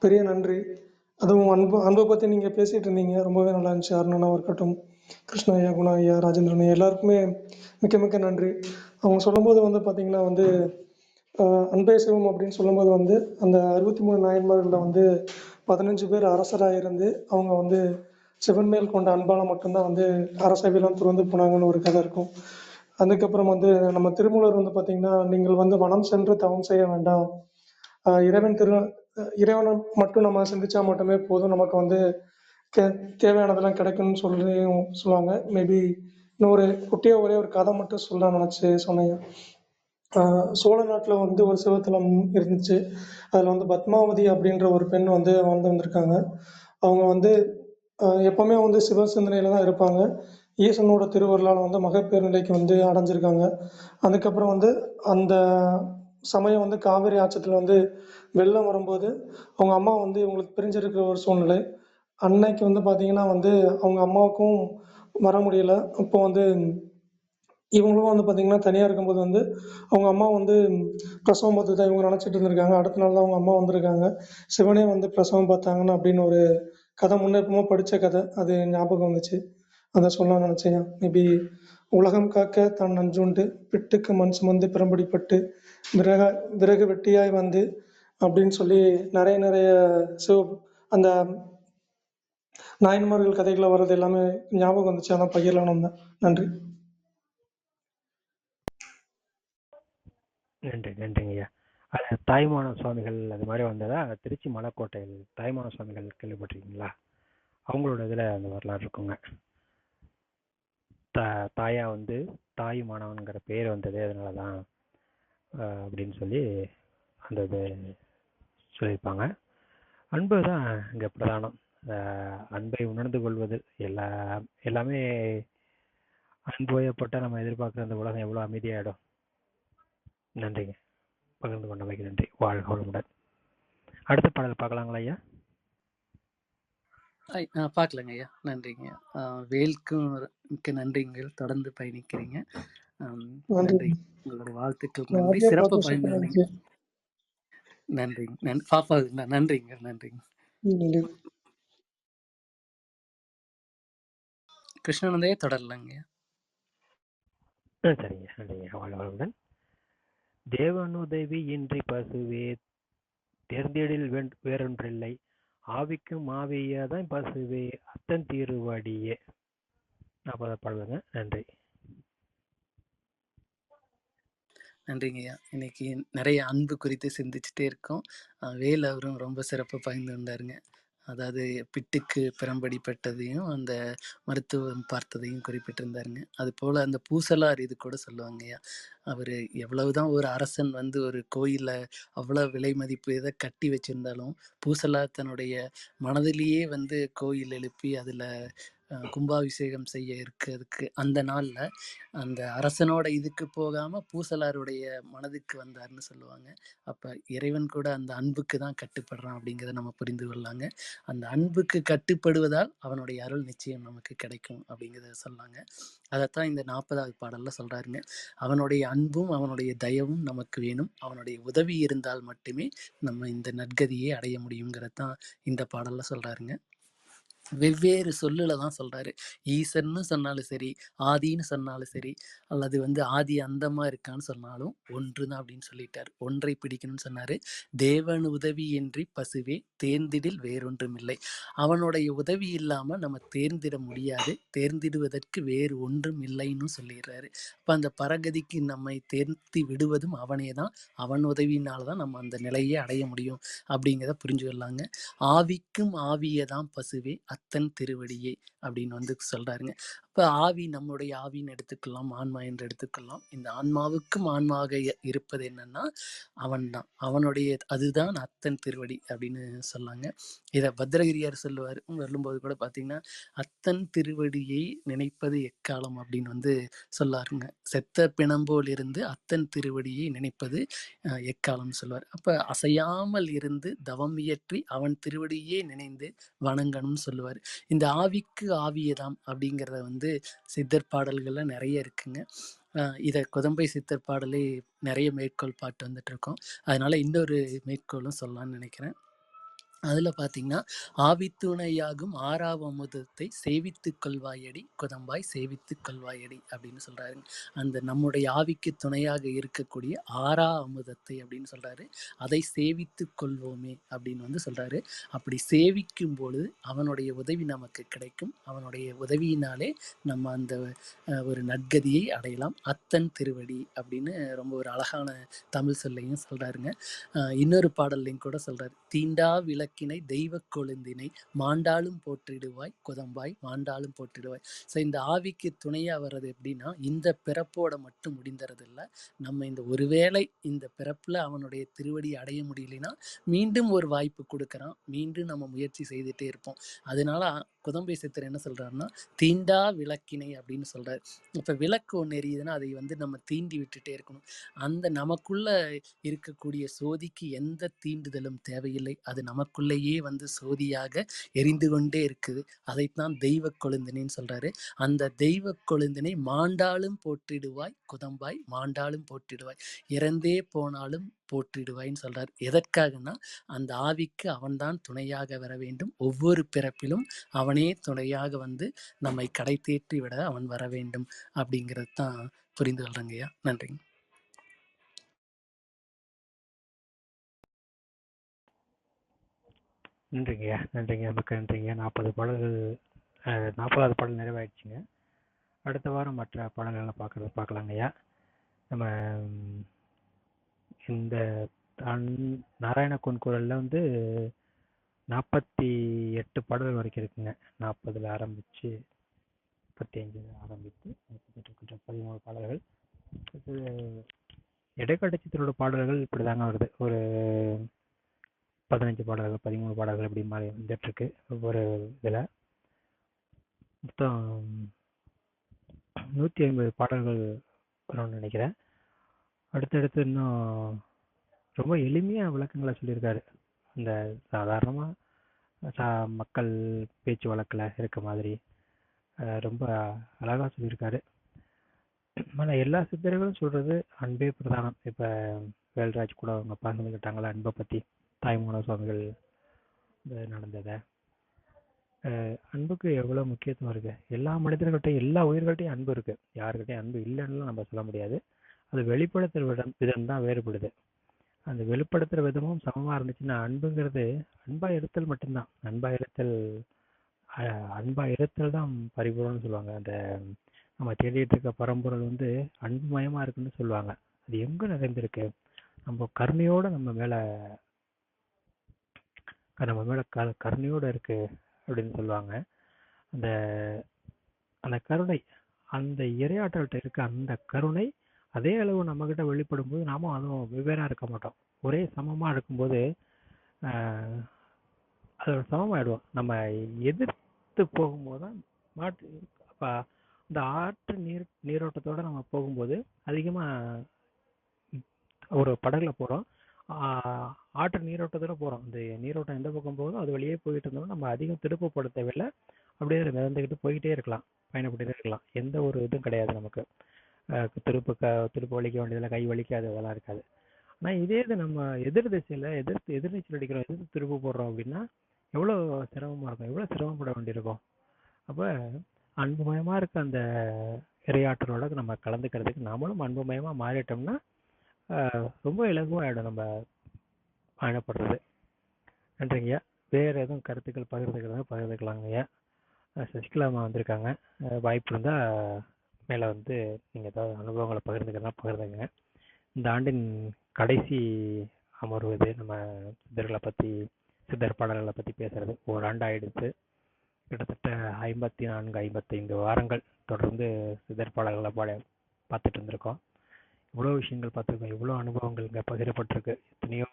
பெரிய நன்றி. அதுவும் அன்பை பற்றி நீங்கள் பேசிகிட்டு இருந்தீங்க, ரொம்பவே நல்லா இருந்துச்சு. அருணனாக இருக்கட்டும், கிருஷ்ண ஐயா, குண ஐயா, ராஜேந்திரன் ஐயா, எல்லாருக்குமே மிக்க மிக்க நன்றி. அவங்க சொல்லும்போது வந்து பார்த்திங்கன்னா வந்து அன்பே சிவம் அப்படின்னு சொல்லும்போது வந்து அந்த 63 நாயன்மார்களில் வந்து 15 பேர் அரசராக இருந்து அவங்க வந்து சிவன் மேல் கொண்ட அன்பால் மட்டும்தான் வந்து அரசவையெல்லாம் துறந்து போனாங்கன்னு ஒரு கதை இருக்கும். அதுக்கப்புறம் வந்து நம்ம திருமூலர் வந்து பார்த்திங்கன்னா, நீங்கள் வந்து வனம் சென்று தவம் செய்ய வேண்டாம், இறைவன் இறைவனை மட்டும் நம்ம சிந்திச்சா மட்டுமே போதும், நமக்கு வந்து தே தேவையானதெல்லாம் கிடைக்கும்னு சொல்லுவாங்க. மேபி இன்னொரு குட்டியாக ஒரே ஒரு கதை மட்டும் சொல்லலாம்னு நினச்சி சொன்னேன். சோழ நாட்டில் வந்து ஒரு சிவத்தலம் இருந்துச்சு. அதில் வந்து பத்மாவதி அப்படின்ற ஒரு பெண் வந்து வாழ்ந்து வந்திருக்காங்க. அவங்க வந்து எப்போவுமே வந்து சிவ சிந்தனையில் தான் இருப்பாங்க. ஈசனோட திருவருளால் வந்து மகப்பேறு நிலைக்கு வந்து அடைஞ்சிருக்காங்க. அதுக்கப்புறம் வந்து அந்த சமயம் வந்து காவிரி ஆற்றத்தில் வந்து வெள்ளம் வரும்போது அவங்க அம்மா வந்து இவங்களுக்கு பிரிஞ்சிருக்கிற ஒரு சூழ்நிலை. அன்னைக்கு வந்து பார்த்திங்கன்னா வந்து அவங்க அம்மாவுக்கும் வர முடியல. அப்போ வந்து இவங்களும் வந்து பார்த்திங்கன்னா தனியாக இருக்கும்போது வந்து அவங்க அம்மா வந்து பிரசவம் பார்த்து தான் இவங்க நினச்சிட்டு இருந்திருக்காங்க. அடுத்த நாள் தான் அவங்க அம்மா வந்திருக்காங்க. சிவனே வந்து பிரசவம் பார்த்தாங்கன்னு அப்படின்னு ஒரு கதை முன்னேற்றமாக படித்த கதை அது ஞாபகம் வந்துச்சு. அதை சொல்லலாம்னு நினச்சேன். மேபி உலகம் காக்க தான் நஞ்சுண்டு பிட்டுக்கு மண் சுமந்து பிறம்படிப்பட்டு விறகு வெட்டியாய் வந்து அப்படின்னு சொல்லி நிறைய அந்த நாயன்மார்கள் கதைகளை வர்றது எல்லாமே ஞாபகம் வந்துச்சு. அதான் பகிரலான்னு தான். நன்றி. நன்றிங்கய்யா. அது தாய்மான சுவாமிகள் அது மாதிரி வந்ததா? திருச்சி மலைக்கோட்டையில் தாய்மான சுவாமிகள் கேள்விப்பட்டிருக்கீங்களா? அவங்களோட இதில் அந்த வரலாறு இருக்குங்க. தாயா வந்து தாய் மாணவன்கிற பேர் வந்தது அதனால தான் அப்படின்னு சொல்லி அந்த இது சொல்லியிருப்பாங்க. அன்பு தான் இங்கே பிரதானம். அன்பை உணர்ந்து கொள்வது எல்லாமே அன்பு வயப்பட்டால் நம்ம எதிர்பார்க்குற அந்த உலகம் எவ்வளோ அமைதியாகிடும். நன்றிங்க, பகிர்ந்து கொண்டமைக்கு நன்றி. வாழ்க வளமுடன். அடுத்த பாடல் பார்க்கலாங்களா ஐயா? பார்க்கலங்க ஐயா. நன்றிங்க. வேல்க்கும் மிக்க நன்றிங்க. தொடர்ந்து பயணிக்கிறீங்க. நன்றி. உங்களுடைய வாழ்த்துக்களுக்கு நன்றி. சிறப்பாக பயணிக்கிறீங்க. நன்றிங்க. பாப்பா நன்றிங்க. நன்றிங்க. கிருஷ்ணானந்தையே தொடரலாங்க. சரிங்க. நன்றிங்க. வாழ்க வளமுடன். தேவனுதவி இன்றி பசுவே தேர்ந்தெடில் வேறொன்றில்லை, ஆவிக்கும் ஆவியதான் பசுவே அத்தன் திருவடியே. அப்போ பாடுவேங்க. நன்றி. நன்றிங்கய்யா. இன்னைக்கு நிறைய அன்பு குறித்து சிந்திச்சுட்டே இருக்கோம். வேல் அவரும் ரொம்ப சிறப்பாக பகிர்ந்து வந்தாருங்க. அதாவது பிட்டுக்கு பிறம்படிப்பட்டதையும் அந்த மருத்துவம் பார்த்ததையும் குறிப்பிட்டிருந்தாருங்க. அது போல் அந்த பூசலார் இது கூட சொல்லுவாங்கய்யா. அவர் எவ்வளவுதான் ஒரு அரசன் வந்து ஒரு கோயிலில் அவ்வளோ விலை மதிப்பு இதை கட்டி வச்சுருந்தாலும் பூசலார் தன்னுடைய மனதிலேயே வந்து கோயில் எழுப்பி அதில் கும்பாபிஷேகம் செய்ய இருக்கிறதுக்கு அந்த நாளில் அந்த அரசனோட இதுக்கு போகாமல் பூசலாருடைய மனதுக்கு வந்தார்னு சொல்லுவாங்க. அப்போ இறைவன் கூட அந்த அன்புக்கு தான் கட்டுப்படுறான் அப்படிங்கிறத நம்ம புரிந்து கொள்ளலாங்க. அந்த அன்புக்கு கட்டுப்படுவதால் அவனுடைய அருள் நிச்சயம் நமக்கு கிடைக்கும் அப்படிங்கிறத சொல்லாங்க. அதைத்தான் இந்த 40வது பாடலில் சொல்கிறாருங்க. அவனுடைய அன்பும் அவனுடைய தயவும் நமக்கு வேணும், அவனுடைய உதவி இருந்தால் மட்டுமே நம்ம இந்த நற்கதியை அடைய முடியுங்கிறதான் இந்த பாடலில் சொல்கிறாருங்க. வெவ்வேறு சொல்லுல தான் சொல்றாரு. ஈசன்னு சொன்னாலும் சரி, ஆதின்னு சொன்னாலும் சரி, அல்லது வந்து ஆதி அந்தமா இருக்கான்னு சொன்னாலும் ஒன்றுதான் அப்படின்னு சொல்லிட்டார். ஒன்றை பிடிக்கணும்னு சொன்னாரு. தேவன் உதவியின்றி பசுவே தேர்ந்திடில் வேறொன்றும் இல்லை. அவனுடைய உதவி இல்லாம நம்ம தேர்ந்திட முடியாது, தேர்ந்திடுவதற்கு வேறு ஒன்றும் இல்லைன்னு சொல்லிடுறாரு. அப்ப அந்த பரகதிக்கு நம்மை தேர்த்தி விடுவதும் அவனே தான். அவன் உதவியினால்தான் நம்ம அந்த நிலையை அடைய முடியும் அப்படிங்கிறத புரிஞ்சு கொள்ளாங்க. ஆவிக்கும் ஆவியதான் பசுவே அத்தன் திருவடியே அப்படின்னு வந்து சொல்றாருங்க. இப்போ ஆவி நம்முடைய ஆவின்னு எடுத்துக்கலாம், ஆன்மா என்று எடுத்துக்கலாம். இந்த ஆன்மாவுக்கும் ஆன்மாவாக இருப்பது என்னன்னா அவன் தான், அவனுடைய அதுதான் அத்தன் திருவடி அப்படின்னு சொல்லாங்க. இதை பத்ரகிரியார் சொல்லுவார். சொல்லும்போது கூட பார்த்தீங்கன்னா அத்தன் திருவடியை நினைப்பது எக்காலம் அப்படின்னு வந்து சொல்லாருங்க. செத்த பிணம்போல் இருந்து அத்தன் திருவடியை நினைப்பது எக்காலம்னு சொல்லுவார். அப்போ அசையாமல் இருந்து தவம் இயற்றி அவன் திருவடியே நினைந்து வணங்கணும்னு சொல்லுவார். இந்த ஆவிக்கு ஆவியதாம் அப்படிங்கிறத வந்து சித்தர் பாடல்கள்ல நிறைய இருக்குங்க. இதை குதம்பை சித்தர் பாடலே நிறைய மேற்கோள் பாட்டு வந்துட்டு இருக்கோம். அதனால இன்னொரு மேற்கோளும் சொல்லலாம்னு நினைக்கிறேன். அதில் பார்த்தீங்கன்னா, ஆவித்துணையாகும் ஆறாவ அமுதத்தை சேவித்துக் கொள்வாயடி குதம்பாய் சேவித்துக் கொள்வாயடி அப்படின்னு சொல்கிறாருங்க. அந்த நம்முடைய ஆவிக்கு துணையாக இருக்கக்கூடிய ஆறா அமுதத்தை அப்படின்னு சொல்கிறாரு. அதை சேவித்துக் கொள்வோமே அப்படின்னு வந்து சொல்கிறாரு. அப்படி சேவிக்கும் பொழுது அவனுடைய உதவி நமக்கு கிடைக்கும். அவனுடைய உதவியினாலே நம்ம அந்த ஒரு நற்கதியை அடையலாம். அத்தன் திருவடி அப்படின்னு ரொம்ப ஒரு அழகான தமிழ் சொல்லையும் சொல்கிறாருங்க. இன்னொரு பாடல்லையும் கூட சொல்கிறார், தீண்டா விளக்கினை தெய்வ கொழுந்தினை மாண்டாலும் போற்றிடுவாய் குதம்பாய் மாண்டாலும் போற்றிடுவாய். ஸோ இந்த ஆவிக்கு துணையாக வர்றது எப்படின்னா, இந்த பிறப்போட மட்டும் முடிந்துறது இல்லை. நம்ம இந்த ஒருவேளை இந்த பிறப்பில் அவனுடைய திருவடி அடைய முடியலைன்னா மீண்டும் ஒரு வாய்ப்பு கொடுக்குறான். மீண்டும் நம்ம முயற்சி செய்துகிட்டே இருப்போம். அதனால குதம்பை சித்தர் என்ன சொல்கிறாருன்னா, தீண்டா விளக்கினை அப்படின்னு சொல்கிறார். இப்போ விளக்கு ஒன்று எரியுதுன்னா அதை வந்து நம்ம தீண்டி விட்டுட்டே இருக்கணும். அந்த நமக்குள்ள இருக்கக்கூடிய சோதிக்கு எந்த தீண்டுதலும் தேவையில்லை. அது நமக்குள்ளேயே வந்து சோதியாக எரிந்து கொண்டே இருக்குது. அதைத்தான் தெய்வ கொழுந்தினைன்னு சொல்றாரு. அந்த தெய்வ கொழுந்தினை மாண்டாலும் போற்றிடுவாய் குதம்பாய் மாண்டாலும் போற்றிடுவாய், இறந்தே போனாலும் போற்றிடுவாய்ன்னு சொல்றார். எதற்காகனா அந்த ஆவிக்கு அவன்தான் துணையாக வர வேண்டும். ஒவ்வொரு பிறப்பிலும் அவனே துணையாக வந்து நம்மை கடை தேற்றி விட அவன் வர வேண்டும் அப்படிங்கிறது தான் புரிந்து கொள்றேங்கய்யா. நன்றிங்க. நன்றிங்கய்யா, நன்றிங்க, மிக்க நன்றிங்க. 40 பாடல்கள் 40வது பாடல் நிறைவாயிடுச்சுங்க. அடுத்த வாரம் மற்ற பாடல்களை பார்க்கலாங்கய்யா. நம்ம இந்த நாராயண குன்குரலில் வந்து 48 பாடல்கள் வரைக்கும் இருக்குங்க. 40ல் ஆரம்பித்து 35 ஆரம்பித்து 38 13 பாடல்கள். இடைக்காட்டு சித்தரோட பாடல்கள் இப்படி தாங்க வருது. ஒரு 15 பாடல்கள் 13 பாடல்கள் இப்படி மாதிரி வந்துட்டுருக்கு ஒவ்வொரு இதில். மொத்தம் 150 பாடல்கள் வரும்னு நினைக்கிறேன். அடுத்தடுத்து இன்னும் ரொம்ப எளிமையாக விளக்கங்களை சொல்லியிருக்காரு. இந்த சாதாரணமாக மக்கள் பேச்சு வழக்கில் இருக்க மாதிரி ரொம்ப அழகாக சொல்லியிருக்காரு. ஆனால் எல்லா சித்தர்களும் சொல்கிறது அன்பே பிரதானம். இப்போ வேல்ராஜ் கூட அவங்க பகிர்ந்துக்கிட்டாங்களா அன்பை பற்றி, தாய்மான சுவாமிகள் நடந்ததை. அன்புக்கு எவ்வளோ முக்கியத்துவம் இருக்குது. எல்லா மனிதர்கள்ட்டையும் எல்லா உயிர்கள்ட்டையும் அன்பு இருக்குது. யாருக்கிட்டையும் அன்பு இல்லைன்னு நம்ம சொல்ல முடியாது. அது வெளிப்படுத்துகிற விதம் தான் வேறுபடுது. அந்த வெளிப்படுத்துகிற விதமும் சமமாக இருந்துச்சுன்னா அன்புங்கிறது அன்பாக இருத்தல் மட்டும்தான். அன்பாக இருத்தல் தான் பரிபூர்ணம்னு சொல்லுவாங்க. அந்த நம்ம தேடிட்டு இருக்க பரம்பொருள் வந்து அன்புமயமாக இருக்குன்னு சொல்லுவாங்க. அது எங்கே நிறைந்திருக்கு? நம்ம கருணையோடு நம்ம மேலே கருணையோடு இருக்கு அப்படின்னு சொல்லுவாங்க. அந்த அந்த கருணை, அந்த இறையாற்றல்கிட்ட இருக்க அந்த கருணை அதே அளவு நம்மக்கிட்ட வெளிப்படும் போது நாமும் அதுவும் வெவ்வேறாக இருக்க மாட்டோம். ஒரே சமமாக இருக்கும்போது அதோட சமமாயிடுவோம். நம்ம எதிர்த்து போகும்போது தான் அப்போ அந்த ஆற்று நீரோட்டத்தோடு நம்ம போகும்போது அதிகமாக ஒரு படகுல போகிறோம், ஆற்று நீரோட்டத்தோடு போகிறோம். அந்த நீரோட்டம் எந்த பக்கம் போகுதோ அது வழியே போயிட்டு இருந்தோம்னா நம்ம அதிகம் திருப்பப்பட தேவையில்லை. அப்படியே மிதந்துக்கிட்டு போய்கிட்டே இருக்கலாம், பயணப்பட்டுகிட்டே இருக்கலாம். எந்த ஒரு இதுவும் கிடையாது நமக்கு. திருப்பு வலிக்க வேண்டியதில்லை, கை வலிக்காது, அதெல்லாம் இருக்காது. ஆனால் இதே இது நம்ம எதிர் திசையில் எதிர்நீச்சல் அடிக்கிறோம், எதிர்த்து திருப்பு போடுறோம் அப்படின்னா எவ்வளோ சிரமமாக இருக்கும், எவ்வளோ சிரமப்பட வேண்டியிருக்கும். அப்போ அன்புமயமாக இருக்க அந்த இறையாற்றலோட நம்ம கலந்துக்கிறதுக்கு நாமளும் அன்புமயமாக மாறிட்டோம்னா ரொம்ப இலகுவாகிடும் நம்ம பயணப்படுறது. நன்றிங்கய்யா. வேறு எதுவும் கருத்துக்கள் பகிர்ந்துக்கலாங்கய்யா. சசிகலாமா வந்திருக்காங்க. வாய்ப்பு இருந்தால் மேலே வந்து நீங்கள் ஏதாவது அனுபவங்களை பகிர்ந்துக்கங்க. இந்த ஆண்டின் கடைசி அமர்வு இது. நம்ம சித்தர் பாடல்களை பற்றி பேசுகிறது ஒரு ஆண்டு ஆயிடுச்சு. கிட்டத்தட்ட 54-55 வாரங்கள் தொடர்ந்து சித்தர் பாடல்களை பார்த்துட்டு இருந்திருக்கோம். இவ்வளோ விஷயங்கள் பார்த்துருக்கோம், இவ்வளோ அனுபவங்கள் இங்கே பகிரப்பட்டிருக்கு. எத்தனையோ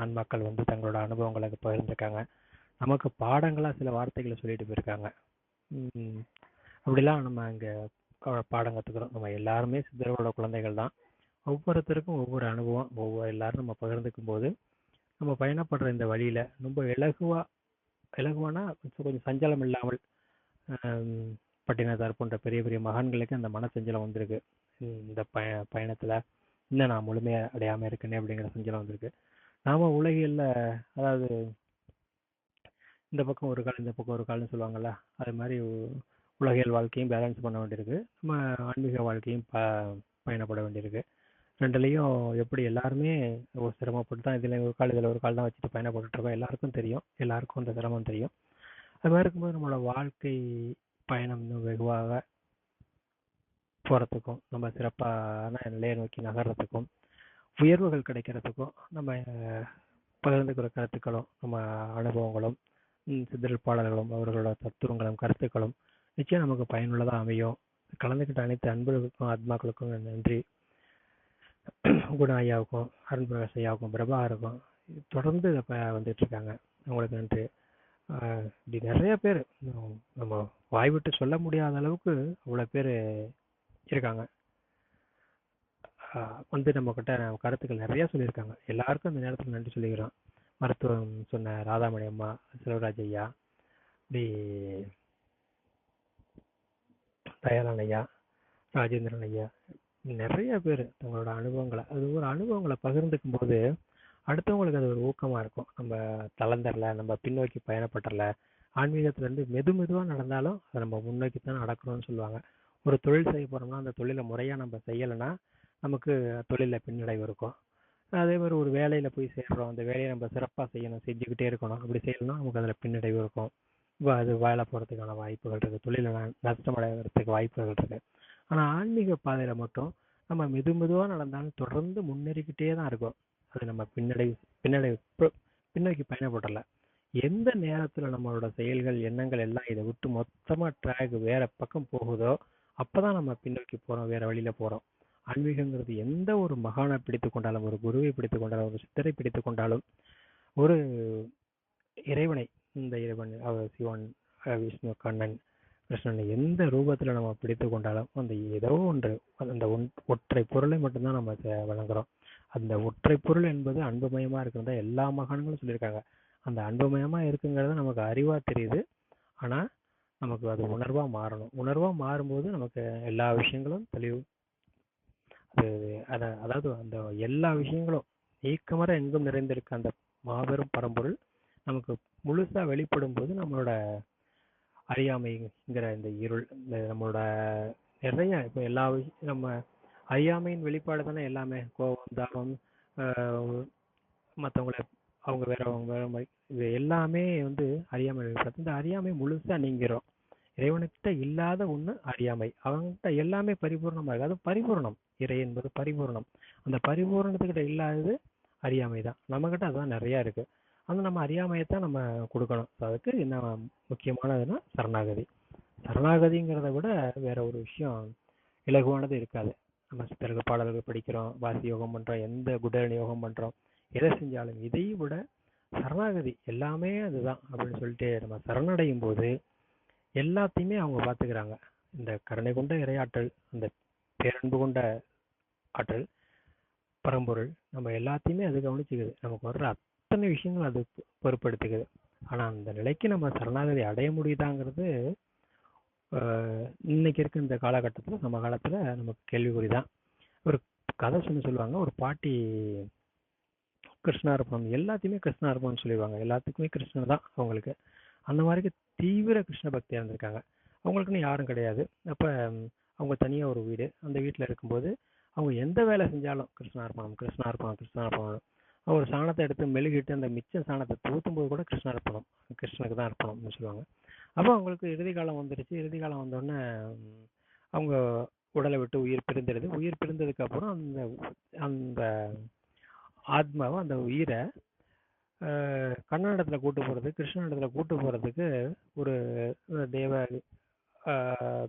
ஆன்மாக்கள் வந்து தங்களோட அனுபவங்களை பகிர்ந்துருக்காங்க. நமக்கு பாடங்களாக சில வார்த்தைகளை சொல்லிட்டு போயிருக்காங்க. அப்படிலாம் நம்ம இங்கே பாடம் கற்றுக்கிறோம். நம்ம எல்லாருமே சித்தர்களோட குழந்தைகள் தான். ஒவ்வொருத்தருக்கும் ஒவ்வொரு அனுபவம், எல்லாரும் நம்ம பகிர்ந்துக்கும் போது நம்ம பயணப்படுற இந்த வழியில் ரொம்ப இலகுவானா கொஞ்சம் சஞ்சலம் இல்லாமல், பட்டினத்தார் போன்ற பெரிய பெரிய மகான்களுக்கு அந்த மனசஞ்சலம் வந்திருக்கு. இந்த பயணத்தில் இன்னும் நான் முழுமையாக அடையாமல் இருக்கேனே அப்படிங்கிற சஞ்சலம் வந்திருக்கு. நாம் உலகில், அதாவது இந்த பக்கம் ஒரு கால் இந்த பக்கம் ஒரு கால்னு சொல்லுவாங்கள்ல, அது மாதிரி உலகியல் வாழ்க்கையும் பேலன்ஸ் பண்ண வேண்டியிருக்கு, நம்ம ஆன்மீக வாழ்க்கையும் பயணப்பட வேண்டியிருக்கு. ரெண்டுலேயும் எப்படி எல்லாருமே ஒரு சிரமப்பட்டு தான் இதில் ஒரு கால் இதில் ஒரு கால் தான் வச்சுட்டு பயணப்பட்டுருக்கோம். எல்லாருக்கும் தெரியும், எல்லாருக்கும் அந்த சிரமம் தெரியும். அது மாதிரி இருக்கும்போது நம்மளோட வாழ்க்கை பயணம் இன்னும் வெகுவாக போகிறதுக்கும், நம்ம சிறப்பான நிலையை நோக்கி நகர்றதுக்கும், உயர்வுகள் கிடைக்கிறதுக்கும், நம்ம பகிர்ந்துக்கிற கருத்துக்களும் நம்ம அனுபவங்களும் சித்தரில் பாடல்களும் அவர்களோட தத்துவங்களும் கருத்துக்களும் நிச்சயம் நமக்கு பயனுள்ளதாக அமையும். கலந்துக்கிட்ட அனைத்து அன்பர்களுக்கும் ஆத்மாக்களுக்கும் நன்றி. குணா ஐயாவுக்கும் அருண் பிரகாஷ் ஐயாவுக்கும் பிரபாகருக்கும் தொடர்ந்து இதை வந்துட்டு இருக்காங்க, அவங்களுக்கு நன்றி. இப்படி நிறைய பேர் நம்ம வாய் விட்டு சொல்ல முடியாத அளவுக்கு அவ்வளோ பேர் இருக்காங்க. வந்து நம்மக்கிட்ட கருத்துக்கள் நிறையா சொல்லியிருக்காங்க. எல்லாருக்கும் இந்த நேரத்தில் நன்றி சொல்லிக்கிறோம். மருத்துவம் சொன்ன ராதாமணி அம்மா, செல்வராஜ் ஐயா, இப்படி தயாளன் ஐயா, ராஜேந்திரன் ஐயா, நிறைய பேர் தங்களோட அனுபவங்களை, அது ஒரு அனுபவங்களை பகிர்ந்துக்கும் போது அடுத்தவங்களுக்கு அது ஒரு ஊக்கமாக இருக்கும். நம்ம தளர்ந்தரல, நம்ம பின்னோக்கி பயணப்பட்டரல, ஆன்மீகத்துலேருந்து மெதுவாக நடந்தாலும் அதை நம்ம முன்னோக்கி தான் நடக்கணும்னு சொல்லுவாங்க. ஒரு தொழில் செய்ய போகிறோம்னா அந்த தொழிலை முறையாக நம்ம செய்யலைன்னா நமக்கு தொழிலில் பின்னடைவு இருக்கும். அதே மாதிரி ஒரு வேலையில் போய் சேர்றோம், அந்த வேலையை நம்ம சிறப்பாக செய்யணும், செஞ்சுக்கிட்டே இருக்கணும். அப்படி செய்யணும்னா நமக்கு அதில் பின்னடைவு இருக்கும். அது வேலை போகிறதுக்கான வாய்ப்புகள் இருக்குது, தொழிலில் நஷ்டமடைகிறதுக்கு வாய்ப்புகள் இருக்குது. ஆனால் ஆன்மீக பாதையில் மட்டும் நம்ம மெதுவாக நடந்தாலும் தொடர்ந்து முன்னேறிக்கிட்டே தான் இருக்கும். அது நம்ம பின்னோக்கி பயணப்படல. எந்த நேரத்தில் நம்மளோட செயல்கள் எண்ணங்கள் எல்லாம் இதை விட்டு மொத்தமாக ட்ராக் வேற பக்கம் போகுதோ அப்போ தான் நம்ம பின்னோக்கி போகிறோம், வேற வழியில் போகிறோம். ஆன்மீகங்கிறது எந்த ஒரு மகானை பிடித்து கொண்டாலும், ஒரு குருவை பிடித்து கொண்டாலும், ஒரு சித்தரை பிடித்து கொண்டாலும், ஒரு இறைவனை, இந்த இறைவன் அவர் சிவன், விஷ்ணு, கண்ணன், கிருஷ்ணன், எந்த ரூபத்தில் நம்ம பிடித்து கொண்டாலும் அந்த ஏதோ ஒன்று, அந்த ஒற்றை பொருளை மட்டும்தான் நம்ம வழங்குறோம். அந்த ஒற்றை பொருள் என்பது அன்புமயமாக இருக்கிறதா எல்லா மகான்களும் சொல்லியிருக்காங்க. அந்த அன்புமயமாக இருக்குங்கிறது நமக்கு அறிவாக தெரியுது. ஆனால் நமக்கு அது உணர்வாக மாறணும். உணர்வாக மாறும்போது நமக்கு எல்லா விஷயங்களும் தெளிவு. அதாவது அந்த எல்லா விஷயங்களும் ஏக்கமர எங்கும் நிறைந்திருக்க அந்த மாபெரும் பரம்பொருள் நமக்கு முழுசாக வெளிப்படும் போது நம்மளோட அறியாமைங்கிற இந்த இருள், இந்த நம்மளோட நிறைய இப்போ எல்லா விஷயம் நம்ம அறியாமையின் வெளிப்பாடு தானே எல்லாமே. கோபம், தாபம், மற்றவங்கள அவங்க வேற மாதிரி, இது எல்லாமே அறியாமை வெளிப்பாடு. இந்த அறியாமை முழுசாக நீங்கிறோம். இறைவனுக்கிட்ட இல்லாத ஒன்று அறியாமை, அவங்ககிட்ட எல்லாமே பரிபூர்ணமாக இருக்குது. அது பரிபூர்ணம், இறை என்பது பரிபூர்ணம். அந்த பரிபூர்ணத்துக்கிட்ட இல்லாதது அறியாமை தான். நம்மக்கிட்ட அதுதான் நிறையா இருக்குது. அந்த நம்ம அறியாமையைத்தான் நம்ம கொடுக்கணும். அதுக்கு என்ன முக்கியமானதுன்னா சரணாகதி. சரணாகதிங்கிறத விட வேற ஒரு விஷயம் இலகுவானது இருக்காது. நம்ம சித்தர்கள் பாடல்கள் படிக்கிறோம், வாசி யோகம் பண்ணுறோம், எந்த குடரணி யோகம் பண்ணுறோம், எதை செஞ்சாலும் இதை விட சரணாகதி எல்லாமே அதுதான் அப்படின்னு சொல்லிட்டு நம்ம சரணடையும் போது எல்லாத்தையுமே அவங்க பார்த்துக்கிறாங்க. இந்த கருணை கொண்ட இறையாற்றல், அந்த பேரன்பு கொண்ட ஆற்றல் பரம்பொருள் நம்ம எல்லாத்தையுமே அது கவனிச்சுக்குது. நமக்கு வர்ற அத்தனை விஷயங்கள் அது பொறுப்படுத்துக்குது. ஆனால் அந்த நிலைக்கு நம்ம சரணாகதி அடைய முடியுதாங்கிறது இன்னைக்கு இருக்க இந்த காலகட்டத்தில், நம்ம காலத்தில் நமக்கு கேள்விக்குறிதான். ஒரு கதை சொல்லுவாங்க, ஒரு பாட்டி கிருஷ்ணார்பணம், எல்லாத்தையுமே கிருஷ்ணார்பணம்னு சொல்லிடுவாங்க. எல்லாத்துக்குமே கிருஷ்ணன் தான் அவங்களுக்கு. அந்த மாதிரி தீவிர கிருஷ்ண பக்தியாக இருந்திருக்காங்க. அவங்களுக்குன்னு யாரும் கிடையாது. அப்போ அவங்க தனியாக ஒரு வீடு, அந்த வீட்டில் இருக்கும்போது அவங்க எந்த வேலை செஞ்சாலும் கிருஷ்ணார்பணம் கிருஷ்ணார்பணம் கிருஷ்ணார்பணம். ஒரு சாணத்தை எடுத்து மெழுகிட்டு அந்த மிச்ச சாணத்தை தூத்தும்போது கூட கிருஷ்ணார்பணம், கிருஷ்ணனுக்கு தான் அர்ப்பணம்னு சொல்லுவாங்க. அப்போ அவங்களுக்கு இறுதி காலம் வந்துருச்சு. இறுதி காலம் வந்தோடனே அவங்க உடலை விட்டு உயிர் பிரிந்துடுது. உயிர் பிரிந்ததுக்கு அப்புறம் அந்த அந்த ஆத்மாவை, அந்த உயிரை கண்ணனிடத்துல கூட்டு போகிறது, கிருஷ்ணனிடத்துல கூட்டு போகிறதுக்கு ஒரு தேவ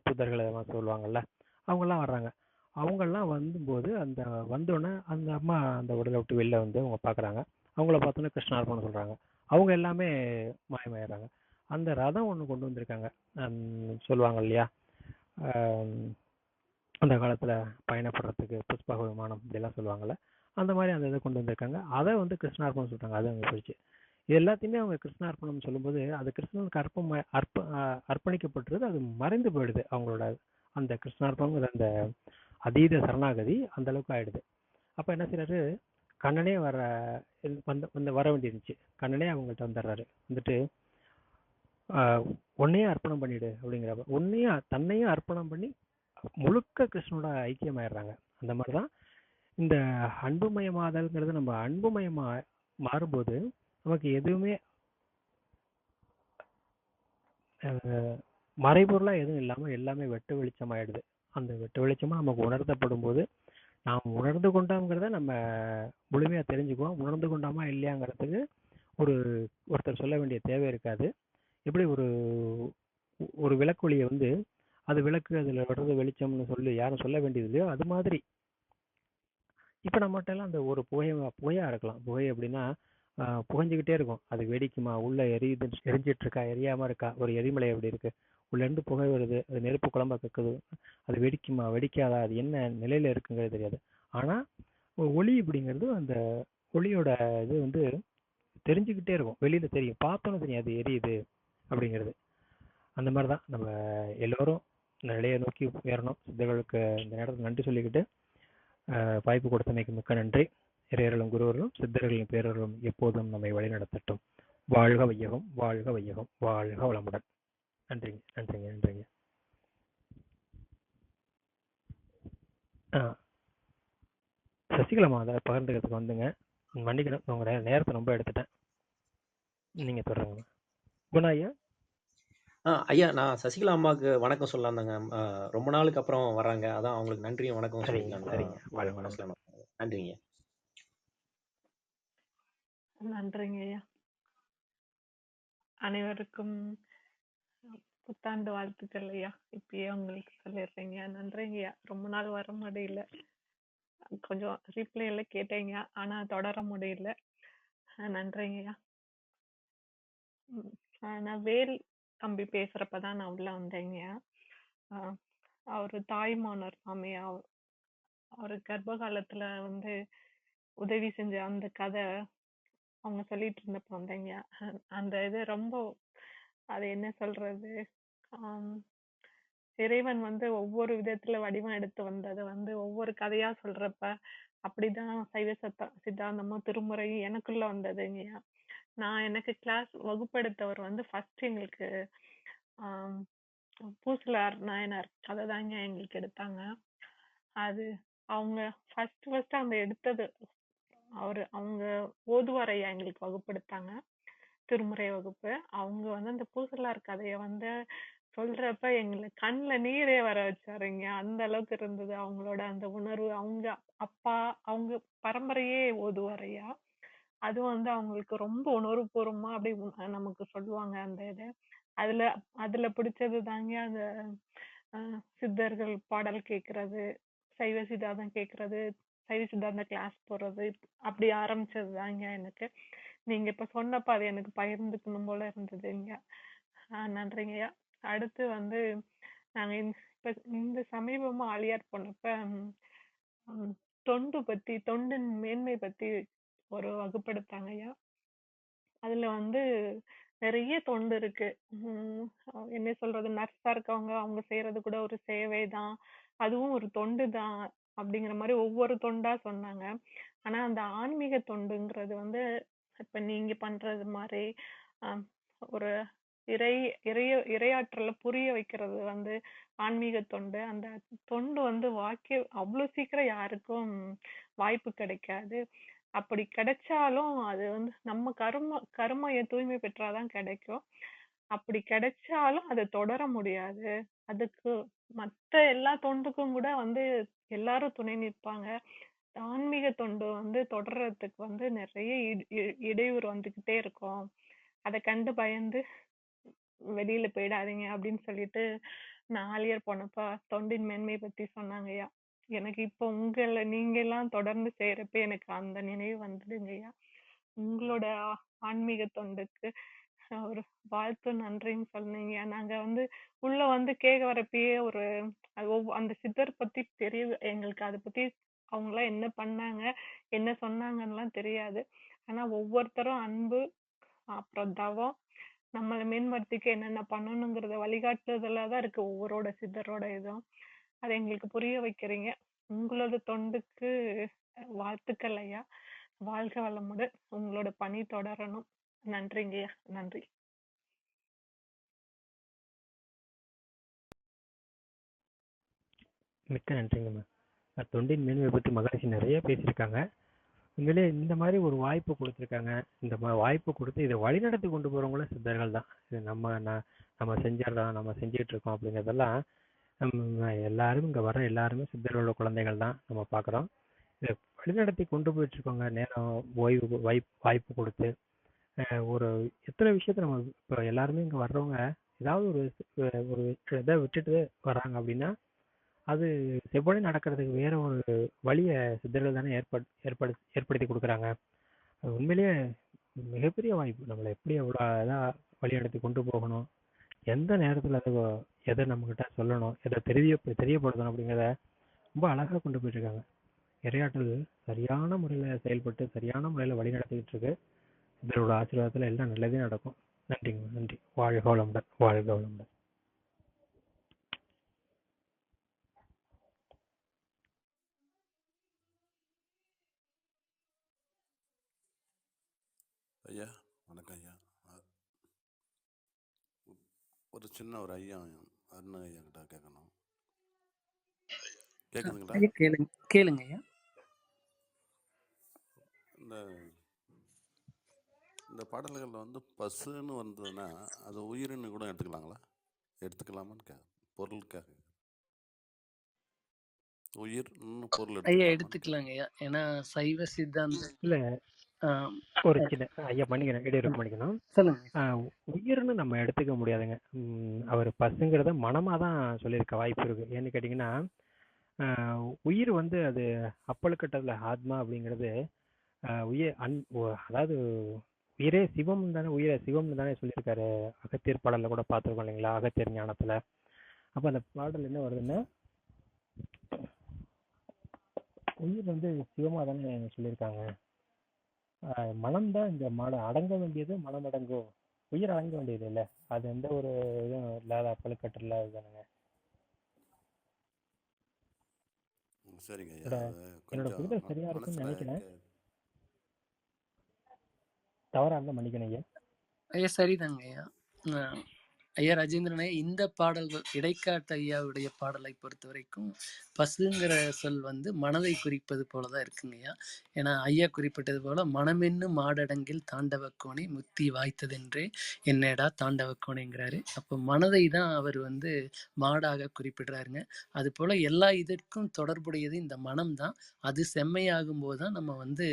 தூதர்களை சொல்லுவாங்கள்ல, அவங்கெல்லாம் வர்றாங்க. அவங்கெல்லாம் வரும்போது அந்த வந்தோடனே அந்த அம்மா அந்த உடலை விட்டு வெளில வந்து அவங்க பார்க்குறாங்க. அவங்கள பார்த்தோன்னே கிருஷ்ணார்பணம் சொல்கிறாங்க. அவங்க எல்லாமே மாயமாயிடுறாங்க. அந்த ரதம் ஒன்று கொண்டு வந்திருக்காங்க, சொல்லுவாங்க இல்லையா, அந்த காலத்தில் பயணப்படுறதுக்கு புஷ்பக விமானம் இப்படிலாம் சொல்லுவாங்கள்ல, அந்த மாதிரி அந்த இதை கொண்டு வந்திருக்காங்க. அதை கிருஷ்ணார்பணம் சொல்கிறாங்க. அது அங்கே போயிடுச்சு. இது எல்லாத்தையுமே அவங்க கிருஷ்ணார்ப்பணம் சொல்லும்போது அது கிருஷ்ணனுக்கு அர்ப்பணிக்கப்பட்டுருது. அது மறைந்து போயிடுது. அவங்களோட அந்த கிருஷ்ணார்ப்பணங்கிற அந்த அதீத சரணாகதி அந்த அளவுக்கு ஆயிடுது. அப்போ என்ன செய்யறாரு, கண்ணனே வர வேண்டியிருந்துச்சு. கண்ணனே அவங்கள்ட்ட வந்துடுறாரு. வந்துட்டு உன்னையே அர்ப்பணம் பண்ணிடு அப்படிங்கிறப்ப தன்னையும் அர்ப்பணம் பண்ணி முழுக்க கிருஷ்ணனோட ஐக்கியமாயிடுறாங்க. அந்த மாதிரி தான் இந்த அன்புமயமாதல்ங்கிறது, நம்ம அன்புமயமா மாறும்போது நமக்கு எதுவுமே மறைபொருளாக எதுவும் இல்லாமல் எல்லாமே வெட்ட வெளிச்சமாயிடுது. அந்த வெட்ட வெளிச்சமாக நமக்கு உணர்த்தப்படும் போது நாம் உணர்ந்து கொண்டோங்கிறத நம்ம முழுமையாக தெரிஞ்சுக்குவோம். உணர்ந்து கொண்டோமா இல்லையாங்கிறதுக்கு ஒருத்தர் சொல்ல வேண்டிய தேவை இருக்காது. எப்படி ஒரு விளக்கொலியை வந்து அது விளக்கு, அதில் வர்றது வெளிச்சம்னு சொல்லி யாரும் சொல்ல வேண்டியது இல்லையோ, அது மாதிரி இப்போ நம்மகிட்ட எல்லாம் அந்த ஒரு புகையாக இருக்கலாம். புகை அப்படின்னா புகைஞ்சிக்கிட்டே இருக்கும். அது வெடிக்குமா, உள்ள எரிஞ்சிட்டு இருக்கா, எரியாமல் இருக்கா, ஒரு எரிமலை எப்படி இருக்கு, உள்ளேருந்து புகை வருது, அது நெருப்பு குழம்பா கக்குது, அது வெடிக்குமா வெடிக்காதா, அது என்ன நிலையில இருக்குங்கிறது தெரியாது. ஆனால் ஒளி அப்படிங்கிறது அந்த ஒளியோட இது வந்து தெரிஞ்சுக்கிட்டே இருக்கும், வெளியில தெரியும், பார்த்தோன்னு தெரியும் அது எரியுது அப்படிங்கிறது. அந்த மாதிரி தான் நம்ம எல்லோரும் நிலையை நோக்கி உயரணும். சித்தர்களுக்கு இந்த நேரத்தில் நன்றி சொல்லிக்கிட்டு வாய்ப்பு கொடுத்தமைக்கு மிக்க நன்றி. இறையர்களும் குருவர்களும் சித்தர்களின் பேரர்களும் எப்போதும் நம்மை வழிநடத்தட்டும். வாழ்க வையகம், வாழ்க வையகம், வாழ்க வளமுடன். நன்றிங்க நன்றிங்க நன்றிங்க. சசிகலா அதை பகிர்ந்துக்கிறதுக்கு வந்துங்க. மன்னிக்கணும், உங்க நேரத்தை ரொம்ப எடுத்துட்டேன். நீங்க தொடருங்க. குணா ஐயா. ஐயா, நான் சசிகலா அம்மாவுக்கு வணக்கம் சொல்லலாம் தாங்க. ரொம்ப நாளுக்கு அப்புறம் வர்றாங்க, அதான் அவங்களுக்கு நன்றியும் வணக்கம் சொல்லிக்கலாம். நன்றிங்க. நன்றிங்க ஐயா. அனைவருக்கும் புத்தாண்டு வாழ்த்துக்கள் ஐயா. இப்பயே உங்களுக்கு சொல்லிடுறீங்க. நன்றிங்க ஐயா. ரொம்ப நாள் வர முடியல, கொஞ்சம் ரீப்ளே எல்லாம் கேட்டேங்க, ஆனா தொடர முடியல. நன்றிங்க ஐயா. நான் வேல் தம்பி பேசுறப்பதான் நான் உள்ள வந்தேங்க. அவரு தாய்மானர் சாமி, அவரு கர்ப்ப காலத்துல வந்து உதவி செஞ்ச அந்த கதை அவங்க சொல்லிட்டு இருந்தப்ப வந்தேங்க. அந்த இது ரொம்ப, அது என்ன சொல்றது, இறைவன் வந்து ஒவ்வொரு விதத்துல வடிவம் எடுத்து வந்தது வந்து ஒவ்வொரு கதையா சொல்றப்ப அப்படிதான் சைவ சித்தாந்தமும் திருமுறையும் எனக்குள்ள வந்ததுங்கய்யா. நான் எனக்கு கிளாஸ் வகுப்பெடுத்தவர் வந்து ஃபர்ஸ்ட் எங்களுக்கு பூசலார் நாயனார் கதை தாங்க எங்களுக்கு எடுத்தாங்க. அது அவங்க ஃபர்ஸ்ட் அந்த எடுத்தது அவங்க ஓதுவாரையா எங்களுக்கு வகுப்பெடுத்தாங்க, திருமுறை வகுப்பு. அவங்க வந்து அந்த பூசலார் கதைய வந்து சொல்றப்ப எங்களுக்கு கண்ணுல நீரே வர வச்சாருங்க. அந்த அளவுக்கு இருந்தது அவங்களோட அந்த உணர்வு. அவங்க அப்பா அவங்க பரம்பரையே ஓதுவாரையா, அதுவும் வந்து அவங்களுக்கு ரொம்ப உணர்வுபூர்வமா அப்படி நமக்கு சொல்லுவாங்க அந்த இது. அதுல பிடிச்சது தாங்க அந்த சித்தர்கள் பாடல் கேக்குறது, சைவ சித்தாந்தம் கேக்குறது, சைவ சித்தாந்த கிளாஸ் போறது, அப்படி ஆரம்பிச்சது தாங்க எனக்கு. நீங்க இப்ப சொன்னப்ப அது எனக்கு பகிர்ந்துக்கணும் போல இருந்ததுங்க. நன்றிங்கய்யா. அடுத்து வந்து நாங்க இப்ப இந்த சமீபமா ஆழியார் போனப்ப தொண்டின் மேன்மை பத்தி ஒரு வகுப்பெடுத்தாங்க ஐயா. அதுல வந்து நிறைய தொண்டு இருக்கு. என்ன சொல்றது, நர்ஸா இருக்கவங்க அவங்க செய்யறது கூட ஒரு சேவைதான், அதுவும் ஒரு தொண்டு தான் அப்படிங்கிற மாதிரி ஒவ்வொரு தொண்டா சொன்னாங்க. ஆனா அந்த ஆன்மீக தொண்டுங்கிறது வந்து இப்ப நீங்க பண்றது மாதிரி ஒரு இறையாற்றல புரிய வைக்கிறது வந்து ஆன்மீக தொண்டு. அந்த தொண்டு வந்து அவ்வளவு சீக்கிரம் யாருக்கும் வாய்ப்பு கிடைக்காது. அப்படி கிடைச்சாலும் அது வந்து நம்ம கருமைய தூய்மை பெற்றாதான் கிடைக்கும். அப்படி கிடைச்சாலும் அதை தொடர முடியாது. அதுக்கு மத்த எல்லா தொண்டுக்கும் கூட வந்து எல்லாரும் துணை நிற்பாங்க. ஆன்மீக தொண்டு வந்து தொடர்றதுக்கு வந்து நிறைய இடையூறு வந்துகிட்டே இருக்கும். அதை கண்டு பயந்து வெளியில போயிடாதீங்க அப்படின்னு சொல்லிட்டு நான் ஆழியார் போனப்ப தொண்டின் மேன்மை பத்தி சொன்னாங்கய்யா. எனக்கு இப்போ நீங்க எல்லாம் தொடர்ந்து செய்யறப்ப எனக்கு அந்த நினைவு வந்ததுங்கய்யா. உங்களோட ஆன்மீக தொண்டுக்கு ஒரு வாழ்த்து நன்றின்னு சொன்னீங்க. நாங்க வந்து உள்ள வந்து கேட்க வரப்பயே அந்த சித்தர் பத்தி தெரியுது எங்களுக்கு. அதை பத்தி அவங்க எல்லாம் என்ன பண்ணாங்க, என்ன சொன்னாங்கன்னு தெரியாது. ஆனா ஒவ்வொருத்தரும் அன்பு, அப்புறம் தவம், நம்மளை மேம்படுத்திக்க என்னென்ன பண்ணணுங்கிறத வழிகாட்டுறதுலதான் இருக்கு ஒவ்வொருட சித்தரோட இதுவும். அதை எங்களுக்கு புரிய வைக்கிறீங்க. உங்களோட தொண்டுக்கு வாழ்த்துக்கள் ஐயா. வாழ்க வளமுடன். உங்களோட பணி தொடரணும். நன்றிங்கய்யா. நன்றி. மிக்க நன்றிங்கம்மா. தொண்டின் மேன்மை பற்றி மகரிஷி நிறைய பேசியிருக்காங்க. உண்மையிலே இந்த மாதிரி ஒரு வாய்ப்பு கொடுத்துருக்காங்க. இந்த வாய்ப்பு கொடுத்து இதை வழிநடத்தி கொண்டு போறவங்களும் சித்தர்கள் தான். இது நம்ம செஞ்சிடறோம், நம்ம செஞ்சுட்டு இருக்கோம் அப்படிங்கிறதெல்லாம் எல்லாரும் இங்க வர எல்லாருமே சித்தர்களோட குழந்தைகள் தான் நம்ம பார்க்குறோம். இதை வழிநடத்தி கொண்டு போயிட்டு இருக்கோங்க. நேரம் ஓய்வு வாய்ப்பு கொடுத்து ஒரு எத்தனை விஷயத்த நம்ம இப்போ எல்லாருமே இங்கே வர்றவங்க ஏதாவது ஒரு இதை விட்டுட்டு வர்றாங்க அப்படின்னா அது செவ்வழி நடக்கிறதுக்கு வேற ஒரு வழியை சித்தர்கள் தானே ஏற்படுத்தி கொடுக்குறாங்க. அது உண்மையிலேயே மிகப்பெரிய வாய்ப்பு. நம்மளை எப்படி எவ்வளோ இதாக வழி நடத்தி கொண்டு போகணும், எந்த நேரத்தில் எதை நம்மக்கிட்ட சொல்லணும், எதை தெரியப்படுத்தணும் அப்படிங்கிறத ரொம்ப அழகாக கொண்டு போயிட்டுருக்காங்க. இறையாற்றல் சரியான முறையில் செயல்பட்டு சரியான முறையில் வழி நடத்திக்கிட்டு இருக்கு. சித்தரோட ஆசீர்வாதத்தில் எல்லாம் நல்லதே நடக்கும். நன்றிங்க, நன்றி. வாழ்க வளமுடன், வாழ்க வளமுடன். ஐயா வணக்கம் ஐயா. ஒரு சின்ன ஒரு ஐயா அருண் ஐயா கிட்ட கேட்கணும். கேட்குதுங்களா? கேளுங்க ஐயா. இந்த பாடல்களில் வந்து பசுன்னு வந்ததுன்னா அது உயிரின்னு கூட எடுத்துக்கலாமான்னு பொருளுக்காக உயிர் பொருள் ஐயா எடுத்துக்கலாங்க ஐயா. ஏன்னா சைவ சித்தாந்தம் இல்லை ஒரு சின்ன ஐயா பண்ணிக்கணும், இடையூறு பண்ணிக்கணும். உயிர்னு நம்ம எடுத்துக்க முடியாதுங்க. அவர் பசுங்கிறத மனமாக தான் சொல்லியிருக்க வாய்ப்பு இருக்கு. ஏன்னு கேட்டிங்கன்னா உயிர் வந்து அது அப்பழுக்கட்டதில் ஆத்மா அப்படிங்கிறது உயிர் அதாவது உயிரே சிவம் தானே, உயிரை சிவம்னு தானே சொல்லியிருக்காரு. அகத்தியர் பாடலில் கூட பார்த்துருக்கோம் இல்லைங்களா, அகத்தியர் ஞானத்தில். அப்போ அந்த பாடல் என்ன வருதுன்னா உயிர் வந்து சிவமாக தானே சொல்லியிருக்காங்க. மனம்தான் இந்த அடங்க வேண்டியது மனம் அடங்கும், உயிர் அடங்க வேண்டியது இல்லை. அது எந்த ஒரு இதுவும் இல்லாத அப்பழுக்கட்டு இல்லாததானுங்க. சரிங்க. என்னோட புரிதல் சரியா இருக்குன்னு நினைக்கிறேன். தவறா இருந்தா மன்னிக்கணும் ஐயா. ஐயா சரிதாங்க ஐயா. ஐயா ராஜேந்திரனே, இந்த பாடல்கள் இடைக்காட்டு ஐயாவுடைய பாடலை பொறுத்த வரைக்கும் பசுங்கிற சொல் வந்து மனதை குறிப்பது போலதான் இருக்குங்க ஐயா. ஏன்னா ஐயா குறிப்பிட்டது போல மனமென்னும் மாடடங்கில் தாண்டவக்கோணை முத்தி வாய்த்ததென்றே என்னடா தாண்டவக்கோணைங்கிறாரு. அப்போ மனதை தான் அவர் வந்து மாடாக குறிப்பிடுறாருங்க. அது போல எல்லா இதற்கும் தொடர்புடையது இந்த மனம் தான். அது செம்மையாகும் போது தான் நம்ம வந்து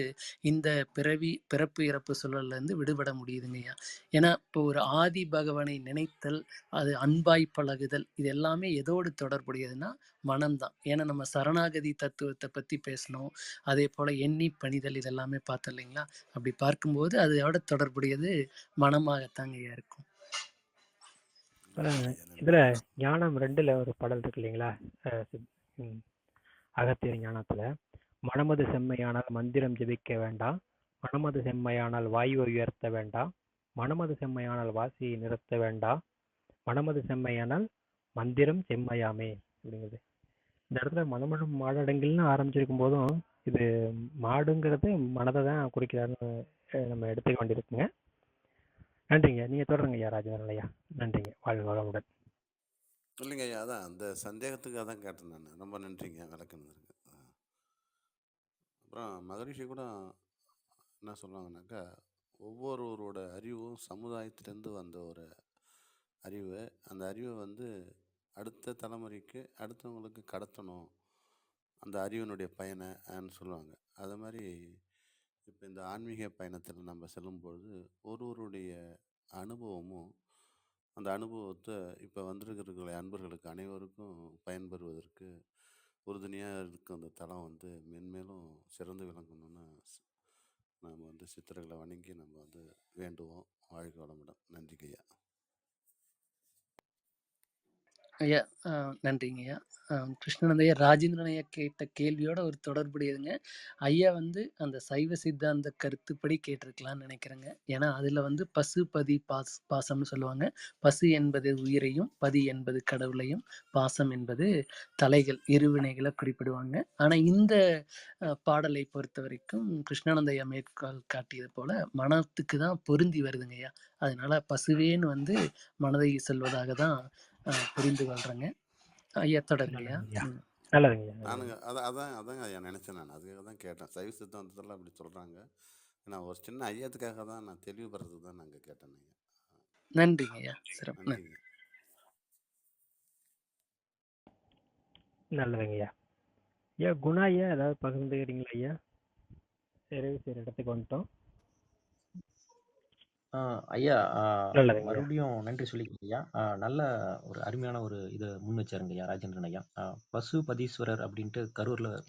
இந்த பிறப்பு இறப்பு சூழல்ல இருந்து விடுபட முடியுதுங்க ஐயா. ஏன்னா இப்போ ஒரு ஆதி பகவானை நினைத்தல், அது அன்பாய் பழகுதல், இது எல்லாமே எதோடு தொடர்புடையதுன்னா மனம்தான். ஏன்னா நம்ம சரணாகதி தத்துவத்தை பத்தி பேசணும், அதே போல எண்ணி பணிதல், இதெல்லாமே பார்த்தோம் இல்லைங்களா. அப்படி பார்க்கும்போது அதோட தொடர்புடையது மனமாகத்தாங்க இருக்கும். இதுல ஞானம் 2ல ஒரு பாடல் இருக்கு இல்லைங்களா, அகத்தியர் ஞானத்துல, மனமது செம்மையானால் மந்திரம் ஜெபிக்க வேண்டாம், மனமது செம்மையானால் வாயுவை உயர்த்த வேண்டாம், மனமது செம்மையானால் வாசியை நிறுத்த வேண்டாம், மனமது செம்மையானால் மந்திரம் செம்மையாமே அப்படிங்கிறது. இந்த இடத்துல மனமடும் மாடடங்கில்னு ஆரம்பிச்சிருக்கும் போதும் இது மாடுங்கிறது மனதை தான் குறிக்கிறாருன்னு நம்ம எடுத்துக்க வேண்டியிருக்குங்க. நன்றிங்க. நீங்க தொடருங்க ஐயா ராஜேந்திரன் ஐயா. நன்றிங்க. வாழ்க வளமுடன். இல்லைங்க ஐயா, அதான் அந்த சந்தேகத்துக்கு அதான் கேட்டேன் நான். ரொம்ப நன்றிங்க விளக்குனதுக்கு. அப்புறம் மகரிஷி கூட என்ன சொல்லுவாங்கன்னாக்கா, ஒவ்வொருவரோட அறிவும் சமுதாயத்திலேருந்து வந்த ஒரு அறிவு, அந்த அறிவை வந்து அடுத்த தலைமுறைக்கு அடுத்தவங்களுக்கு கடத்தணும், அந்த அறிவினுடைய பயனைன்னு சொல்லுவாங்க. அது மாதிரி இப்போ இந்த ஆன்மீக பயணத்தில் நம்ம செல்லும்பொழுது ஒருவருடைய அனுபவமும் அந்த அனுபவத்தை இப்போ வந்திருக்கிற அன்பர்களுக்கு அனைவருக்கும் பயன்பெறுவதற்கு உறுதுணையாக இருக்கும். அந்த தளம் வந்து மென்மேலும் சிறந்து விளங்கணும்னு நாம் வந்து சித்தர்களை வணங்கி நம்ம வந்து வேண்டுவோம். வாழ்க வளமுடன். நன்றிங்க ஐயா. ஐயா நன்றிங்க ஐயா. கிருஷ்ணன் ஐயா ராஜேந்திரன் ஐயா கேட்ட கேள்வியோட ஒரு தொடர்புடையதுங்க. ஐயா வந்து அந்த சைவ சித்தாந்த கருத்துப்படி கேட்டிருக்கலாம்னு நினைக்கிறேங்க. ஏன்னா அதுல வந்து பசு பதி பாசம்னு சொல்லுவாங்க. பசு என்பது உயிரையும், பதி என்பது கடவுளையும், பாசம் என்பது தலைகள் இருவினைகளை குறிப்பிடுவாங்க. ஆனா இந்த பாடலை பொறுத்த வரைக்கும் கிருஷ்ணானந்த ஐயா மேற்கால் காட்டியது போல மனத்துக்கு தான் பொருந்தி வருதுங்க ஐயா. அதனால பசுவேன்னு வந்து மனதை செல்வதாக தான் புரிந்து கொள்றேங்க ஐயா. தொடருங்க ஐயா. நல்லதுங்க ஐயா, நானுங்க நல்லதுங்க. அதாங்க ஐயா நினச்சேன். நான் அதுக்காக தான் கேட்டேன். சைவ சித்தாந்தத்தில் அப்படி சொல்கிறாங்க. நான் ஒரு சின்ன ஐயத்துக்காக தான் நான் தெளிவுபடுறதுக்கு தான் நாங்கள் கேட்டேன் ஐயா. நன்றிங்க ஐயா. சிறப்பு. நன்றிங்க. நல்லதுங்க ஐயா. ஐயா குணா ஐயா ஏதாவது பகிர்ந்துக்கிறீங்களா ஐயா? சரி சரி, இடத்துக்கு வந்துட்டோம். ஐயா, நல்லதுங்க ஐயா. மறுபடியும் நன்றி சொல்லிக்கிறேன் ஐயா. நல்ல ஒரு அருமையான ஒரு இதை முன் வச்சாருங்க ஐயா ராஜேந்திரன் ஐயா. பசுபதீஸ்வரர் அப்படின்ட்டு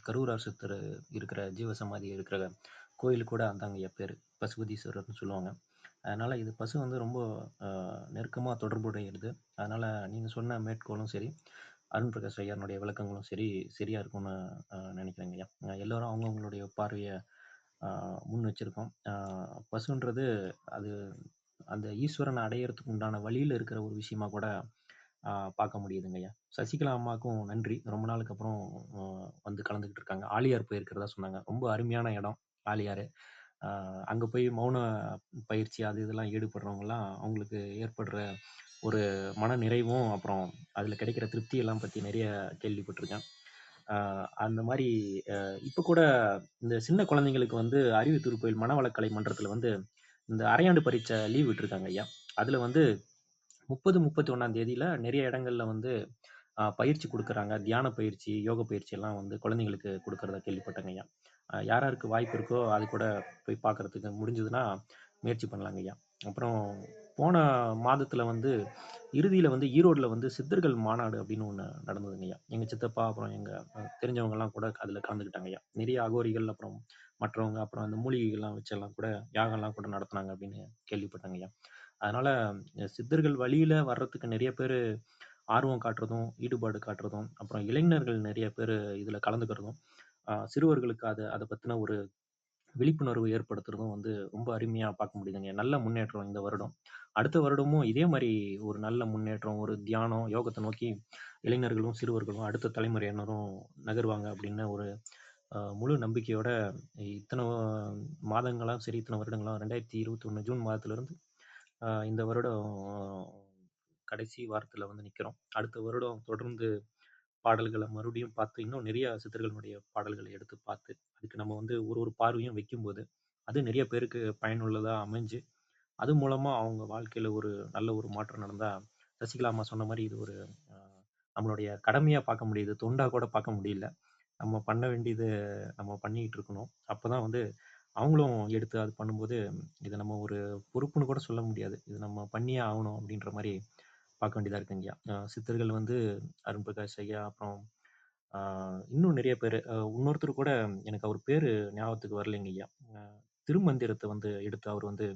கரூர் அரசு இருக்கிற ஜீவசமாதி இருக்கிற கோயில் கூட அந்தாங்க ஐயா பேர், பசுபதீஸ்வரர்னு சொல்லுவாங்க. அதனால இது பசு வந்து ரொம்ப நெருக்கமாக தொடர்புடையது. அதனால நீங்க சொன்ன மேற்கோளும் சரி, அருண் பிரகாஷ் ஐயாருடைய விளக்கங்களும் சரி சரியா இருக்கும்னு நினைக்கிறேங்க ஐயா. எல்லாரும் அவங்கவுங்களுடைய பார்வையை முன் வச்சிருக்கோம். பசுன்றது அது அந்த ஈஸ்வரனை அடையறதுக்கு உண்டான வழியில் இருக்கிற ஒரு விஷயமா கூட பார்க்க முடியுதுங்க ஐயா. சசிகலா அம்மாவுக்கும் நன்றி. ரொம்ப நாளுக்கு அப்புறம் வந்து கலந்துக்கிட்டு இருக்காங்க. ஆலியார் போயிருக்கிறதா சொன்னாங்க. ரொம்ப அருமையான இடம் ஆலியார். அங்கே போய் மௌன பயிற்சி அது இதெல்லாம் ஈடுபடுறவங்கலாம் அவங்களுக்கு ஏற்படுற ஒரு மன நிறைவும் அப்புறம் அதில் கிடைக்கிற திருப்தி எல்லாம் பற்றி நிறைய கேள்விப்பட்டிருக்கேன். அந்த மாதிரி இப்போ கூட இந்த சின்ன குழந்தைங்களுக்கு வந்து அறிவு திருக்கோயில் மனவளக்கலை மன்றத்தில் வந்து இந்த அரையாண்டு பரீட்சை லீவ் விட்டுருக்காங்க ஐயா. அதில் வந்து 30-31 தேதியில நிறைய இடங்கள்ல வந்து பயிற்சி கொடுக்குறாங்க. தியான பயிற்சி, யோக பயிற்சி எல்லாம் வந்து குழந்தைங்களுக்கு கொடுக்கறதா கேள்விப்பட்டேங்க ஐயா. யார் யாருக்கு வாய்ப்பு இருக்கோ அது கூட போய் பார்க்கறதுக்கு முடிஞ்சதுன்னா முயற்சி பண்ணலாங்க ஐயா. அப்புறம் போன மாதத்துல வந்து இறுதியில வந்து ஈரோடுல வந்து சித்தர்கள் மாநாடு அப்படின்னு ஒன்று நடந்ததுங்க ஐயா. எங்க சித்தப்பா அப்புறம் எங்க தெரிஞ்சவங்க எல்லாம் கூட அதுல கலந்துக்கிட்டாங்க ஐயா. நிறைய அகோரிகள் அப்புறம் மற்றவங்க அப்புறம் அந்த மூலிகைகள்லாம் வச்செல்லாம் கூட யாகம்லாம் கூட நடத்துனாங்க அப்படின்னு கேள்விப்பட்டாங்க ஐயா. அதனால சித்தர்கள் வழியில வர்றதுக்கு நிறைய பேர் ஆர்வம் காட்டுறதும் ஈடுபாடு காட்டுறதும் அப்புறம் இளைஞர்கள் நிறைய பேர் இதுல கலந்துக்கிறதும் சிறுவர்களுக்கு அதை பத்தின ஒரு விழிப்புணர்வு ஏற்படுத்துறதும் வந்து ரொம்ப அருமையா பார்க்க முடியுதுங்க. நல்ல முன்னேற்றம் இந்த வருடம். அடுத்த வருடமும் இதே மாதிரி ஒரு நல்ல முன்னேற்றம், ஒரு தியானம், யோகத்தை நோக்கி இளைஞர்களும் சிறுவர்களும் அடுத்த தலைமுறையினரும் நகருவாங்க அப்படின்னு ஒரு முழு நம்பிக்கையோட இத்தனை மாதங்களாம் சரி, இத்தனை வருடங்களாம் 2021 ஜூன் மாதத்திலிருந்து இந்த வருடம் கடைசி வாரத்தில் வந்து நிற்கிறோம். அடுத்த வருடம் தொடர்ந்து பாடல்களை மறுபடியும் பார்த்து இன்னும் நிறைய சித்தர்களுடைய பாடல்களை எடுத்து பார்த்து அதுக்கு நம்ம வந்து ஒரு பார்வையும் வைக்கும்போது அது நிறைய பேருக்கு பயனுள்ளதாக அமைஞ்சு அது மூலமாக அவங்க வாழ்க்கையில் ஒரு நல்ல ஒரு மாற்றம் நடந்தால் சசிகலா அம்மா சொன்ன மாதிரி இது ஒரு நம்மளுடைய கடமையாக பார்க்க முடியுது, தொண்டா கூட பார்க்க முடியல. நம்ம பண்ண வேண்டியது நம்ம பண்ணிக்கிட்டு இருக்கணும். அப்போ தான் வந்து அவங்களும் எடுத்து அது பண்ணும்போது இதை நம்ம ஒரு பொறுப்புன்னு கூட சொல்ல முடியாது, இது நம்ம பண்ணியே ஆகணும் அப்படின்ற மாதிரி பார்க்க வேண்டியதாக இருக்குங்க ஐயா. சித்தர்கள் வந்து அருண் பிரகாஷ் ஐயா அப்புறம் இன்னும் நிறைய பேர், இன்னொருத்தர் கூட எனக்கு அவர் பேர் ஞாபகத்துக்கு வரலைங்க ஐயா. திருமந்திரத்தை வந்து எடுத்து அவர் வந்து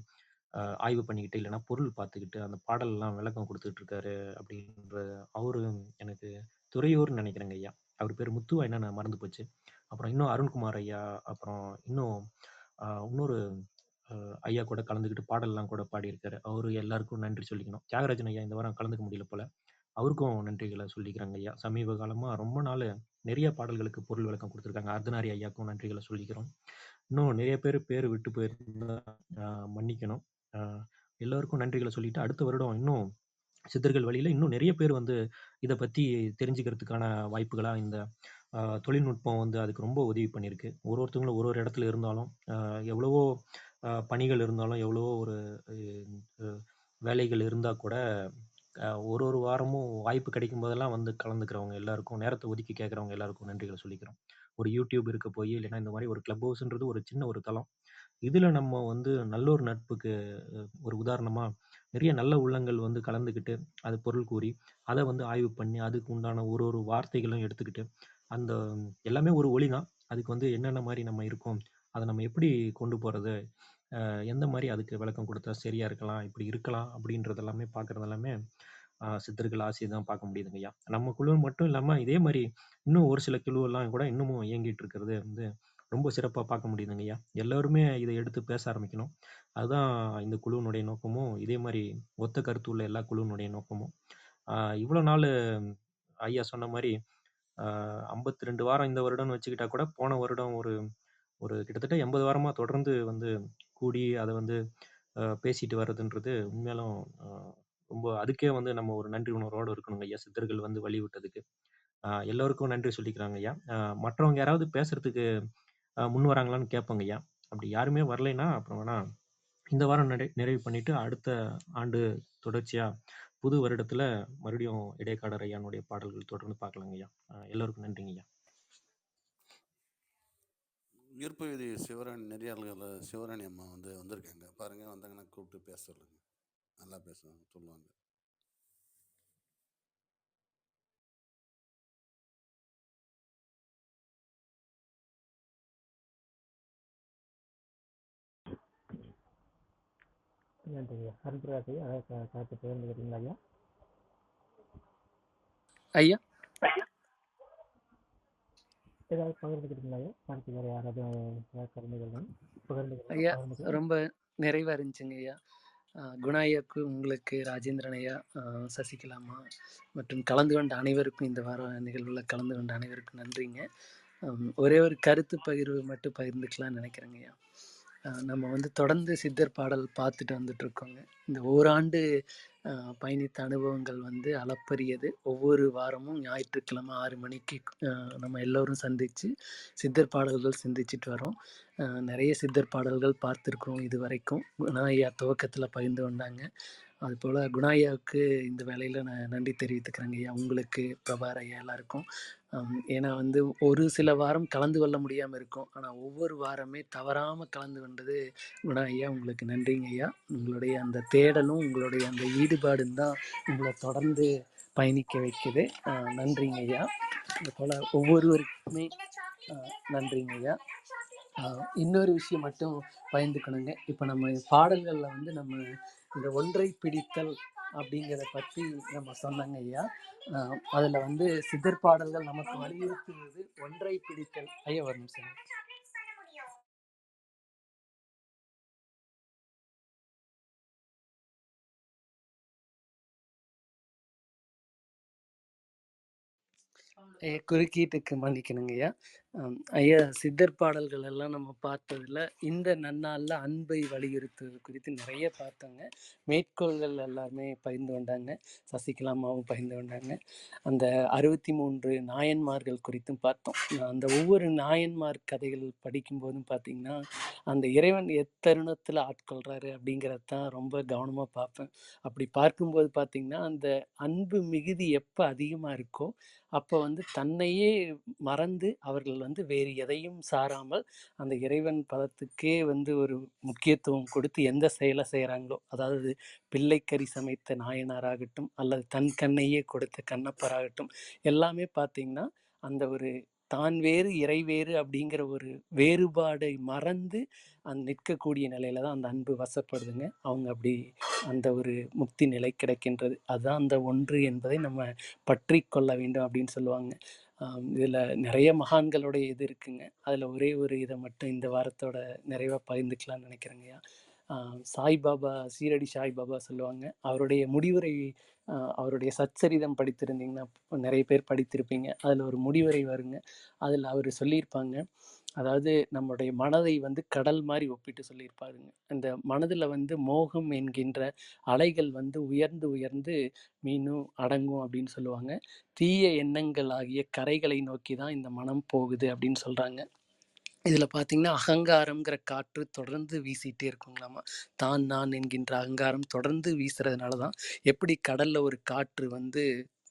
ஆய்வு பண்ணிக்கிட்டு இல்லைன்னா பொருள் பார்த்துக்கிட்டு அந்த பாடல்லாம் விளக்கம் கொடுத்துட்டு இருக்காரு அப்படின்ற அவரு எனக்கு துறையூர்னு நினைக்கிறேங்க ஐயா. அவர் பேர் முத்துவா என்னன்னு மறந்து போச்சு. அப்புறம் இன்னும் அருண்குமார் ஐயா அப்புறம் இன்னும் இன்னொரு ஐயா கூட கலந்துக்கிட்டு பாடல்லாம் கூட பாடியிருக்காரு. அவரு எல்லாருக்கும் நன்றி சொல்லிக்கணும். தியாகராஜன் ஐயா இந்த வாரம் கலந்துக்க முடியல போல, அவருக்கும் நன்றிகளை சொல்லிக்கிறாங்க ஐயா. சமீப காலமா ரொம்ப நாள் நிறைய பாடல்களுக்கு பொருள் விளக்கம் கொடுத்துருக்காங்க. அர்த்தநாரி ஐயாக்கும் நன்றிகளை சொல்லிக்கிறோம். இன்னும் நிறைய பேர் விட்டு போயிருந்தா மன்னிக்கணும். எல்லோருக்கும் நன்றிகளை சொல்லிட்டு அடுத்த வருடம் இன்னும் சித்தர்கள் வழியில இன்னும் நிறைய பேர் வந்து இதை பத்தி தெரிஞ்சுக்கிறதுக்கான வாய்ப்புகளா இந்த தொழில்நுட்பம் வந்து அதுக்கு ரொம்ப உதவி பண்ணியிருக்கு. ஒருத்தவங்களும் ஒரு இடத்துல இருந்தாலும் எவ்வளவோ பணிகள் இருந்தாலும் எவ்வளவோ ஒரு வேலைகள் இருந்தால் கூட ஒரு வாரமும் வாய்ப்பு கிடைக்கும் போதெல்லாம் வந்து கலந்துக்கிறவங்க எல்லாருக்கும், நேரத்தை ஒதுக்கி கேட்குறவங்க எல்லாருக்கும் நன்றிகளை சொல்லிக்கிறோம். ஒரு யூடியூப் இருக்க போய் இல்லைன்னா இந்த மாதிரி ஒரு கிளப் ஹவுஸ்ன்றது ஒரு சின்ன ஒரு தளம். இதில் நம்ம வந்து நல்ல ஒரு நட்புக்கு ஒரு உதாரணமாக நிறைய நல்ல உள்ளங்கள் வந்து கலந்துக்கிட்டு அது பொருள் கூறி அதை வந்து ஆய்வு பண்ணி அதுக்கு உண்டான ஒரு வார்த்தைகளும் எடுத்துக்கிட்டு அந்த எல்லாமே ஒரு ஒளி தான். அதுக்கு வந்து என்னென்ன மாதிரி நம்ம இருக்கோம், அதை நம்ம எப்படி கொண்டு போகிறது, எந்த மாதிரி அதுக்கு விளக்கம் கொடுத்தா சரியாக இருக்கலாம், இப்படி இருக்கலாம் அப்படின்றது எல்லாமே பார்க்குறது எல்லாமே சித்தர்கள் ஆசையை தான் பார்க்க முடியுதுங்க ஐயா. நம்ம குழு மட்டும் இல்லாமல் இதே மாதிரி இன்னும் ஒரு சில குழுவெல்லாம் கூட இன்னமும் இயங்கிட்டு இருக்கிறது வந்து ரொம்ப சிறப்பாக பார்க்க முடியுதுங்க ஐயா. எல்லாருமே இதை எடுத்து பேச ஆரம்பிக்கணும். அதுதான் இந்த குழுவினுடைய நோக்கமும், இதே மாதிரி ஒத்த கருத்து உள்ள எல்லா குழுவினுடைய நோக்கமும். இவ்வளோ நாள் ஐயா சொன்ன மாதிரி 52 வாரம் இந்த வருடம்னு வச்சுக்கிட்டா கூட போன வருடம் ஒரு கிட்டத்தட்ட 80 வாரமாக தொடர்ந்து வந்து கூடி அதை வந்து பேசிட்டு வர்றதுன்றது உண்மையாலும் ரொம்ப அதுக்கே வந்து நம்ம ஒரு நன்றி உணர்வோடு இருக்கணுங்க ஐயா, சித்தர்கள் வந்து வழி விட்டதுக்கு. எல்லோருக்கும் நன்றி சொல்லிக்கிறாங்க ஐயா. மற்றவங்க யாராவது பேசுறதுக்கு முன் வராங்களான்னு கேட்போங்க ஐயா. அப்படி யாருமே வரலைன்னா அப்புறம் வேணா இந்த வாரம் நிறைவு பண்ணிட்டு அடுத்த ஆண்டு தொடர்ச்சியா புது வருடத்துல மறுபடியும் இடைக்காடர் ஐயானுடைய பாடல்கள் தொடர்ந்து பார்க்கலாங்க ஐயா. எல்லோருக்கும் நன்றிங்க ஐயா. ஈர்ப்பு விதி நெறியாளர்கள் சிவராணி அம்மா வந்திருக்காங்க பாருங்க, வந்தாங்கன்னா கூப்பிட்டு பேச சொல்லுங்க, நல்லா பேசுவாங்க சொல்லுவாங்க. நன்றிங்க. அருண்பிரகாஷ் ஐயா அதாவது கருத்து பகிர்ந்துக்கிறீங்களா ஐயா? ஐயா ஏதாவது பகிர்ந்துக்கிறீங்களா ஐயா? அடுத்து வேறு யாராவது கருத்துகள் ஐயா பகிர்ந்துக்கலாம். ரொம்ப நிறைவா இருந்துச்சுங்க ஐயா. குணா ஐயாவுக்கு, உங்களுக்கு, ராஜேந்திரன் ஐயா, சசிகலாமா மற்றும் கலந்து கொண்ட அனைவருக்கும், இந்த வார நிகழ்வில் கலந்து கொண்ட அனைவருக்கும் நன்றிங்க. ஒரே ஒரு கருத்து பகிர்வு மட்டும் பகிர்ந்துக்கலாம்னு நினைக்கிறேங்க ஐயா. நம்ம தொடர்ந்து சித்தர் பாடல் பார்த்துட்டு வந்துட்ருக்கோங்க. இந்த ஓராண்டு பயணித்த அனுபவங்கள் அளப்பரியது. ஒவ்வொரு வாரமும் ஞாயிற்றுக்கிழமை 6 மணிக்கு நம்ம எல்லோரும் சந்தித்து சித்தர் பாடல்கள் சிந்திச்சுட்டு வரோம். நிறைய சித்தர் பாடல்கள் பார்த்துருக்குறோம் இது வரைக்கும். குணா ஐயா துவக்கத்தில் பகிர்ந்து கொண்டாங்க. அதுபோல் குணா ஐயாவுக்கு இந்த வேலையில் நான் நன்றி தெரிவித்துக்கிறேங்க ஐயா, உங்களுக்கு, பிரபார் ஐயா எல்லாருக்கும். ஏன்னா ஒரு சில வாரம் கலந்து கொள்ள முடியாமல் இருக்கும், ஆனால் ஒவ்வொரு வாரமே தவறாமல் கலந்து கொண்டது குணா ஐயா, உங்களுக்கு நன்றிங்க ஐயா. உங்களுடைய அந்த தேடலும் உங்களுடைய அந்த ஈடுபாடும் தான் உங்களை தொடர்ந்து பயணிக்க வைக்குது. நன்றிங்க ஐயா. அதுபோல் ஒவ்வொருவருக்குமே நன்றிங்க ஐயா. இன்னொரு விஷயம் மட்டும் பயந்துக்கணுங்க. இப்போ நம்ம பாடல்களில் நம்ம இந்த ஒன்றை பிடித்தல் அப்படிங்கிறத பற்றி நம்ம சொன்னாங்க ஐயா. அதில் சித்தர் பாடல்கள் நமக்கு வலியுறுத்துவது ஒன்றை பிடித்தல். ஐயா ஒரு நிமிஷம். குறுக்கீட்டுக்கு மன்னிக்கணுங்க ஐயா. ஐயா சித்தர் பாடல்கள் எல்லாம் நம்ம பார்த்ததில் இந்த நன்னாளில் அன்பை வலியுறுத்துவது குறித்து நிறைய பார்த்தோங்க. மேற்கோள்கள் எல்லாருமே பகிர்ந்து கொண்டாங்க, சசிகலாமாவும் பகிர்ந்து கொண்டாங்க. அந்த 63 நாயன்மார்கள் குறித்தும் பார்த்தோம். அந்த ஒவ்வொரு நாயன்மார் கதைகள் படிக்கும்போதும் பார்த்திங்கன்னா அந்த இறைவன் எத்தருணத்தில் ஆட்கொள்கிறாரு அப்படிங்கிறது தான் ரொம்ப கவனமாக பார்ப்பேன். அப்படி பார்க்கும்போது பார்த்திங்கன்னா அந்த அன்பு மிகுதி எப்போ அதிகமாக இருக்கோ அப்போ தன்னையே மறந்து அவர்கள் வேறு எதையும் சாராமல் அந்த இறைவன் பதத்துக்கே ஒரு முக்கியத்துவம் கொடுத்து எந்த செயலை செய்கிறாங்களோ, அதாவது பிள்ளைக்கறி சமைத்த நாயனாராகட்டும் அல்லது தன் கண்ணையே கொடுத்த கண்ணப்பராகட்டும், எல்லாமே பார்த்திங்கன்னா அந்த ஒரு தான் வேறு இறை வேறு அப்படிங்கிற ஒரு வேறுபாடை மறந்து நிற்கக்கூடிய நிலையில தான் அந்த அன்பு வசப்படுதுங்க. அவங்க அப்படி அந்த ஒரு முக்தி நிலை கிடைக்கின்றது. அதுதான் அந்த ஒன்று என்பதை நம்ம பற்றி கொள்ள வேண்டும் அப்படின்னு சொல்லுவாங்க. இதில் நிறைய மகான்களுடைய இது இருக்குங்க. அதில் ஒரே ஒரு இதை மட்டும் இந்த வாரத்தோட நிறைவாக பகிர்ந்துக்கலாம்னு நினைக்கிறேங்கய்யா. சாய்பாபா, சீரடி சாய்பாபா சொல்லுவாங்க, அவருடைய முடிவுரை, அவருடைய சச்சரிதம் படித்திருந்தீங்கன்னா நிறைய பேர் படித்திருப்பீங்க. அதில் ஒரு முடிவுரை வருங்க. அதில் அவர் சொல்லியிருப்பாங்க, அதாவது நம்முடைய மனதை கடல் மாதிரி ஒப்பிட்டு சொல்லியிருப்பாருங்க. இந்த மனதில் மோகம் என்கின்ற அலைகள் உயர்ந்து உயர்ந்து மீண்டும் அடங்கும் அப்படின்னு சொல்லுவாங்க. தீய எண்ணங்கள் ஆகிய கரைகளை நோக்கி தான் இந்த மனம் போகுது அப்படின்னு சொல்கிறாங்க. இதில் பார்த்திங்கன்னா அகங்காரம்ங்கிற காற்று தொடர்ந்து வீசிகிட்டே இருக்குங்களாமா. தான் நான் என்கின்ற அகங்காரம் தொடர்ந்து வீசுறதுனால தான் எப்படி கடலில் ஒரு காற்று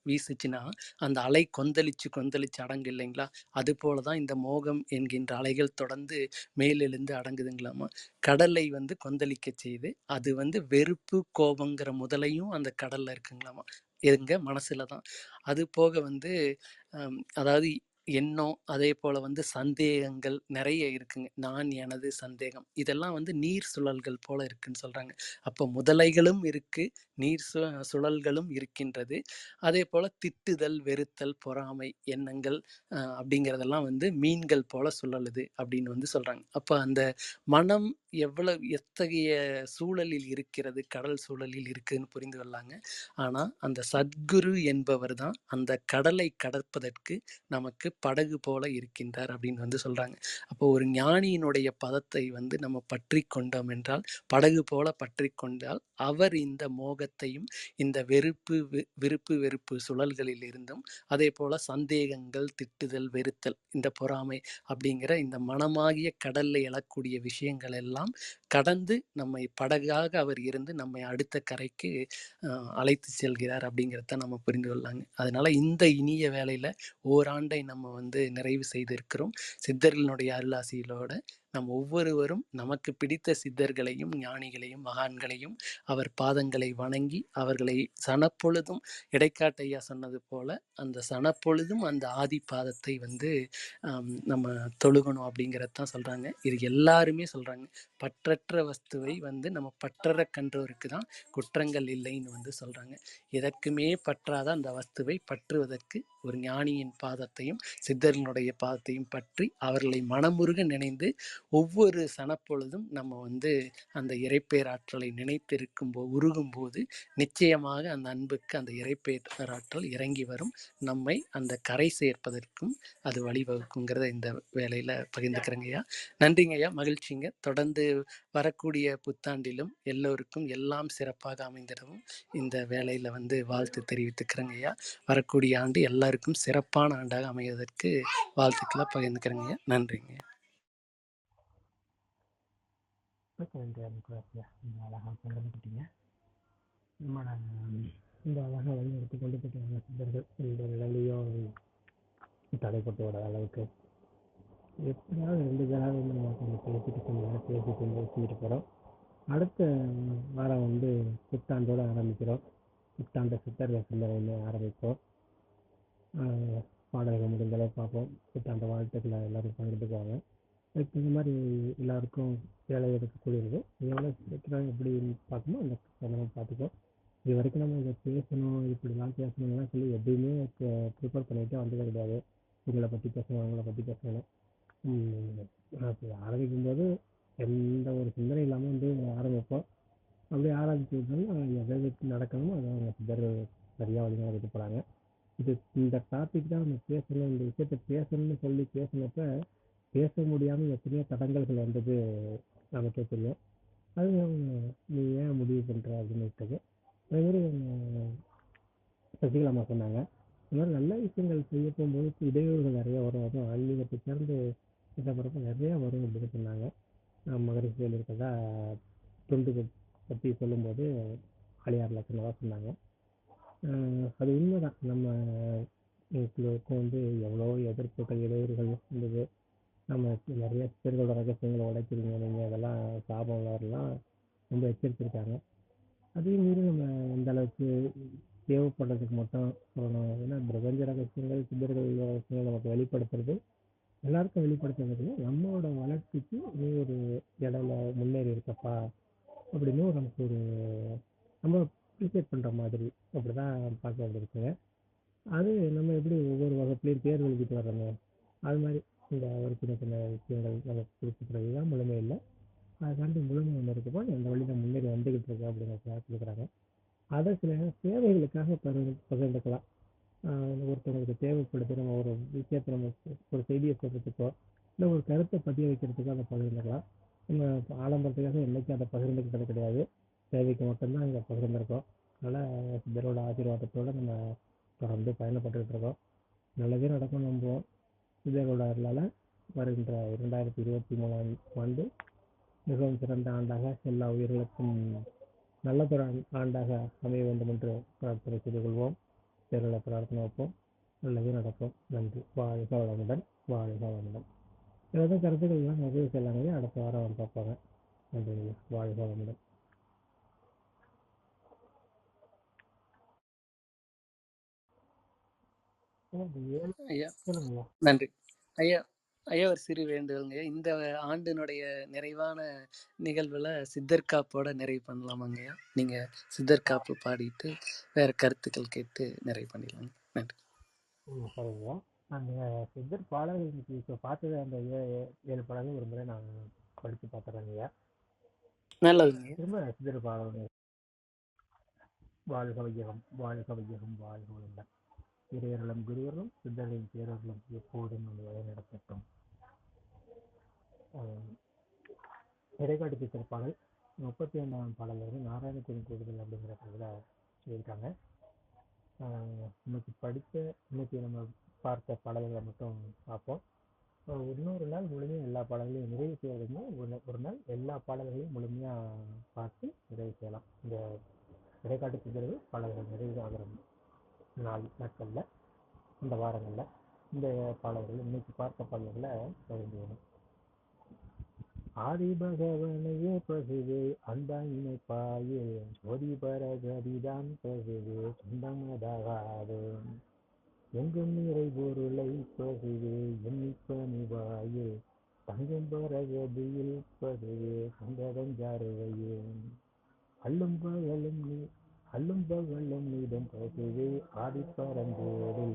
வீசுச்சுன்னா அந்த அலை கொந்தளிச்சு கொந்தளிச்சு அடங்கு இல்லைங்களா, அது போல தான் இந்த மோகம் என்கின்ற அலைகள் தொடர்ந்து மேலெழுந்து அடங்குதுங்களாமா. கடலை கொந்தளிக்க செய்து அது வெறுப்பு கோபங்கிற முதலையும் அந்த கடல்ல இருக்குங்களாமா, எங்க மனசுல தான். அது போக அதாவது எண்ணம், அதே போல் சந்தேகங்கள் நிறைய இருக்குங்க. நான், எனது, சந்தேகம், இதெல்லாம் நீர் சுழல்கள் போல் இருக்குன்னு சொல்கிறாங்க. அப்போ முதலைகளும் இருக்குது, நீர் சுழல்களும் இருக்கின்றது. அதே போல் திட்டுதல், வெறுத்தல், பொறாமை எண்ணங்கள் அப்படிங்கிறதெல்லாம் மீன்கள் போல் சுழலுது அப்படின்னு சொல்கிறாங்க. அப்போ அந்த மனம் எத்தகைய சூழலில் இருக்கிறது, கடல் சூழலில் இருக்குதுன்னு புரிந்து கொள்ளாங்க. ஆனால் அந்த சத்குரு என்பவர் தான் அந்த கடலை கடப்பதற்கு நமக்கு படகு போல இருக்கின்றார் அப்படின்னு வந்து சொல்றாங்க. அப்போ ஒரு ஞானியினுடைய பதத்தை வந்து நம்ம பற்றி கொண்டோம் என்றால், படகு போல பற்றி கொண்டால், அவர் இந்த மோகத்தையும் இந்த விருப்பு வெறுப்பு சுழல்களில் இருந்தும், அதே போல சந்தேகங்கள், திட்டுதல், வெறுத்தல், இந்த பொறாமை அப்படிங்கிற இந்த மனமாகிய கடல்ல எழக்கூடிய விஷயங்கள் எல்லாம் கடந்து நம்மை படகாக அவர் இருந்து நம்மை அடுத்த கரைக்கு அழைத்து செல்கிறார் அப்படிங்கிறத நம்ம புரிந்து கொள்ளலாங்க. அதனால இந்த இனிய வேலையில ஓராண்டை நம்ம வந்து நிறைவு செய்திருக்கிறோம். சித்தர்களுடைய அருளாசியிலோட நம் ஒவ்வொருவரும் நமக்கு பிடித்த சித்தர்களையும் ஞானிகளையும் மகான்களையும் அவர் பாதங்களை வணங்கி அவர்களை சனப்பொழுதும் இடைக்காட்டையா சொன்னது போல அந்த சனப்பொழுதும் அந்த ஆதி பாதத்தை வந்து நம்ம தொழுகணும் அப்படிங்கிறதான் சொல்றாங்க. இது எல்லாருமே சொல்றாங்க. பற்றற்ற வஸ்துவை வந்து நம்ம பற்றற கன்றோருக்கு தான் குற்றங்கள் இல்லைன்னு வந்து சொல்றாங்க. எதற்குமே பற்றாத அந்த வஸ்துவை பற்றுவதற்கு ஒரு ஞானியின் பாதத்தையும் சித்தர்களுடைய பாதத்தையும் பற்றி அவர்களை மனமுருக நினைந்து ஒவ்வொரு சனப்பொழுதும் நம்ம வந்து அந்த இறைப்பேராற்றலை நினைத்திருக்கும் உருகும் போது நிச்சயமாக அந்த அன்புக்கு அந்த இறைப்பேராற்றல் இறங்கி வரும். நம்மை அந்த கரை சேர்ப்பதற்கும் அது வழிவகுக்குங்கிறத இந்த வேலையில பகிர்ந்துக்கிறேங்கய்யா. நன்றிங்கய்யா, மகிழ்ச்சிங்க. தொடர்ந்து வரக்கூடிய புத்தாண்டிலும் எல்லோருக்கும் எல்லாம் சிறப்பாக அமைந்திடவும் இந்த வேலையில வந்து வாழ்த்து தெரிவித்துக்கிறேங்கய்யா. வரக்கூடிய ஆண்டு எல்லாருக்கும் சிறப்பான ஆண்டாக அமைவதற்கு வாழ்த்துக்களை பகிர்ந்துக்கிறேங்கய்யா. நன்றிங்க. நன்றி ஐயா, இந்த அழகாக பகிர்ந்துக்கிட்டீங்க. நம்மளோட இந்த அழகாக வழி எடுத்து கொண்டு போயிட்டு சித்தர்கள் இந்த நிலையிலையோ தடைப்பட்டு வர அளவுக்கு எப்படியாவது 2 பேராக வந்து நம்ம கொஞ்சம் பேசிட்டு வச்சுக்கிட்டு போகிறோம். அடுத்த வாரம் வந்து புத்தாண்டோடு ஆரம்பிக்கிறோம். புத்தாண்டு சித்தர்கள் சிந்தனை ஆரம்பிப்போம். பாடல்கள் முடிஞ்சளவு பார்ப்போம். புத்தாண்டு வாழ்த்துக்களை எல்லோரும் பகிர்ந்துக்குவாங்க. இப்போ இந்த மாதிரி எல்லாருக்கும் வேலை எடுக்கக்கூடியது எவ்வளோ சீக்கிரம் எப்படின்னு பார்க்கணும் அந்த அதெல்லாம் பார்த்துக்கோ. இது வரைக்கும் நம்ம இதை பேசணும் இப்படிலாம் பேசணும்லாம் சொல்லி எதுவுமே ப்ரிப்பேர் பண்ணிகிட்டே வந்தது கிடையாது. இவங்களை பற்றி பேசணும் அவங்கள பற்றி பேசணும். ஆரம்பிக்கும் போது எந்த ஒரு சிந்தனை இல்லாமல் வந்து ஆரம்பிப்போம். அப்படி ஆரம்பிச்சிருந்தாலும் எதை நடக்கணுமோ அதை அவங்க சித்தர்கள் சரியாக வழி நடத்திட்டு போகிறாங்க. இந்த டாபிக் தான் நம்ம பேசணும், இந்த விஷயத்த பேசணும்னு சொல்லி பேசினப்ப பேச முடியாமல் எத்தனையோ தடங்கல்கள் வந்தது நமக்கே தெரியும். அது நீ ஏன் முடிவு பண்ணுற அப்படின்னு விட்டது. அதேமாதிரி சசிகலாமா சொன்னாங்க, இந்த மாதிரி நல்ல விஷயங்கள் செய்ய போகும்போது இடையூறுகள் நிறைய வரும். அதுவும் ஆன்மீகத்தை சேர்ந்து இதை நிறையா வரும் அப்படின்னு சொன்னாங்க. மகரிஷியில் இருக்கிறதா தொண்டுகள் பற்றி சொல்லும்போது அழியாரில் சொன்னதாக சொன்னாங்க. அது உண்மைதான். நம்ம எங்களுக்கும் வந்து எவ்வளோ எதிர்ப்புகள் இடையூறுகள் இருந்தது. நம்ம நிறைய பேர்களோட ரகசியங்களை உடைக்கிறீங்க நீங்கள், அதெல்லாம் சாபம் வரலாம் ரொம்ப எச்சரித்திருக்காங்க. அதையும் மீறி நம்ம எந்த அளவுக்கு தேவைப்படுறதுக்கு மட்டும் சொல்லணும். ஏன்னா பிரபஞ்ச ரகசியங்கள் சித்தர்கள் ரகசியங்கள் நமக்கு வெளிப்படுத்துறது எல்லாருக்கும் வெளிப்படுத்துறதுல நம்மளோட வளர்ச்சிக்கு நீ ஒரு இடையில முன்னேறி இருக்கப்பா அப்படின்னு நமக்கு ஒரு நம்ம அப்ரிஷியேட் பண்ணுற மாதிரி அப்படி தான் பார்க்க வேண்டியிருக்குங்க. அது நம்ம எப்படி ஒவ்வொரு வகுப்புலையும் தேர்வு எழுதிட்டு வர்றோங்க, அது மாதிரி இந்த ஒரு சின்ன சின்ன விஷயங்கள் நமக்கு குறிப்பிட்றது தான் முழுமை இல்லை. அதை தாண்டி முழுமை ஒன்று இருக்குப்போ அந்த வழியில் முன்னேறி வந்துக்கிட்டு இருக்கு அப்படிங்கிற கொடுக்குறாங்க. அதை சில தேவைகளுக்காக பகிர்ந்துக்கலாம். ஒருத்தவங்களுக்கு தேவைப்படுது, நம்ம ஒரு விஷயத்தை நம்ம ஒரு செய்தியை சொல்கிறதுக்கோ இல்லை ஒரு கருத்தை பதிய வைக்கிறதுக்கோ அதை பகிர்ந்துக்கலாம். நம்ம ஆடம்பரத்துக்காக என்றைக்கும் அதை பகிர்ந்துக்கிட்டது கிடையாது. தேவைக்கு மட்டும்தான் இங்கே பகிர்ந்துருக்கோம். அதனால் சித்தரோட ஆசீர்வாதத்தோடு நம்ம தொடர்ந்து பயணப்பட்டுக்கிட்டு இருக்கோம். நல்லதே நடக்கும் நம்புவோம். சித்தரோட அருளால் வருகின்ற 2023ஆம் ஆண்டு மிகவும் சிறந்த ஆண்டாக எல்லா உயிர்களுக்கும் நல்லதொரு ஆண்டாக அமைய வேண்டும் என்று பிரார்த்தனை செய்து கொள்வோம். சித்தர்களை பிரார்த்தனை வைப்போம். நல்லதே நடக்கும். நன்றி. வாழ்க வளமுடன். வாழ்க வளமுடன். ஏதாவது கருத்துக்கள்லாம் உதவி செய்யலாங்க. அடுத்த வாரம் பார்ப்பாங்க. நன்றி. வாழ்க வளமுடன். ஐயா நன்றி. ஐயா ஐயா ஒரு சிறு வேண்டுதல்ங்க. இந்த ஆண்டினுடைய நிறைவான நிகழ்வுல சித்தர் காப்போட நிறைவு பண்ணலாமாங்கய்யா? நீங்க சித்தர் காப்பு பாடிட்டு வேற கருத்துக்கள் கேட்டு நிறைவு பண்ணிடலாங்க. நன்றி. சரிங்க. அந்த சித்தர் பாடல்கள் இப்போ பார்த்தது அந்த 7 பாடல்கள் ஒரு முறை நான் படித்து பார்த்துறேங்கய்யா. நல்லதுங்க. திரும்ப சித்தர் பாடல்கள் வாழ்க வையகம் வாழ்க வையகம் வாழ்க வளமுடன். இறையர்களும் குருவர்களும் சித்தர்களின் பேரர்களும் எப்போதும் நம்மை வழிநடத்தட்டும். இடைக்காட்டு சித்தர் பாடல் 35ஆம் பாடல் வந்து நாராயணத்தின் கூடுதல் அப்படிங்கிற இதில் சொல்லியிருக்காங்க. இன்னைக்கு நம்ம பார்த்த பாடல்களை மட்டும் பார்ப்போம். இன்னொரு நாள் முழுமையாக எல்லா பாடல்களையும் நிறைவு செய்வதுமே ஒரு நாள் எல்லா பாடல்களையும் முழுமையாக பார்த்து நிறைவு செய்யலாம். இந்த இடைக்காட்டு சித்தர்கள் பாடல்கள் நிறைவு ஆகிற நாட்களில், இந்த வாரங்களில் இந்த பாடல்கள் இன்னைக்கு பார்த்த பாடல்களை பகிர்ந்து வேணும். ஆதி பகவனையே பசுவே அன்பாய் இணைப்பாயே ஜோதி பரகதிதான் பசுவே சொந்தமதாகாது எங்கும் நிறை பொருளை பசுவே எண்ணிப்பணிவாயே தங்கும் பரகதியில் பசுவே சங்கதஞ்சாருவையே அல்லும் பகலும் நீதம் பசுவே ஆதிப்பரந்தோடு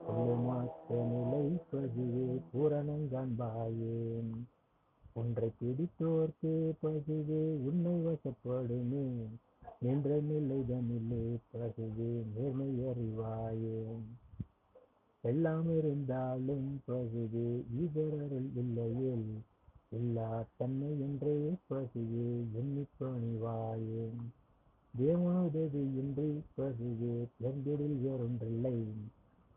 சொல்லுமாத்த நிலை பசுவே பூரணங்காண்பாயேன் ஒன்றை பிடித்தோர்க்கு பசுவே உன்னை வசப்படுமே நின்ற நிலைதனிலே பசுவே நேர்மை அறிவாயே எல்லாம் இருந்தாலும் பசுவே ஈஸ்வரரில் இல்லையேல் எல்லா தன்மை என்றே பசுவே எண்ணிப்பணிவாயே தேவனுதவி இன்றி பசுவே பிறந்திடில் வேறொன்றில்லை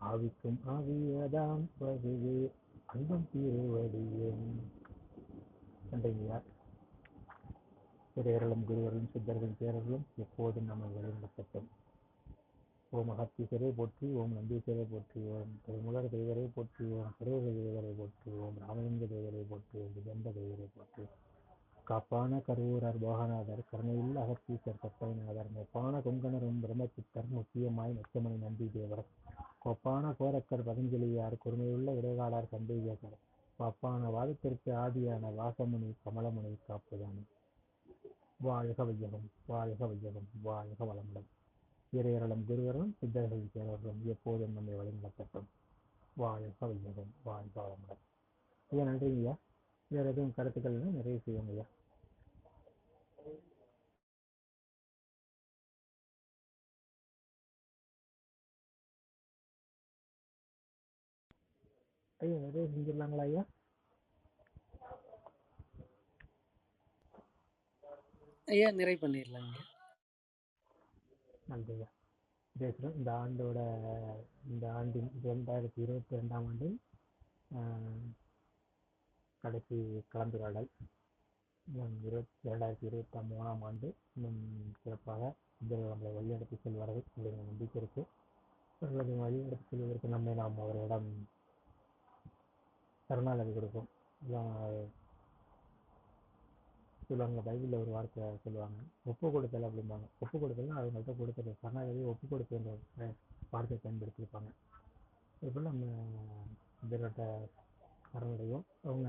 ஆவிக்கும் ஆவியதாம் பசுவே அன்பம் தீருவடியே. நன்றிங்கய்யா. இறையர்களும் குருவர்களும் சித்தர்களும் பேரர்களும் எப்போதும் நம்ம வழிநடத்தட்டும். ஓம் அகத்தீஸ்வரரை போற்றி, ஓம் நந்தீஸ்வரரை போற்றி, ஓம் திருமுலர் தெய்வரை போற்றி, ஓம் சிறுவக தெய்வரை போற்றி, ஓம் ராமலிங்க தெய்வரை போற்றி, ஓம் திகம்ப தெய்வரை போற்றி. காப்பான கருவூரார் போகநாதர் கருணையில் அகத்தீஸ்வர் கற்பனைநாதர் நெப்பான கொங்கணரும் பிரம்மச்சித்தர் முக்கியமாய் நெச்சமணி நந்தி தேவர் கொப்பான கோரக்கர் பதஞ்சலியார் குறுமையுள்ள இடைகாலார் சந்தேகர் பாப்பான வாதத்திற்கு ஆதியான வாசமுனி கமலமுனி காப்புதானே. வாழ்க வையகம், வாழ்க வையகம், வாழ்க வளமுடன். இறையர்களும் குருவர்களும் சித்தர்களின் பேரர்களும் எப்போதும் நம்மை வழிநடத்தட்டும். வாழ்க வையகம், வாழ்க வளமுடன். ஐயா நன்றிங்க ஐயா. வேற எதுவும் கருத்துக்கள்னா நிறைய செய்யுங்க ஐயா. ஐயா நிறைய செஞ்சிடலாங்களா ஐயா? ஐயா நிறைவு பண்ணிடலாங்க. நன்றிங்க. பேசுகிறோம். இந்த ஆண்டின் 2022ஆம் ஆண்டின் கடைசி கலந்துரையாடல் 2023ஆம் ஆண்டு இன்னும் சிறப்பாக நம்மளை வழிநடத்தி செல்வார்கள் அப்படிங்கிற நம்பிக்கை இருக்கு. அவர்களை வழிநடத்தி செல்வதற்கு நாம் அவரிடம் சரணாகதி கொடுப்போம். சொல்லுவாங்க, பைபிளில் ஒரு வார்த்தை சொல்லுவாங்க, ஒப்பு கொடுத்தல் அப்படிம்பாங்க. ஒப்பு கொடுத்தல்னா அவங்கள்ட்ட கொடுத்தது, சரணாகதி ஒப்பு கொடுத்த வார்த்தையை பயன்படுத்தியிருப்பாங்க. இதுபோல் நம்ம இதோட சரணடையும். அவங்க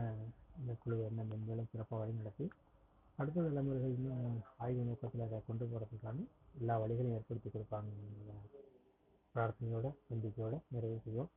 இந்த குழுவை என்ன மென்மேலும் சிறப்பாக வழி நடத்தி அடுத்த தலைமுறைகள் இன்னும் ஆய்வு நோக்கத்தில் அதை கொண்டு போகிறதுக்கான எல்லா வழிகளையும் ஏற்படுத்தி கொடுப்பாங்க. பிரார்த்தனையோட நம்பிக்கையோட நிறைவு செய்வோம்.